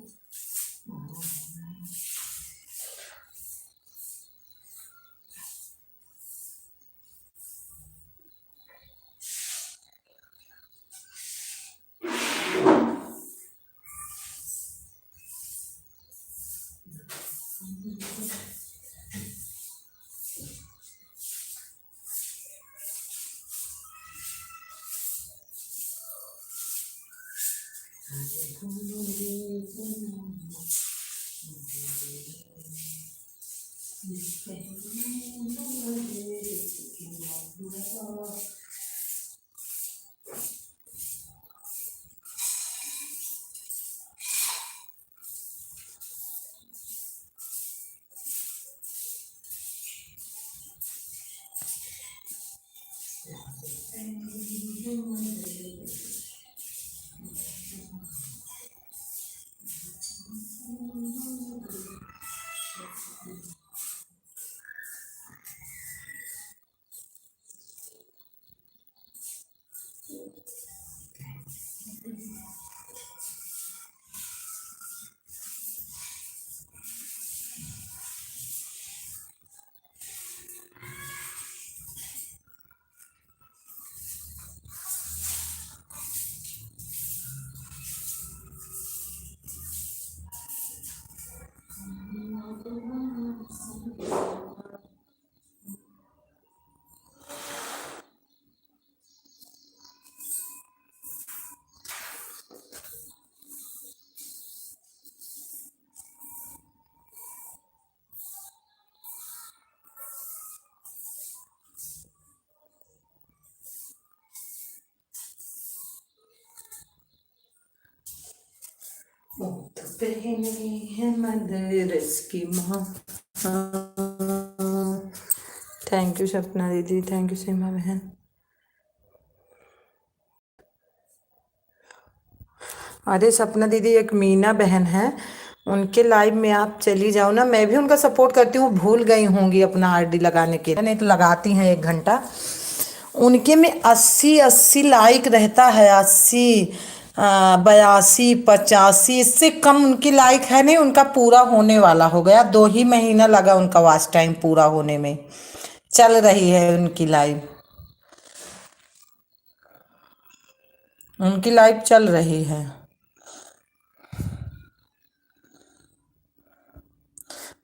मुक्त पहने है मदरस की माँ। थैंक यू सपना दीदी, थैंक यू सीमा बहन। अरे सपना दीदी, एक मीना बहन है, उनके लाइव में आप चली जाओ ना। मैं भी उनका सपोर्ट करती हूँ, भूल गई होंगी अपना आरडी लगाने के, नहीं तो लगाती हैं 1 घंटा। उनके में 80 80 लाइक रहता है, 80 82 85, इससे कम उनकी लाइक है नहीं। उनका पूरा होने वाला हो गया, 2 ही महीना लगा उनका वॉच टाइम पूरा होने में। चल रही है उनकी लाइव, उनकी लाइव चल रही है।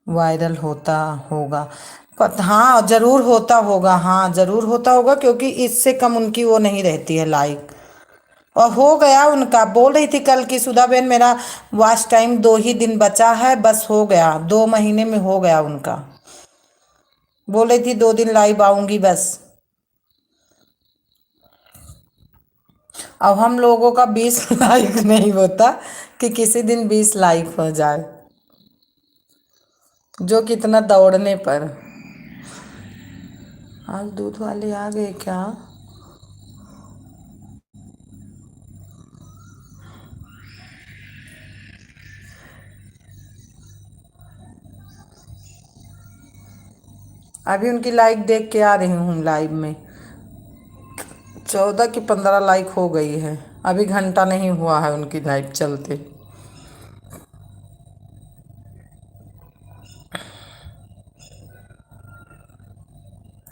वायरल होता होगा, हाँ जरूर होता होगा, हाँ जरूर होता होगा, क्योंकि इससे कम उनकी वो नहीं रहती है लाइक। और हो गया उनका, बोल रही थी कल की सुधा बहन, मेरा वॉच टाइम 2 ही दिन बचा है, बस हो गया, 2 महीने में हो गया उनका। बोल रही थी 2 दिन लाइव आऊंगी बस। अब हम लोगों का 20 लाइक नहीं होता कि किसी दिन 20 लाइक हो जाए, जो कितना दौड़ने पर। आज दूध वाले आ गए क्या? अभी उनकी लाइक देख के आ रही हूँ लाइव में। 14 की 15 लाइक हो गई है। अभी घंटा नहीं हुआ है उनकी लाइव चलते।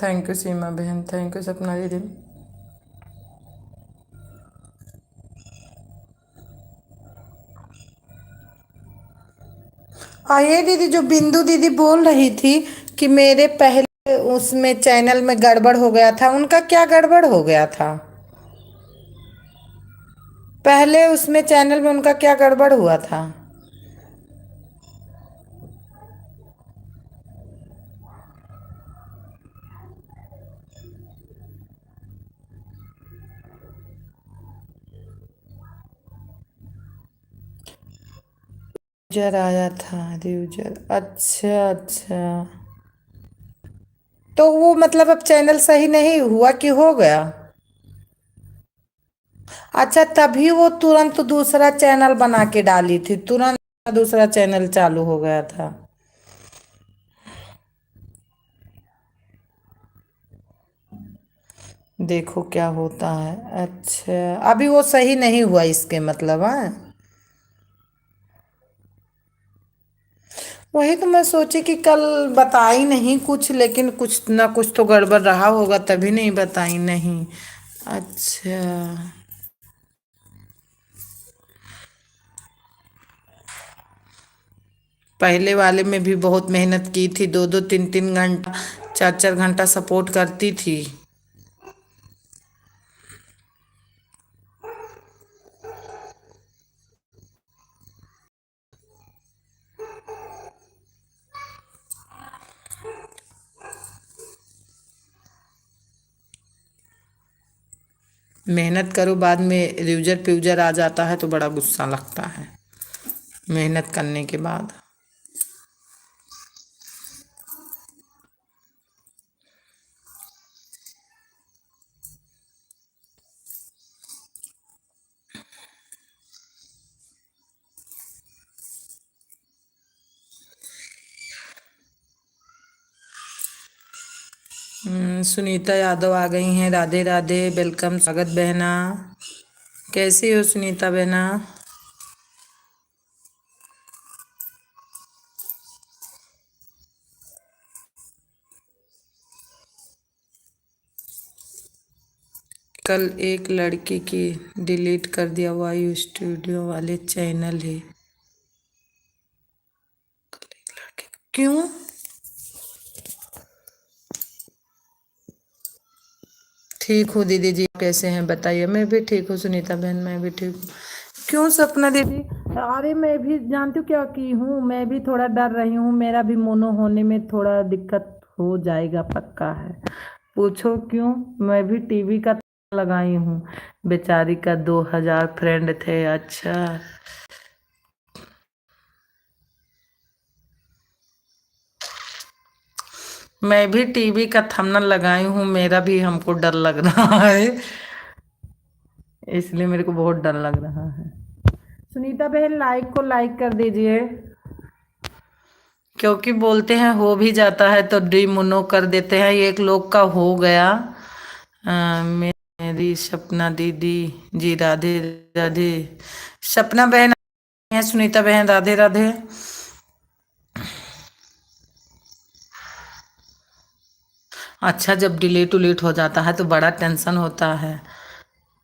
थैंक यू सीमा बहन, थैंक यू सपना दीदी। ये दीदी जो बिंदु दीदी बोल रही थी कि मेरे पहले उसमें चैनल में गड़बड़ हो गया था, उनका क्या गड़बड़ हो गया था? पहले उसमें चैनल में उनका क्या गड़बड़ हुआ था? यूजर आया था, यूजर, अच्छा अच्छा। तो वो मतलब अब चैनल सही नहीं हुआ कि हो गया? अच्छा, तभी वो तुरंत दूसरा चैनल बना के डाली थी, तुरंत दूसरा चैनल चालू हो गया था। देखो क्या होता है। अच्छा, अभी वो सही नहीं हुआ इसके मतलब है। वही तो मैं सोची कि कल बताई नहीं कुछ, लेकिन कुछ ना कुछ तो गड़बड़ रहा होगा तभी नहीं बताई नहीं। अच्छा। पहले वाले में भी बहुत मेहनत की थी, 2-2 3-3 घंटा, 4-4 घंटा सपोर्ट करती थी। मेहनत करो, बाद में यूजर प्यूजर आ जाता है तो बड़ा गुस्सा लगता है मेहनत करने के बाद। सुनीता यादव आ गई हैं, राधे राधे, वेलकम, स्वागत बहना। कैसी हो सुनीता बहना? कल एक लड़की की डिलीट कर दिया, वायु स्टूडियो वाले चैनल है। क्यों? ठीक हूँ दीदी जी, कैसे हैं बताइए? मैं भी ठीक हूँ सुनीता बहन, मैं भी ठीक हूँ। क्यों सपना दीदी? अरे मैं भी जानती हूँ क्या की हूँ, मैं भी थोड़ा डर रही हूँ, मेरा भी मोनो होने में थोड़ा दिक्कत हो जाएगा पक्का है। पूछो क्यों? मैं भी टीवी का लगाई हूँ। बेचारी का 2000 फ्रेंड थे। अच्छा। मैं भी टीवी का थंबनेल लगाई हूँ, मेरा भी हमको डर लग रहा है, इसलिए मेरे को बहुत डर लग रहा है। सुनीता बहन लाइक को लाइक कर दीजिए, क्योंकि बोलते हैं हो भी जाता है तो डिमोनो कर देते हैं। एक लोग का हो गया। मेरी सपना दीदी जी, राधे राधे। सपना बहन है, सुनीता बहन राधे राधे। अच्छा, जब डिलीट उलीट हो जाता है तो बड़ा टेंशन होता है।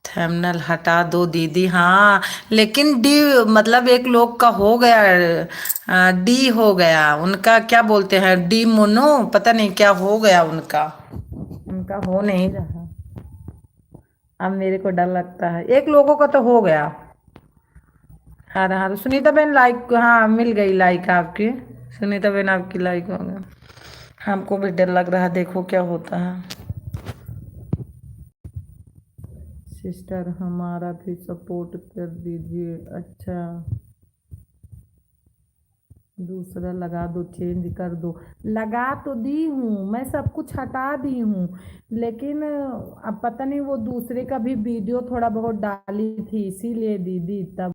थंबनेल हटा दो दीदी, हाँ। लेकिन डी मतलब एक लोग का हो गया, डी हो गया उनका, क्या बोलते हैं, डी मोनो, पता नहीं क्या हो गया उनका। उनका हो नहीं रहा। अब मेरे को डर लगता है, एक लोगों का तो हो गया। हाँ हाँ, सुनीता बहन लाइक, हाँ मिल गई लाइक आपकी। सुनीता बहन आपकी लाइक हो गया। हमको भी डर लग रहा है, देखो क्या होता है। सिस्टर हमारा भी सपोर्ट कर दीजिए। अच्छा, दूसरा लगा दो, चेंज कर दो। लगा तो दी हूँ मैं, सब कुछ हटा दी हूँ, लेकिन अब पता नहीं वो दूसरे का भी वीडियो थोड़ा बहुत डाली थी, इसीलिए दीदी तब।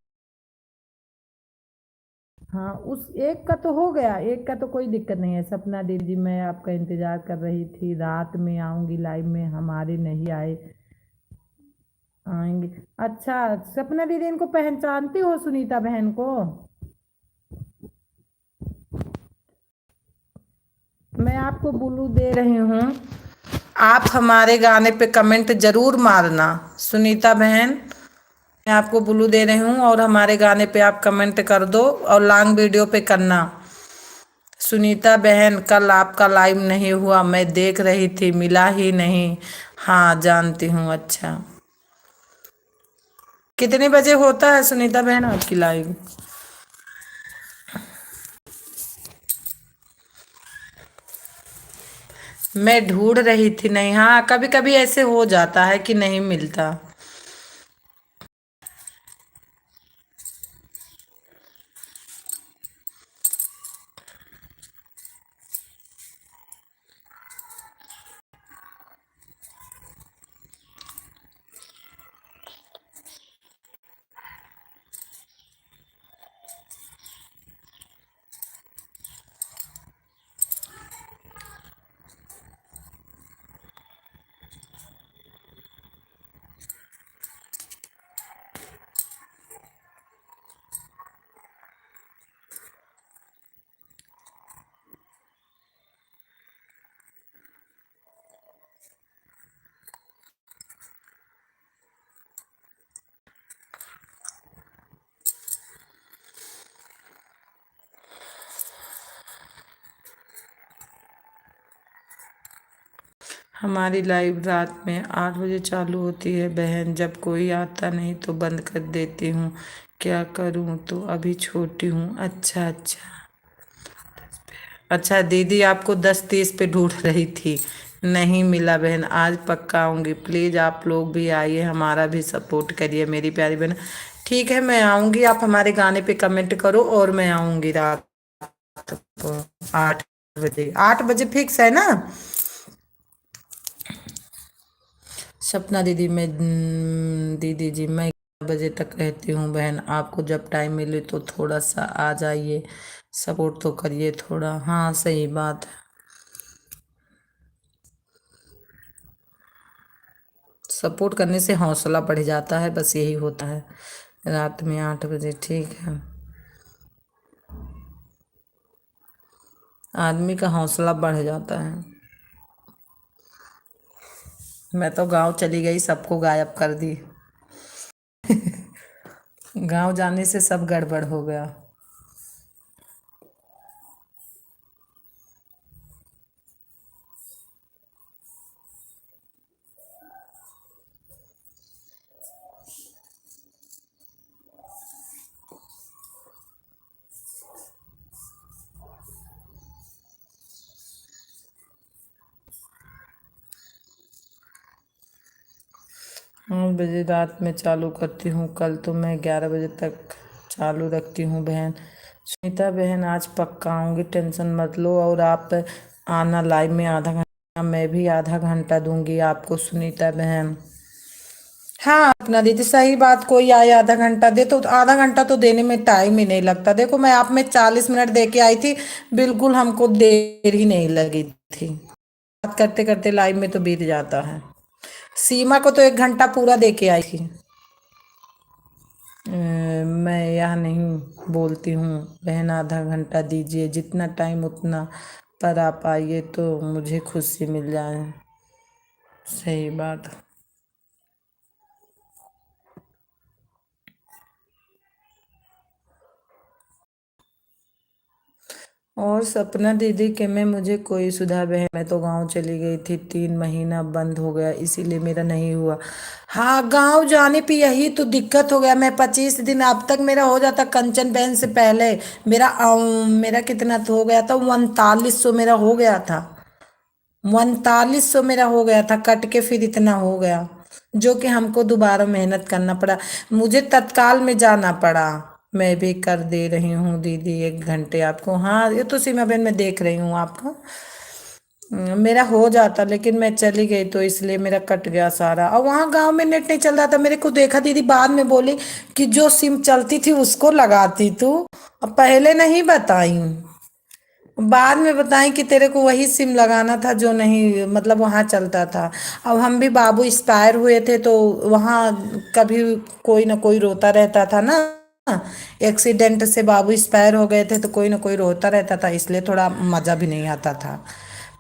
हाँ, उस एक का तो हो गया, एक का तो कोई दिक्कत नहीं है। सपना दीदी, मैं आपका इंतजार कर रही थी, रात में आऊंगी लाइव में, हमारे नहीं आए। आएंगे। अच्छा, सपना दीदी इनको पहचानती हो, सुनीता बहन को? मैं आपको ब्लू दे रही हूँ, आप हमारे गाने पे कमेंट जरूर मारना। सुनीता बहन, मैं आपको ब्लू दे रही हूँ और हमारे गाने पे आप कमेंट कर दो और लॉन्ग वीडियो पे करना। सुनीता बहन, कल आपका लाइव नहीं हुआ, मैं देख रही थी, मिला ही नहीं। हाँ जानती हूँ। अच्छा, कितने बजे होता है सुनीता बहन आपकी लाइव? मैं ढूंढ रही थी, नहीं, हाँ कभी कभी ऐसे हो जाता है कि नहीं मिलता। हमारी लाइव रात में 8 बजे चालू होती है बहन, जब कोई आता नहीं तो बंद कर देती हूँ। क्या करूँ, तो अभी छोटी हूँ। अच्छा अच्छा। अच्छा दीदी, आपको 10:30 पे ढूंढ रही थी, नहीं मिला बहन। आज पक्का आऊंगी, प्लीज आप लोग भी आइए, हमारा भी सपोर्ट करिए मेरी प्यारी बहन। ठीक है, मैं आऊंगी, आप हमारे गाने पे कमेंट करो और मैं आऊंगी रात को 8 बजे। 8 बजे फिक्स है ना? सपना दीदी, मैं दीदी जी, मैं 11 बजे तक रहती हूँ बहन, आपको जब टाइम मिले तो थोड़ा सा आ जाइए, सपोर्ट तो करिए थोड़ा। हाँ सही बात है, सपोर्ट करने से हौसला बढ़ जाता है, बस यही होता है। रात में 8 बजे, ठीक है। आदमी का हौसला बढ़ जाता है। मैं तो गांव चली गई, सबको गायब कर दी। गांव जाने से सब गड़बड़ हो गया। हाँ, बजे रात में चालू करती हूँ, कल तो मैं 11 बजे तक चालू रखती हूँ बहन। सुनीता बहन, आज पक्का आऊँगी, टेंशन मत लो। और आप आना लाइव में आधा घंटा, मैं भी आधा घंटा दूंगी आपको सुनीता बहन। हाँ अपना दीदी, सही बात, कोई आए आधा घंटा दे तो आधा घंटा तो देने में टाइम ही नहीं लगता। देखो मैं आप में 40 मिनट दे के आई थी, बिल्कुल हमको देर ही नहीं लगी थी। बात करते करते लाइव में तो बीत जाता है। सीमा को तो 1 घंटा पूरा दे के आई थी। मैं यह नहीं बोलती हूँ बहन, आधा घंटा दीजिए, जितना टाइम उतना पर आप आइए तो मुझे खुशी मिल जाए। सही बात। और सपना दीदी के में मुझे कोई सुधार बहन, मैं तो गांव चली गई थी, 3 महीना बंद हो गया, इसीलिए मेरा नहीं हुआ। हाँ, गांव जाने पे यही तो दिक्कत हो गया। मैं 25 दिन अब तक मेरा हो जाता, कंचन बहन से पहले मेरा मेरा कितना तो हो गया था, 3900 मेरा हो गया था। 4100 मेरा हो गया था, कट के फिर इतना हो गया, जो कि हमको दोबारा मेहनत करना पड़ा, मुझे तत्काल में जाना पड़ा। मैं भी कर दे रही हूँ दीदी 1 घंटे आपको। हाँ, ये तो सीमा बहन मैं देख रही हूँ आपका। मेरा हो जाता, लेकिन मैं चली गई तो इसलिए मेरा कट गया सारा, और वहाँ गांव में नेट नहीं चल रहा था। मेरे को देखा दीदी बाद में बोली कि जो सिम चलती थी उसको लगाती तू। अब पहले नहीं बताई, बाद में बताई कि तेरे को वही सिम लगाना था जो नहीं मतलब वहाँ चलता था। अब हम भी बाबू एक्सपायर हुए थे तो वहाँ कभी कोई ना कोई रोता रहता था ना। एक्सीडेंट से बाबू एक्सपायर हो गए थे तो कोई ना कोई रोता रहता था, इसलिए थोड़ा मज़ा भी नहीं आता था।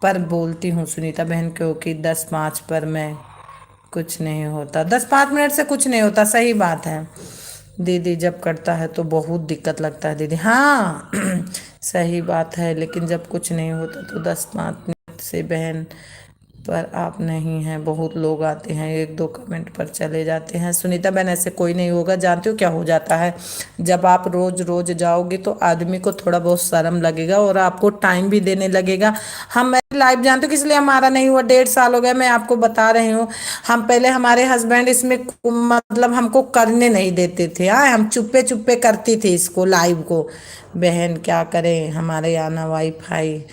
पर बोलती हूँ सुनीता बहन को कि 10-5 पर मैं कुछ नहीं होता, 10-5 मिनट से कुछ नहीं होता, सही बात है। दीदी जब करता है तो बहुत दिक्कत लगता है दीदी, हाँ। सही बात है, लेकिन जब कुछ नहीं होता तो 10-5 मिनट से बहन। पर आप नहीं हैं, बहुत लोग आते हैं 1-2 कमेंट पर चले जाते हैं। सुनीता बहन ऐसे कोई नहीं होगा, जानते हो क्या हो जाता है, जब आप रोज रोज जाओगे तो आदमी को थोड़ा बहुत शर्म लगेगा और आपको टाइम भी देने लगेगा। हम लाइव जानते हो किस लिए हमारा नहीं हुआ, 1.5 साल हो गया, मैं आपको बता रही हूँ। हम पहले हमारे हस्बैंड इसमें मतलब हमको करने नहीं देते थे, हाँ हम चुप्पे चुप्पे करती थी इसको लाइव को। बहन क्या करें, हमारे यहाँ ना वाईफाई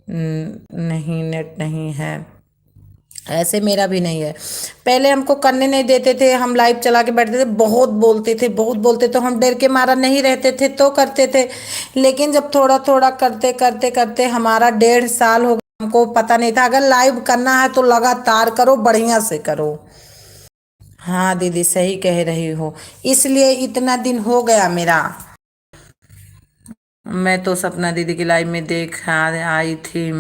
नहीं, नेट नहीं है। ऐसे मेरा भी नहीं है। पहले हमको करने नहीं देते थे, हम लाइव चला के बैठते थे, बहुत बोलते थे बहुत बोलते, तो हम डर के मारा नहीं रहते थे तो करते थे। लेकिन जब थोड़ा थोड़ा करते करते करते हमारा 1.5 साल हो गया, हमको पता नहीं था अगर लाइव करना है तो लगातार करो, बढ़िया से करो। हाँ दीदी सही कह रही हो, इसलिए इतना दिन हो गया मेरा। मैं तो सपना दीदी की लाइव में देख आई थी,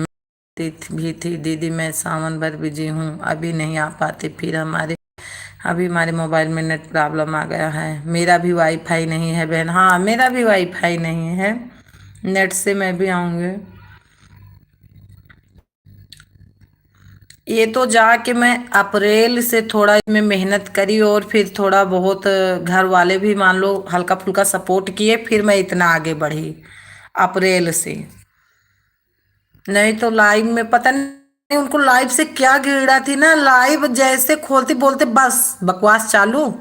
भी थी दीदी, मैं सावन भर बिजी हूँ, अभी नहीं आ पाते, फिर अभी हमारे मोबाइल में नेट प्रॉब्लम आ गया है। मेरा भी वाईफाई नहीं है बहन, हाँ मेरा भी वाईफाई नहीं है, नेट से मैं भी आऊँगी। ये तो जाके मैं अप्रैल से थोड़ा इसमें मेहनत करी और फिर थोड़ा बहुत घर वाले भी मान लो हल्का फुल्का सपोर्ट किए, फिर मैं इतना आगे बढ़ी अप्रैल से। नहीं तो लाइव में पता नहीं उनको लाइव से क्या कीड़ा थी ना, लाइव जैसे खोलती बोलते बस बकवास चालू।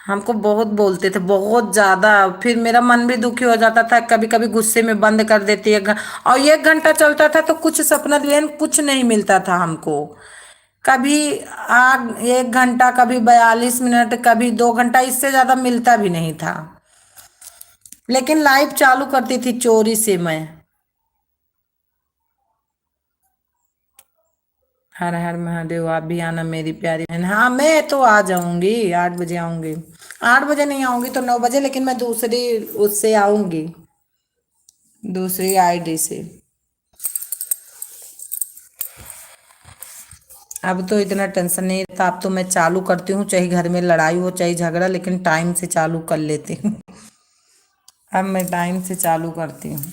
हमको बहुत बोलते थे बहुत ज्यादा, फिर मेरा मन भी दुखी हो जाता था, कभी कभी गुस्से में बंद कर देती है और 1 घंटा चलता था तो कुछ सपना बहन कुछ नहीं मिलता था हमको। कभी 1 घंटा, कभी 42 मिनट, कभी 2 घंटा, इससे ज्यादा मिलता भी नहीं था। लेकिन लाइव चालू करती थी चोरी से मैं। हर हर महादेव, आप भी आना मेरी प्यारी बहन, हाँ मैं तो आ जाऊंगी, 8 बजे आऊंगी। 8 बजे नहीं आऊंगी तो 9 बजे, लेकिन मैं दूसरी उससे आऊंगी, दूसरी आईडी से। अब तो इतना टेंशन नहीं रहता, अब तो मैं चालू करती हूँ चाहे घर में लड़ाई हो चाहे झगड़ा, लेकिन टाइम से चालू कर लेती हूँ। अब मैं टाइम से चालू करती हूँ,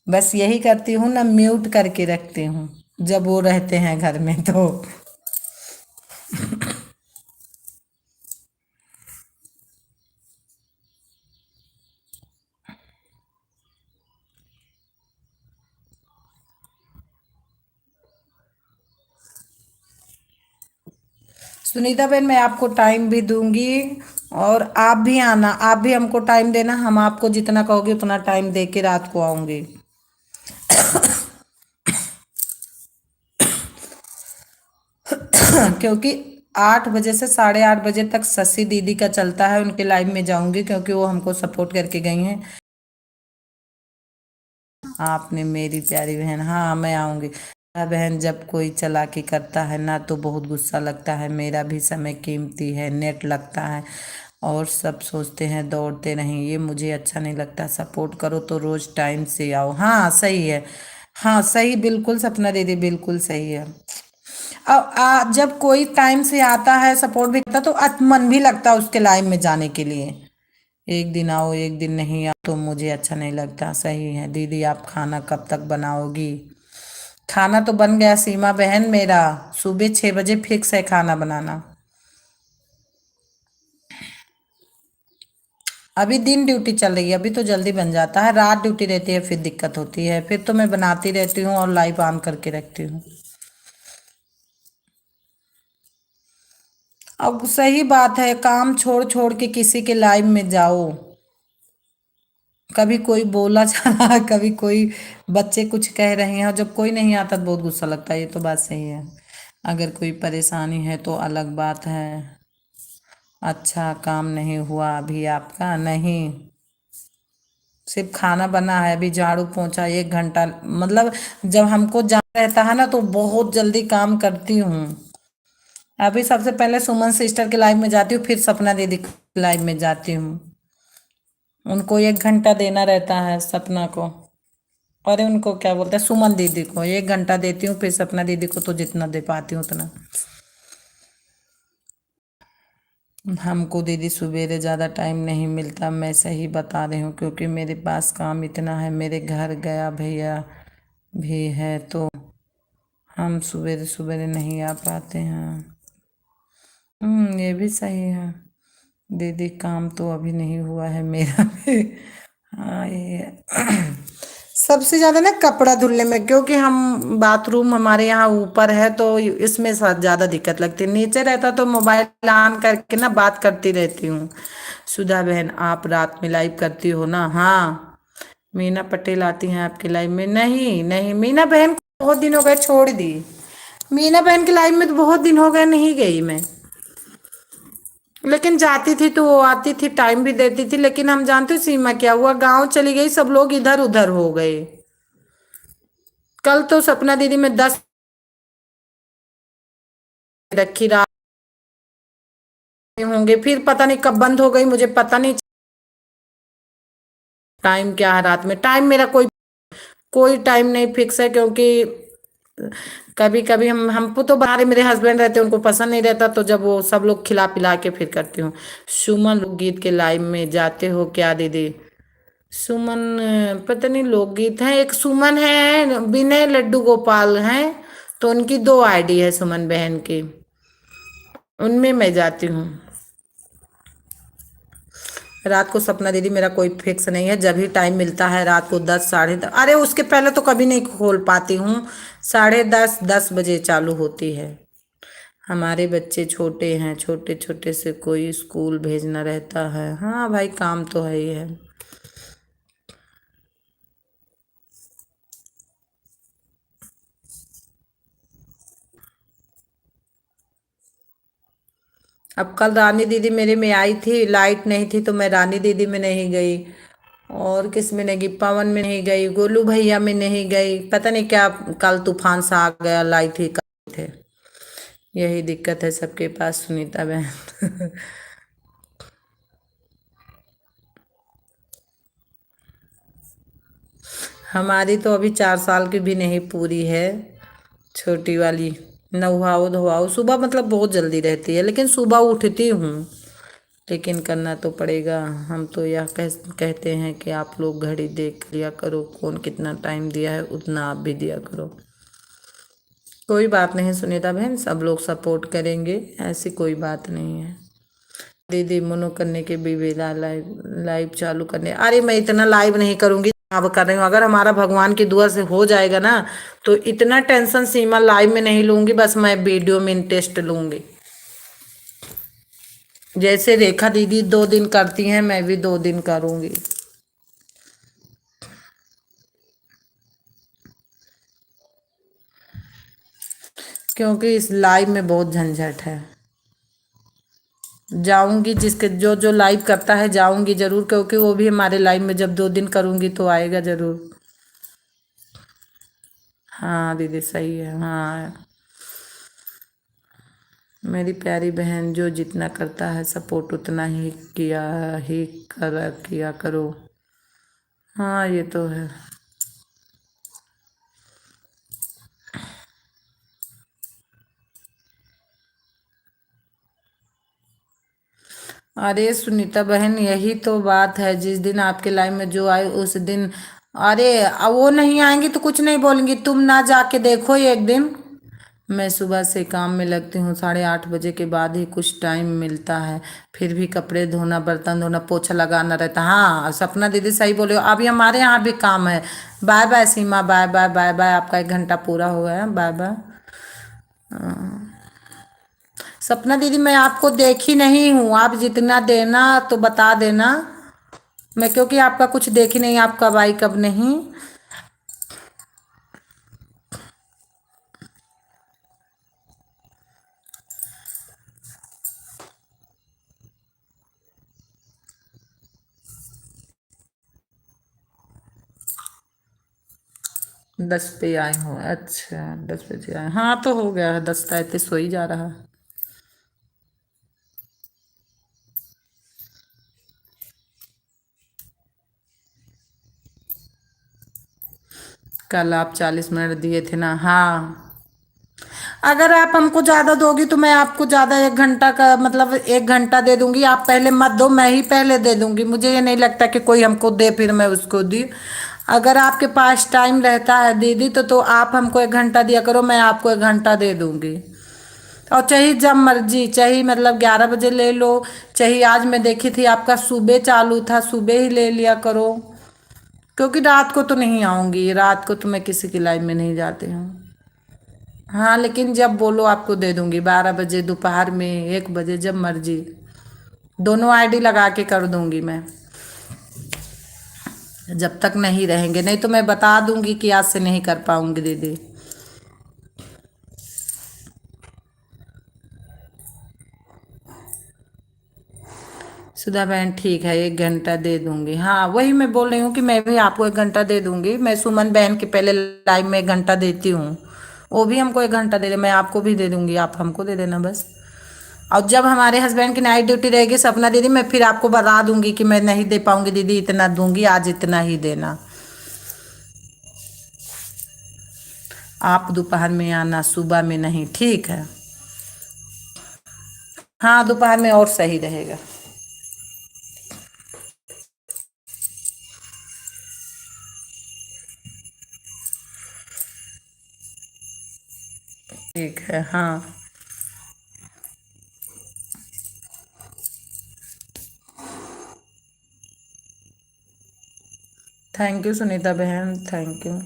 बस यही करती हूँ ना, म्यूट करके रखती हूँ जब वो रहते हैं घर में तो। सुनीता बहन मैं आपको टाइम भी दूंगी, और आप भी आना, आप भी हमको टाइम देना, हम आपको जितना कहोगे उतना टाइम दे के रात को आऊंगी। क्योंकि 8 बजे से 8:30 बजे तक शशि दीदी का चलता है, उनके लाइव में जाऊंगी क्योंकि वो हमको सपोर्ट करके गई हैं। आपने मेरी प्यारी बहन, हाँ मैं आऊंगी। बहन जब कोई चालाकी करता है ना तो बहुत गुस्सा लगता है, मेरा भी समय कीमती है, नेट लगता है और सब सोचते हैं दौड़ते नहीं, ये मुझे अच्छा नहीं लगता। सपोर्ट करो तो रोज टाइम से आओ, हाँ सही है। हाँ सही, बिल्कुल सपना दीदी बिल्कुल सही है। अब जब कोई टाइम से आता है सपोर्ट भी करता तो मन भी लगता है उसके लाइफ में जाने के लिए। एक दिन आओ एक दिन नहीं आओ तो मुझे अच्छा नहीं लगता, सही है दीदी। आप खाना कब तक बनाओगी? खाना तो बन गया सीमा बहन मेरा, सुबह 6 बजे फिक्स है खाना बनाना। अभी दिन ड्यूटी चल रही है, अभी तो जल्दी बन जाता है, रात ड्यूटी रहती है फिर दिक्कत होती है, फिर तो मैं बनाती रहती हूँ और लाइव ऑन करके रखती हूँ। अब सही बात है, काम छोड़ छोड़ के किसी के लाइव में जाओ, कभी कोई बोला जा रहा है, कभी कोई बच्चे कुछ कह रहे हैं, और जब कोई नहीं आता तो बहुत गुस्सा लगता है, ये तो बात सही है। अगर कोई परेशानी है तो अलग बात है। अच्छा, काम नहीं हुआ अभी आपका? नहीं, सिर्फ खाना बना है, अभी झाड़ू पोंछा 1 घंटा। मतलब जब हमको जाना रहता है ना तो बहुत जल्दी काम करती हूँ। अभी सबसे पहले सुमन सिस्टर के लाइव में जाती हूँ, फिर सपना दीदी के लाइव में जाती हूँ। उनको 1 घंटा देना रहता है सपना को। अरे उनको क्या बोलते हैं, सुमन दीदी को 1 घंटा देती हूँ, फिर सपना दीदी को तो जितना दे पाती हूँ उतना। हमको दीदी सवेरे ज़्यादा टाइम नहीं मिलता, मैं सही बता रही हूँ, क्योंकि मेरे पास काम इतना है। मेरे घर गया भैया भी है तो हम सवेरे सवेरे नहीं आ पाते हैं। ये भी सही है। दीदी काम तो अभी नहीं हुआ है मेरा भी। हाँ ये है। सबसे ज्यादा ना कपड़ा धुलने में, क्योंकि हम बाथरूम हमारे यहाँ ऊपर है तो इसमें ज्यादा दिक्कत लगती है। नीचे रहता तो मोबाइल ऑन करके ना बात करती रहती हूँ। सुधा बहन आप रात में लाइव करती हो ना? हाँ। मीना पटेल आती हैं आपके लाइव में? नहीं नहीं, मीना बहन को बहुत दिन हो गए, छोड़ दी। मीना बहन के लाइव में तो बहुत दिन हो गए, नहीं गई मैं। लेकिन जाती थी तो वो आती थी, टाइम भी देती थी, लेकिन हम जानते हो सीमा क्या हुआ, गांव चली गई, सब लोग इधर उधर हो गए। कल तो सपना दीदी में 10 रखी रात में होंगे, फिर पता नहीं कब बंद हो गई, मुझे पता नहीं। टाइम क्या है रात में? टाइम मेरा कोई कोई टाइम नहीं फिक्स है, क्योंकि कभी कभी हम हमको तो बाहर मेरे हस्बैंड रहते हैं, उनको पसंद नहीं रहता, तो जब वो सब लोग खिला पिला के फिर करती हूँ। सुमन लोकगीत के लाइव में जाते हो क्या दीदी? सुमन पता नहीं लोकगीत है, एक सुमन है, विनय लड्डू गोपाल हैं, तो उनकी 2 आईडी है सुमन बहन की, उनमें मैं जाती हूँ। रात को सपना दीदी मेरा कोई फिक्स नहीं है, जब भी टाइम मिलता है रात को 10 साढ़े 10, अरे उसके पहले तो कभी नहीं खोल पाती हूँ। 10:30 10 बजे चालू होती है। हमारे बच्चे छोटे हैं, छोटे छोटे से कोई स्कूल भेजना रहता है। हाँ भाई, काम तो है ही है। अब कल रानी दीदी मेरे में आई थी, लाइट नहीं थी तो मैं रानी दीदी में नहीं गई। और किस में नहीं गई? पवन में नहीं गई, गोलू भैया में नहीं गई, पता नहीं क्या कल तूफान सा आ गया, लाइट ही कट थे। यही दिक्कत है सबके पास, सुनीता बहन। हमारी तो अभी 4 साल की भी नहीं पूरी है, छोटी वाली। नहाओ धोआओ सुबह, मतलब बहुत जल्दी रहती है, लेकिन सुबह उठती हूँ। लेकिन करना तो पड़ेगा। हम तो यह कहते हैं कि आप लोग घड़ी देख लिया करो, कौन कितना टाइम दिया है उतना आप भी दिया करो। कोई बात नहीं सुनीता बहन, सब लोग सपोर्ट करेंगे, ऐसी कोई बात नहीं है। दीदी मनो करने के भी बेला लाइव लाइव चालू करने, अरे मैं इतना लाइव नहीं करूंगी अब कर रही हूँ। अगर हमारा भगवान की दुआ से हो जाएगा ना तो इतना टेंशन सीमा लाइव में नहीं लूंगी, बस मैं वीडियो में इंटरेस्ट लूंगी। जैसे रेखा दीदी 2 दिन करती हैं, मैं भी 2 दिन करूंगी। क्योंकि इस लाइव में बहुत झंझट है। जाऊंगी, जिसके जो जो लाइव करता है जाऊंगी जरूर, क्योंकि वो भी हमारे लाइव में जब 2 दिन करूंगी तो आएगा जरूर। हाँ दीदी सही है, हाँ। मेरी प्यारी बहन, जो जितना करता है सपोर्ट उतना ही किया करो। हाँ ये तो है। अरे सुनीता बहन, यही तो बात है, जिस दिन आपके लाइफ में जो आए उस दिन। अरे अब वो नहीं आएंगी तो कुछ नहीं बोलेंगी, तुम ना जाके देखो एक दिन। मैं सुबह से काम में लगती हूँ, 8:30 बजे के बाद ही कुछ टाइम मिलता है। फिर भी कपड़े धोना, बर्तन धोना, पोछा लगाना रहता। हाँ सपना दीदी सही बोले हो, अभी हमारे यहाँ भी काम है। बाय बाय सीमा, बाय बाय बाय बाय, आपका 1 घंटा पूरा हो गया, बाय बाय। सपना दीदी मैं आपको देखी नहीं हूँ, आप जितना देना तो बता देना। मैं क्योंकि आपका कुछ देखी नहीं, आप कब आई कब नहीं। 10 पे आए हो, अच्छा 10 बजे आए, हाँ तो हो गया है, 10 सो ही जा रहा है। कल आप 40 मिनट दिए थे ना, हाँ। अगर आप हमको ज्यादा दोगी तो मैं आपको ज्यादा 1 घंटा का मतलब 1 घंटा दे दूंगी, आप पहले मत दो, मैं ही पहले दे दूंगी, मुझे ये नहीं लगता कि कोई हमको दे फिर मैं उसको दी। अगर आपके पास टाइम रहता है दीदी तो आप हमको 1 घंटा दिया करो, मैं आपको 1 घंटा दे दूंगी। और चाहे जब मर्जी, चाहे मतलब 11 बजे ले लो, चाहे आज मैं देखी थी आपका सुबह चालू था, सुबह ही ले लिया करो। क्योंकि रात को तो नहीं आऊंगी, रात को तो मैं किसी की लाइन में नहीं जाती हूँ। हाँ लेकिन जब बोलो आपको दे दूंगी, 12 बजे, दोपहर में, 1 बजे, जब मर्जी। दोनों आईडी लगा के कर दूंगी मैं। जब तक नहीं रहेंगे, नहीं तो मैं बता दूंगी कि आज से नहीं कर पाऊंगी दीदी। सुधा बहन ठीक है, 1 घंटा दे दूंगी, हाँ वही मैं बोल रही हूँ कि मैं भी आपको 1 घंटा दे दूंगी, मैं सुमन बहन के पहले लाइव में 1 घंटा देती हूँ। वो भी हमको 1 घंटा दे दे, मैं आपको भी दे दूंगी, आप हमको दे देना बस। और जब हमारे हस्बैंड की नाइट ड्यूटी रहेगी सपना दीदी, मैं फिर आपको बता दूंगी कि मैं नहीं दे पाऊंगी दीदी, इतना दूंगी, आज इतना ही देना। आप दोपहर में आना, सुबह में नहीं, ठीक है। हाँ दोपहर में और सही रहेगा। ठीक है, हाँ। थैंक यू सुनीता बहन, थैंक यू।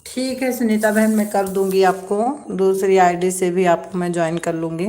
ठीक है सुनीता बहन, मैं कर दूंगी आपको, दूसरी आईडी से भी आपको मैं ज्वाइन कर लूंगी।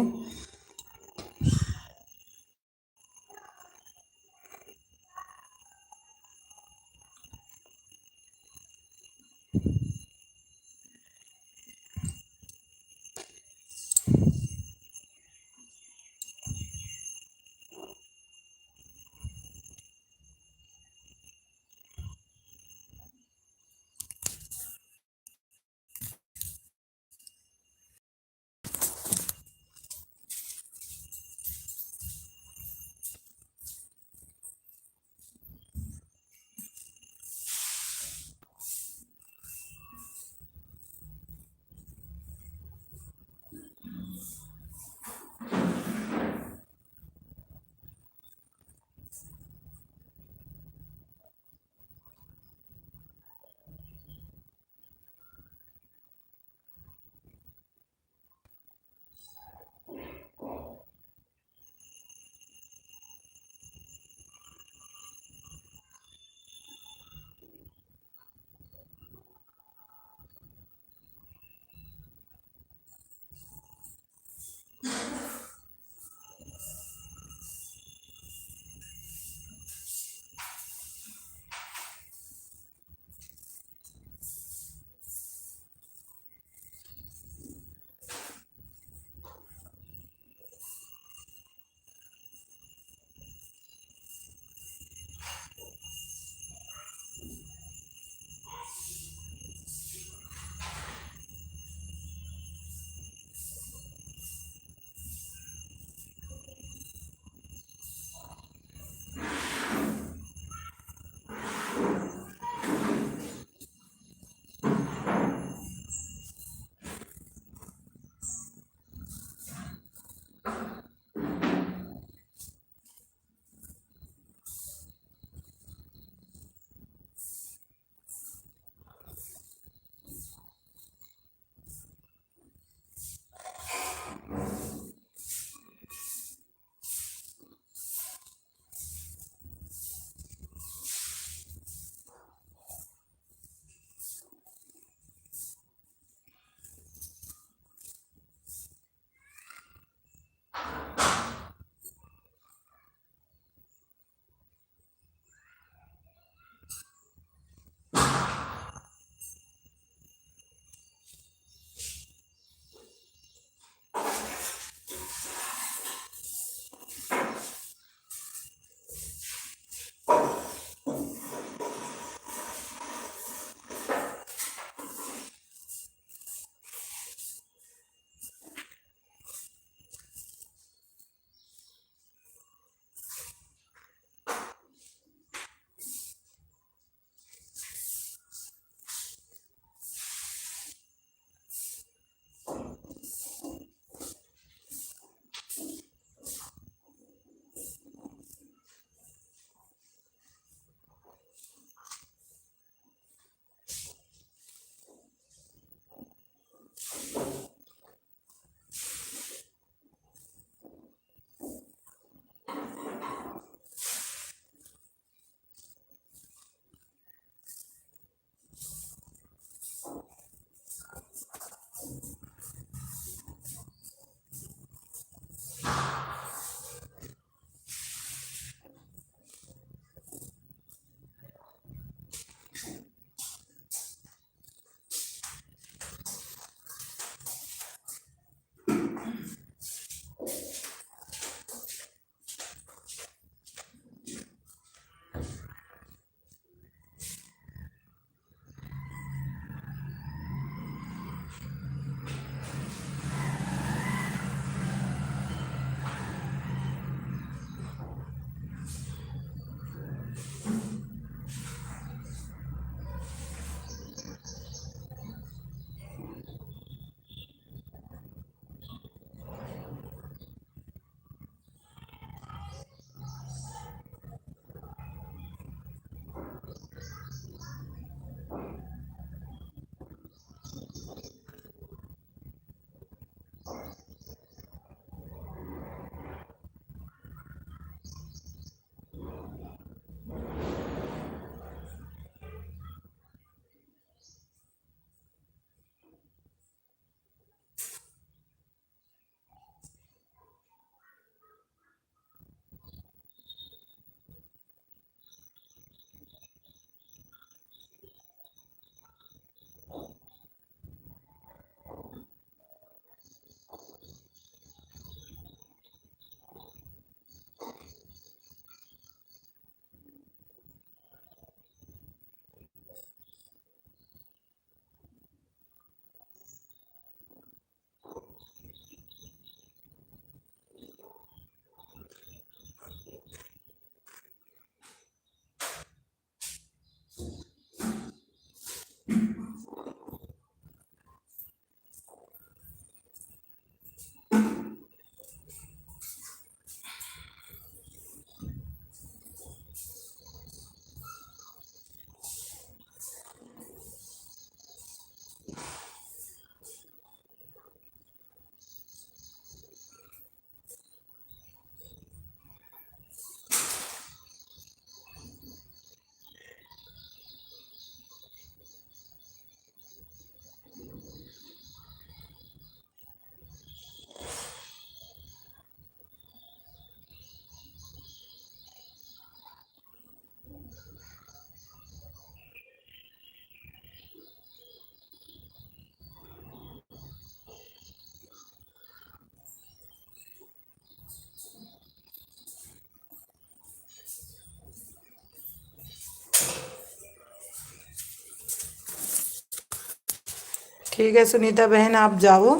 ठीक है सुनीता बहन, आप जाओ।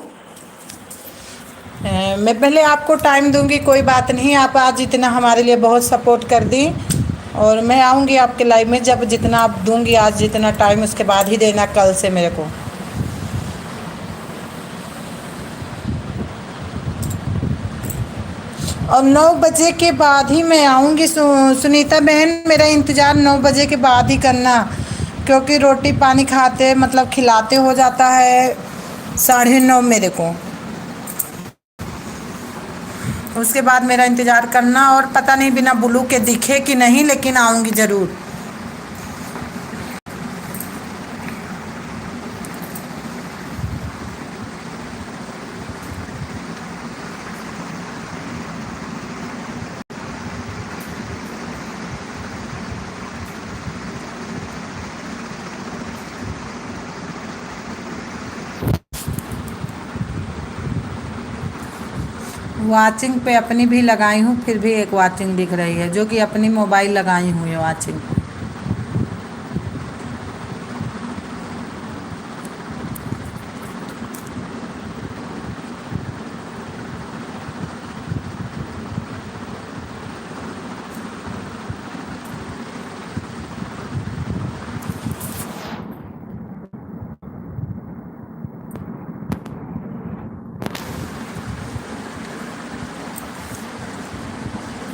मैं पहले आपको टाइम दूंगी, कोई बात नहीं। आप आज इतना हमारे लिए बहुत सपोर्ट कर दी, और मैं आऊँगी आपके लाइव में जब जितना आप दूंगी, आज जितना टाइम उसके बाद ही देना, कल से मेरे को। और 9 बजे के बाद ही मैं आऊँगी सुनीता बहन, मेरा इंतज़ार 9 बजे के बाद ही करना, क्योंकि रोटी पानी खाते मतलब खिलाते हो जाता है 9:30 मेरे को। उसके बाद मेरा इंतज़ार करना, और पता नहीं बिना बुलू के दिखे कि नहीं, लेकिन आऊँगी ज़रूर। वाचिंग पे अपनी भी लगाई हूँ, फिर भी एक वाचिंग दिख रही है, जो कि अपनी मोबाइल लगाई हुई है वाचिंग।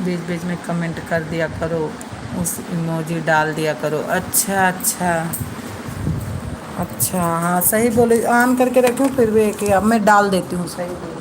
बीच बीच में कमेंट कर दिया करो, उस इमोजी डाल दिया करो। अच्छा अच्छा। अच्छा हाँ सही बोले, ऑन करके रखूँ फिर भी कि अब मैं डाल देती हूँ, सही बोले।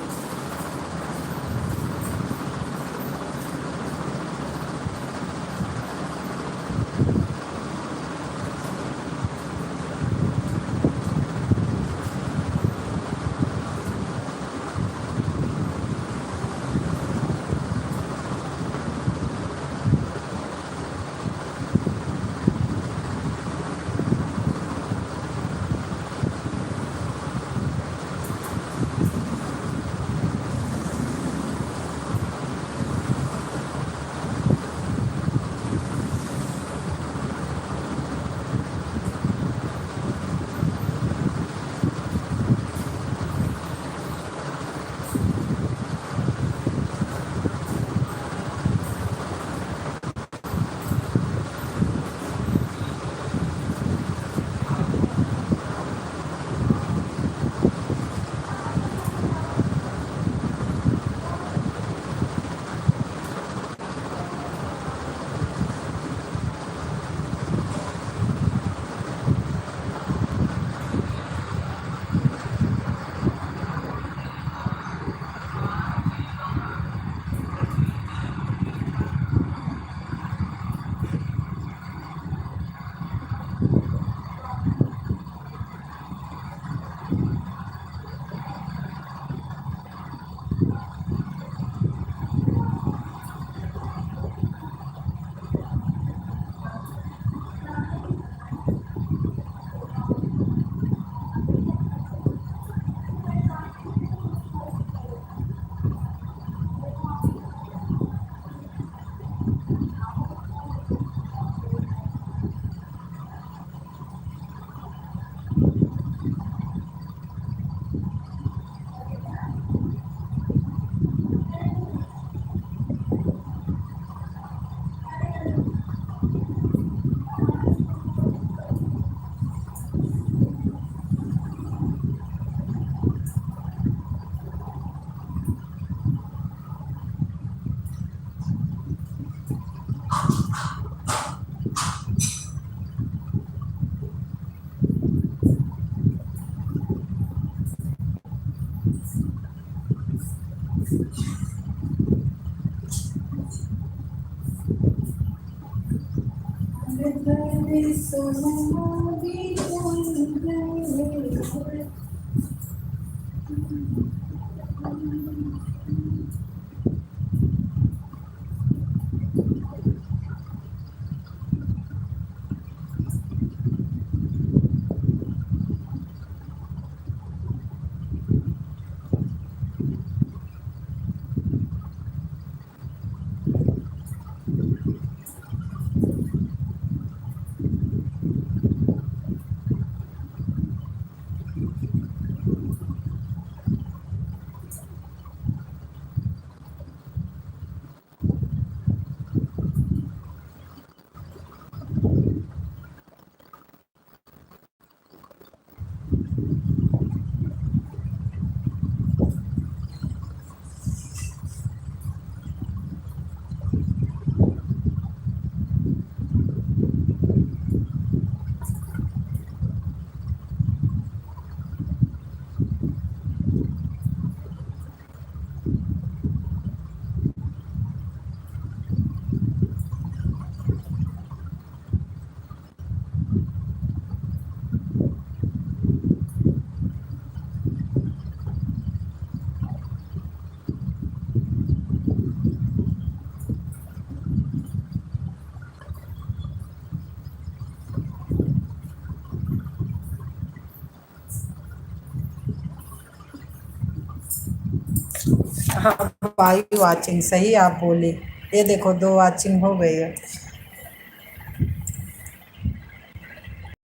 हाँ भाई, वाचिंग सही आप बोले। ये देखो, 2 वाचिंग हो गई है।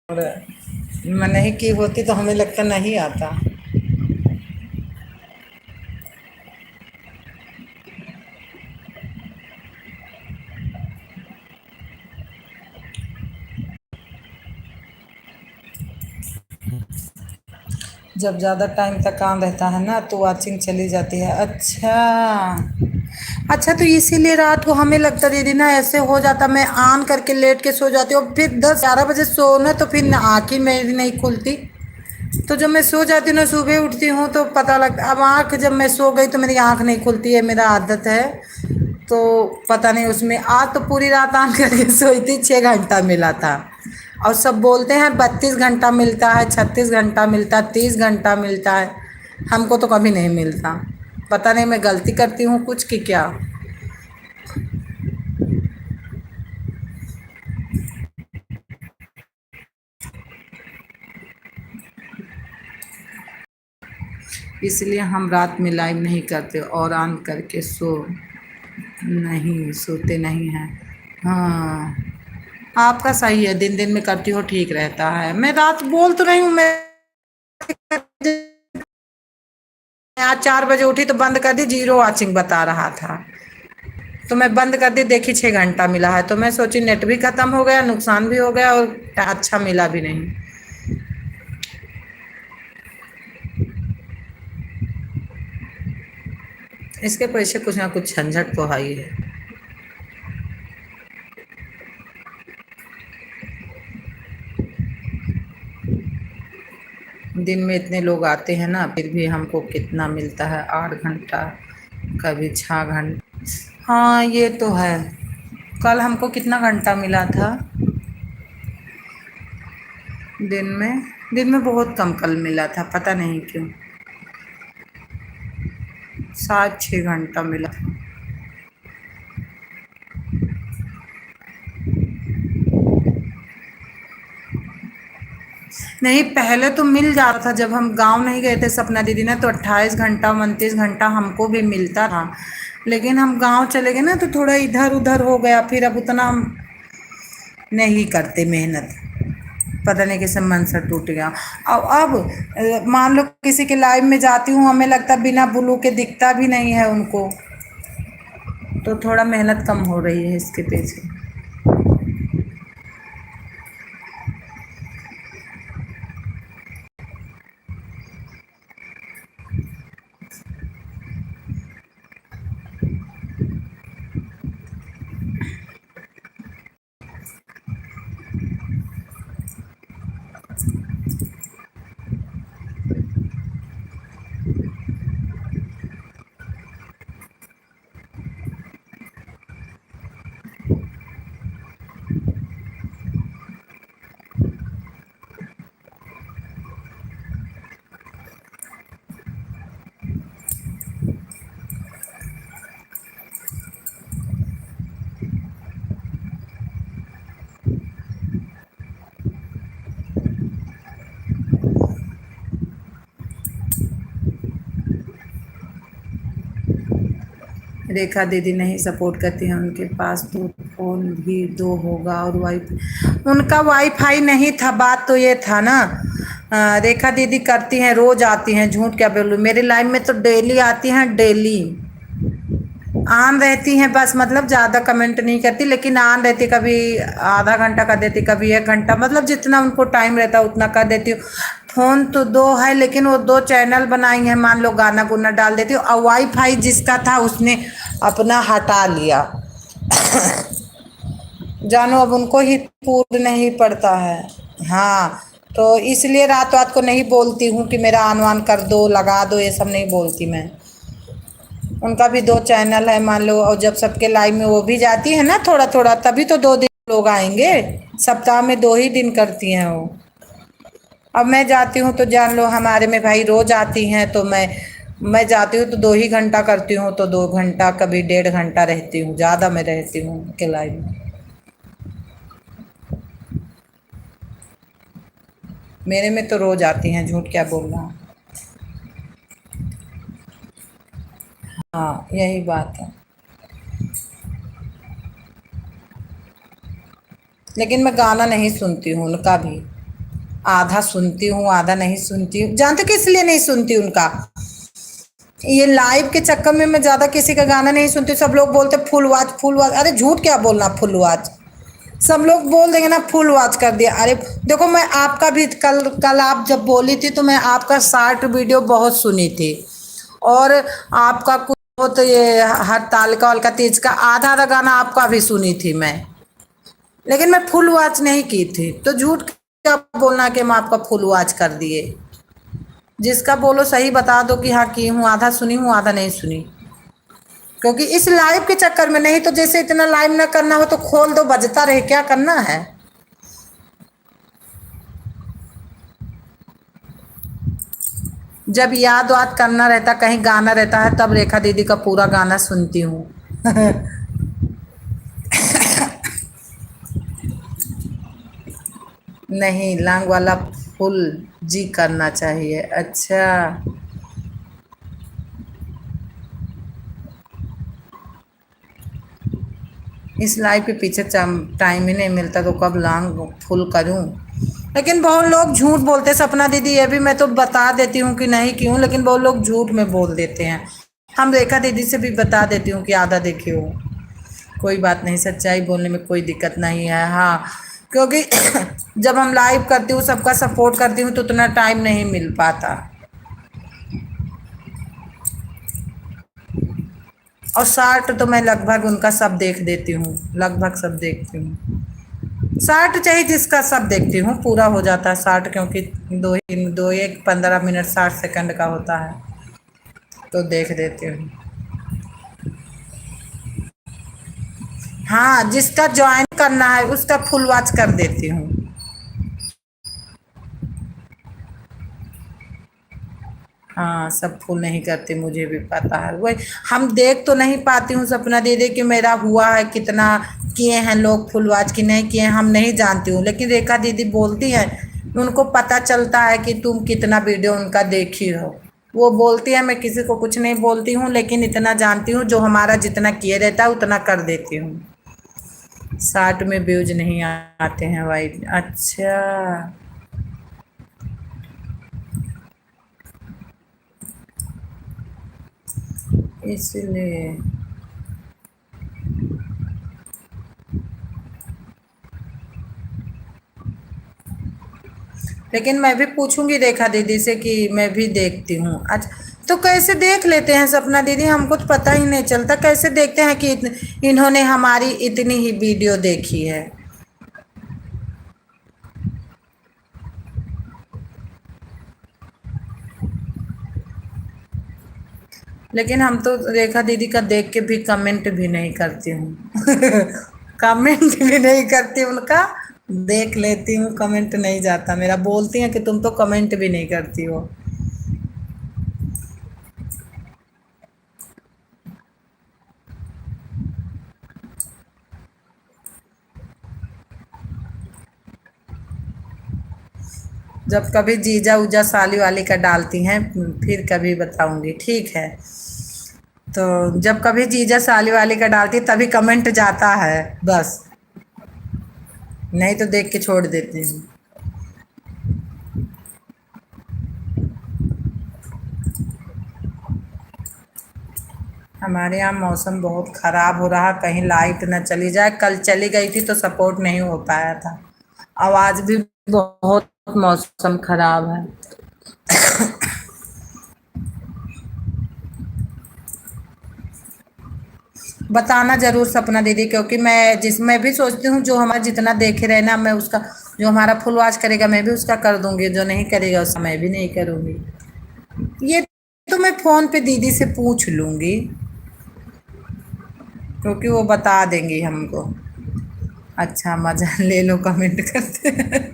और मैं नहीं की होती तो हमें लगता नहीं आता। जब ज़्यादा टाइम तक काम रहता है ना तो वाचिंग चली जाती है। अच्छा। अच्छा, तो इसीलिए रात को हमें लगता दीदी ना ऐसे हो जाता, मैं ऑन करके लेट के सो जाती हूँ, फिर 10-11 बजे सोना तो फिर आँख ही मेरी नहीं खुलती। तो जब मैं सो जाती हूँ ना, सुबह उठती हूँ तो पता लगता, अब आँख जब मैं सो गई तो मेरी आँख नहीं खुलती है, मेरा आदत है। तो पता नहीं उसमें, आज तो पूरी रात ऑन करके सोई थी, 6 घंटा मिला था। और सब बोलते हैं 32 घंटा मिलता है, 36 घंटा मिलता है, 30 घंटा मिलता है। हमको तो कभी नहीं मिलता। पता नहीं मैं गलती करती हूँ कुछ कि क्या। इसलिए हम रात में लाइव नहीं करते और ऑन करके नहीं सोते नहीं हैं। हाँ, आपका सही है, दिन दिन में करती हो ठीक रहता है। मैं रात बोल तो रही हूँ, मैं आज 4 बजे उठी तो बंद कर दी, जीरो वाचिंग बता रहा था। तो मैं बंद कर दी, देखी 6 घंटा मिला है, तो मैं सोची नेट भी खत्म हो गया, नुकसान भी हो गया और अच्छा मिला भी नहीं। इसके पीछे कुछ ना कुछ झंझट तो है ही है। दिन में इतने लोग आते हैं ना, फिर भी हमको कितना मिलता है, 8 घंटा, कभी 6 घंटा। हाँ ये तो है। कल हमको कितना घंटा मिला था दिन में? दिन में बहुत कम कल मिला था, पता नहीं क्यों। 7-6 घंटा मिला था। नहीं, पहले तो मिल जाता था, जब हम गांव नहीं गए थे सपना दीदी ने, तो 28 घंटा 29 घंटा हमको भी मिलता था। लेकिन हम गांव चले गए ना तो थोड़ा इधर उधर हो गया, फिर अब उतना हम नहीं करते मेहनत। पता नहीं कैसे मन से टूट गया। अब मान लो किसी के लाइव में जाती हूँ, हमें लगता है बिना ब्लू के दिखता भी नहीं है उनको। तो थोड़ा मेहनत कम हो रही है इसके पीछे। रेखा दीदी नहीं सपोर्ट करती हैं, उनके पास तो फोन भी दो होगा और वाईफाई, उनका वाईफाई नहीं था, बात तो ये था ना। रेखा दीदी करती हैं, रोज आती हैं, झूठ क्या बोलूं, मेरे लाइव में तो डेली आती हैं, डेली ऑन रहती हैं बस, मतलब ज़्यादा कमेंट नहीं करती, लेकिन ऑन रहती, कभी आधा घंटा कर देती, कभी 1 घंटा, मतलब जितना उनको टाइम रहता उतना कर देती हूँ। फ़ोन तो दो है, लेकिन वो 2 चैनल बनाई हैं, मान लो गाना गुना डाल देती हूँ, और वाईफाई जिसका था उसने अपना हटा लिया। जानो अब उनको ही पूर्ण नहीं पड़ता है। हाँ, तो इसलिए रात रात को नहीं बोलती हूँ कि मेरा ऑन वान कर दो, लगा दो, ये सब नहीं बोलती मैं। उनका भी 2 चैनल है मान लो, और जब सबके लाइव में वो भी जाती है ना थोड़ा थोड़ा, तभी तो 2 दिन लोग आएंगे। सप्ताह में 2 ही दिन करती हैं वो। अब मैं जाती हूँ तो जान लो, हमारे में भाई रोज आती हैं, तो मैं जाती हूँ तो 2 ही घंटा करती हूँ, तो 2 घंटा कभी 1.5 घंटा रहती हूँ, ज़्यादा मैं रहती हूँ उनके लाइव में। मेरे में तो रोज आती हैं, झूठ क्या बोल रहा हूँ। हाँ यही बात है। लेकिन मैं गाना नहीं सुनती हूँ उनका भी। आधा सुनती हूँ आधा नहीं सुनती हूँ। जानते किस लिए नहीं सुनती उनका? ये लाइव के चक्कर में मैं ज्यादा किसी का गाना नहीं सुनती। सब लोग बोलते फुल वॉच फुल वॉच। अरे झूठ क्या बोलना फुल वॉच। सब लोग बोल देंगे ना फुल वॉच कर दिया। अरे देखो मैं आपका भी कल कल आप जब बोली थी तो मैं आपका शॉर्ट वीडियो बहुत सुनी थी। और आपका कुछ बहुत ये हर ताल का वाल का तेज का आधा आधा गाना आपका भी सुनी थी मैं। लेकिन मैं फुल वॉच नहीं की थी तो झूठ क्या बोलना कि हम आपका फुल वॉच कर दिए। जिसका बोलो सही बता दो कि हाँ की हूँ आधा सुनी हूँ आधा नहीं सुनी। क्योंकि इस लाइव के चक्कर में नहीं तो जैसे इतना लाइव ना करना हो तो खोल दो बजता रहे क्या करना है। जब याद वाद करना रहता कहीं गाना रहता है तब रेखा दीदी का पूरा गाना सुनती हूँ। नहीं लांग वाला फुल जी करना चाहिए। अच्छा। इस लाइफ के पीछे टाइम ही नहीं मिलता तो कब लॉन्ग फुल करूं। लेकिन बहुत लोग झूठ बोलते। सपना दीदी ये भी मैं तो बता देती हूँ कि नहीं क्यों लेकिन बहुत लोग झूठ में बोल देते हैं। हम रेखा दीदी से भी बता देती हूँ कि आधा देखे हो। कोई बात नहीं सच्चाई बोलने में कोई दिक्कत नहीं है। हाँ क्योंकि जब हम लाइव करती हूँ सबका सपोर्ट करती हूँ तो उतना टाइम नहीं मिल पाता। और शॉर्ट तो मैं लगभग उनका सब देख देती हूँ। लगभग सब देखती हूँ। शॉर्ट चाहिए जिसका सब देखती हूँ पूरा हो जाता है शॉर्ट क्योंकि दो एक 15 मिनट 60 सेकंड का होता है तो देख देती हूँ। हाँ जिसका ज्वाइन करना है उसका फुल वॉच कर देती हूँ। हाँ सब फुल नहीं करती मुझे भी पता है वही। हम देख तो नहीं पाती हूँ सपना दीदी कि मेरा हुआ है कितना किए हैं लोग फुल वॉच की नहीं किए हैं हम नहीं जानती हूँ। लेकिन रेखा दीदी बोलती हैं उनको पता चलता है कि तुम कितना वीडियो उनका देखी हो। वो बोलती है मैं किसी को कुछ नहीं बोलती हूँ लेकिन इतना जानती हूँ जो हमारा जितना किए रहता है उतना कर देती हूँ। 60 में व्यूज नहीं आते हैं वाइट। अच्छा। इसलिए। लेकिन मैं भी पूछूंगी रेखा दीदी से कि मैं भी देखती हूँ। अच्छा तो कैसे देख लेते हैं सपना दीदी? हमको तो पता ही नहीं चलता कैसे देखते हैं कि इन्होंने हमारी इतनी ही वीडियो देखी है। लेकिन हम तो रेखा दीदी का देख के भी कमेंट भी नहीं करती हूँ। कमेंट भी नहीं करती उनका। देख लेती हूँ कमेंट नहीं जाता मेरा। बोलती हैं कि तुम तो कमेंट भी नहीं करती हो। जब कभी जीजा उजा साली वाली का डालती हैं फिर कभी बताऊंगी ठीक है। तो जब कभी जीजा साली वाली का डालती तभी कमेंट जाता है बस। नहीं तो देख के छोड़ देती हूँ। हमारे यहाँ मौसम बहुत खराब हो रहा कहीं लाइट न चली जाए। कल चली गई थी तो सपोर्ट नहीं हो पाया था। आवाज भी बहुत मौसम खराब है। बताना जरूर सपना दीदी क्योंकि मैं भी सोचती हूँ जो हमारा जितना देखे रहे ना मैं उसका जो हमारा फुल वॉच करेगा मैं भी उसका कर दूंगी जो नहीं करेगा उसका मैं भी नहीं करूंगी। ये तो मैं फोन पे दीदी से पूछ लूंगी क्योंकि वो बता देंगी हमको। अच्छा मजा ले लो कमेंट करते हैं।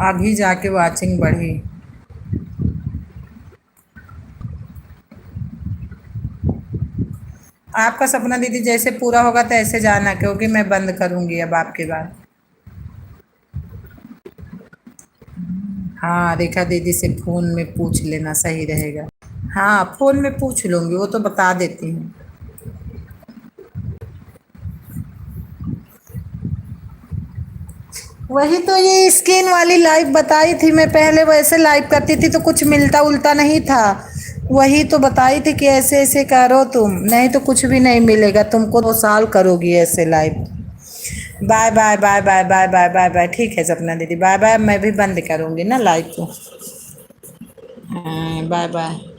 अभी जाके वाचिंग बढ़ी। आपका सपना दीदी जैसे पूरा होगा तो ऐसे जाना, क्योंकि मैं बंद करूंगी अब आपके बाद। हाँ रेखा दीदी से फोन में पूछ लेना, सही रहेगा। हाँ फोन में पूछ लूंगी, वो तो बता देती हूँ। वही तो, ये स्किन वाली लाइव बताई थी मैं पहले, वैसे लाइव करती थी तो कुछ मिलता उलता नहीं था। वही तो बताई थी कि ऐसे ऐसे करो तुम, नहीं तो कुछ भी नहीं मिलेगा तुमको, 2 साल करोगी ऐसे live. Bye bye bye bye bye bye bye bye, ठीक है सपना दीदी, बाय बाय, मैं भी बंद करूंगी ना लाइव को। हाँ बाय बाय।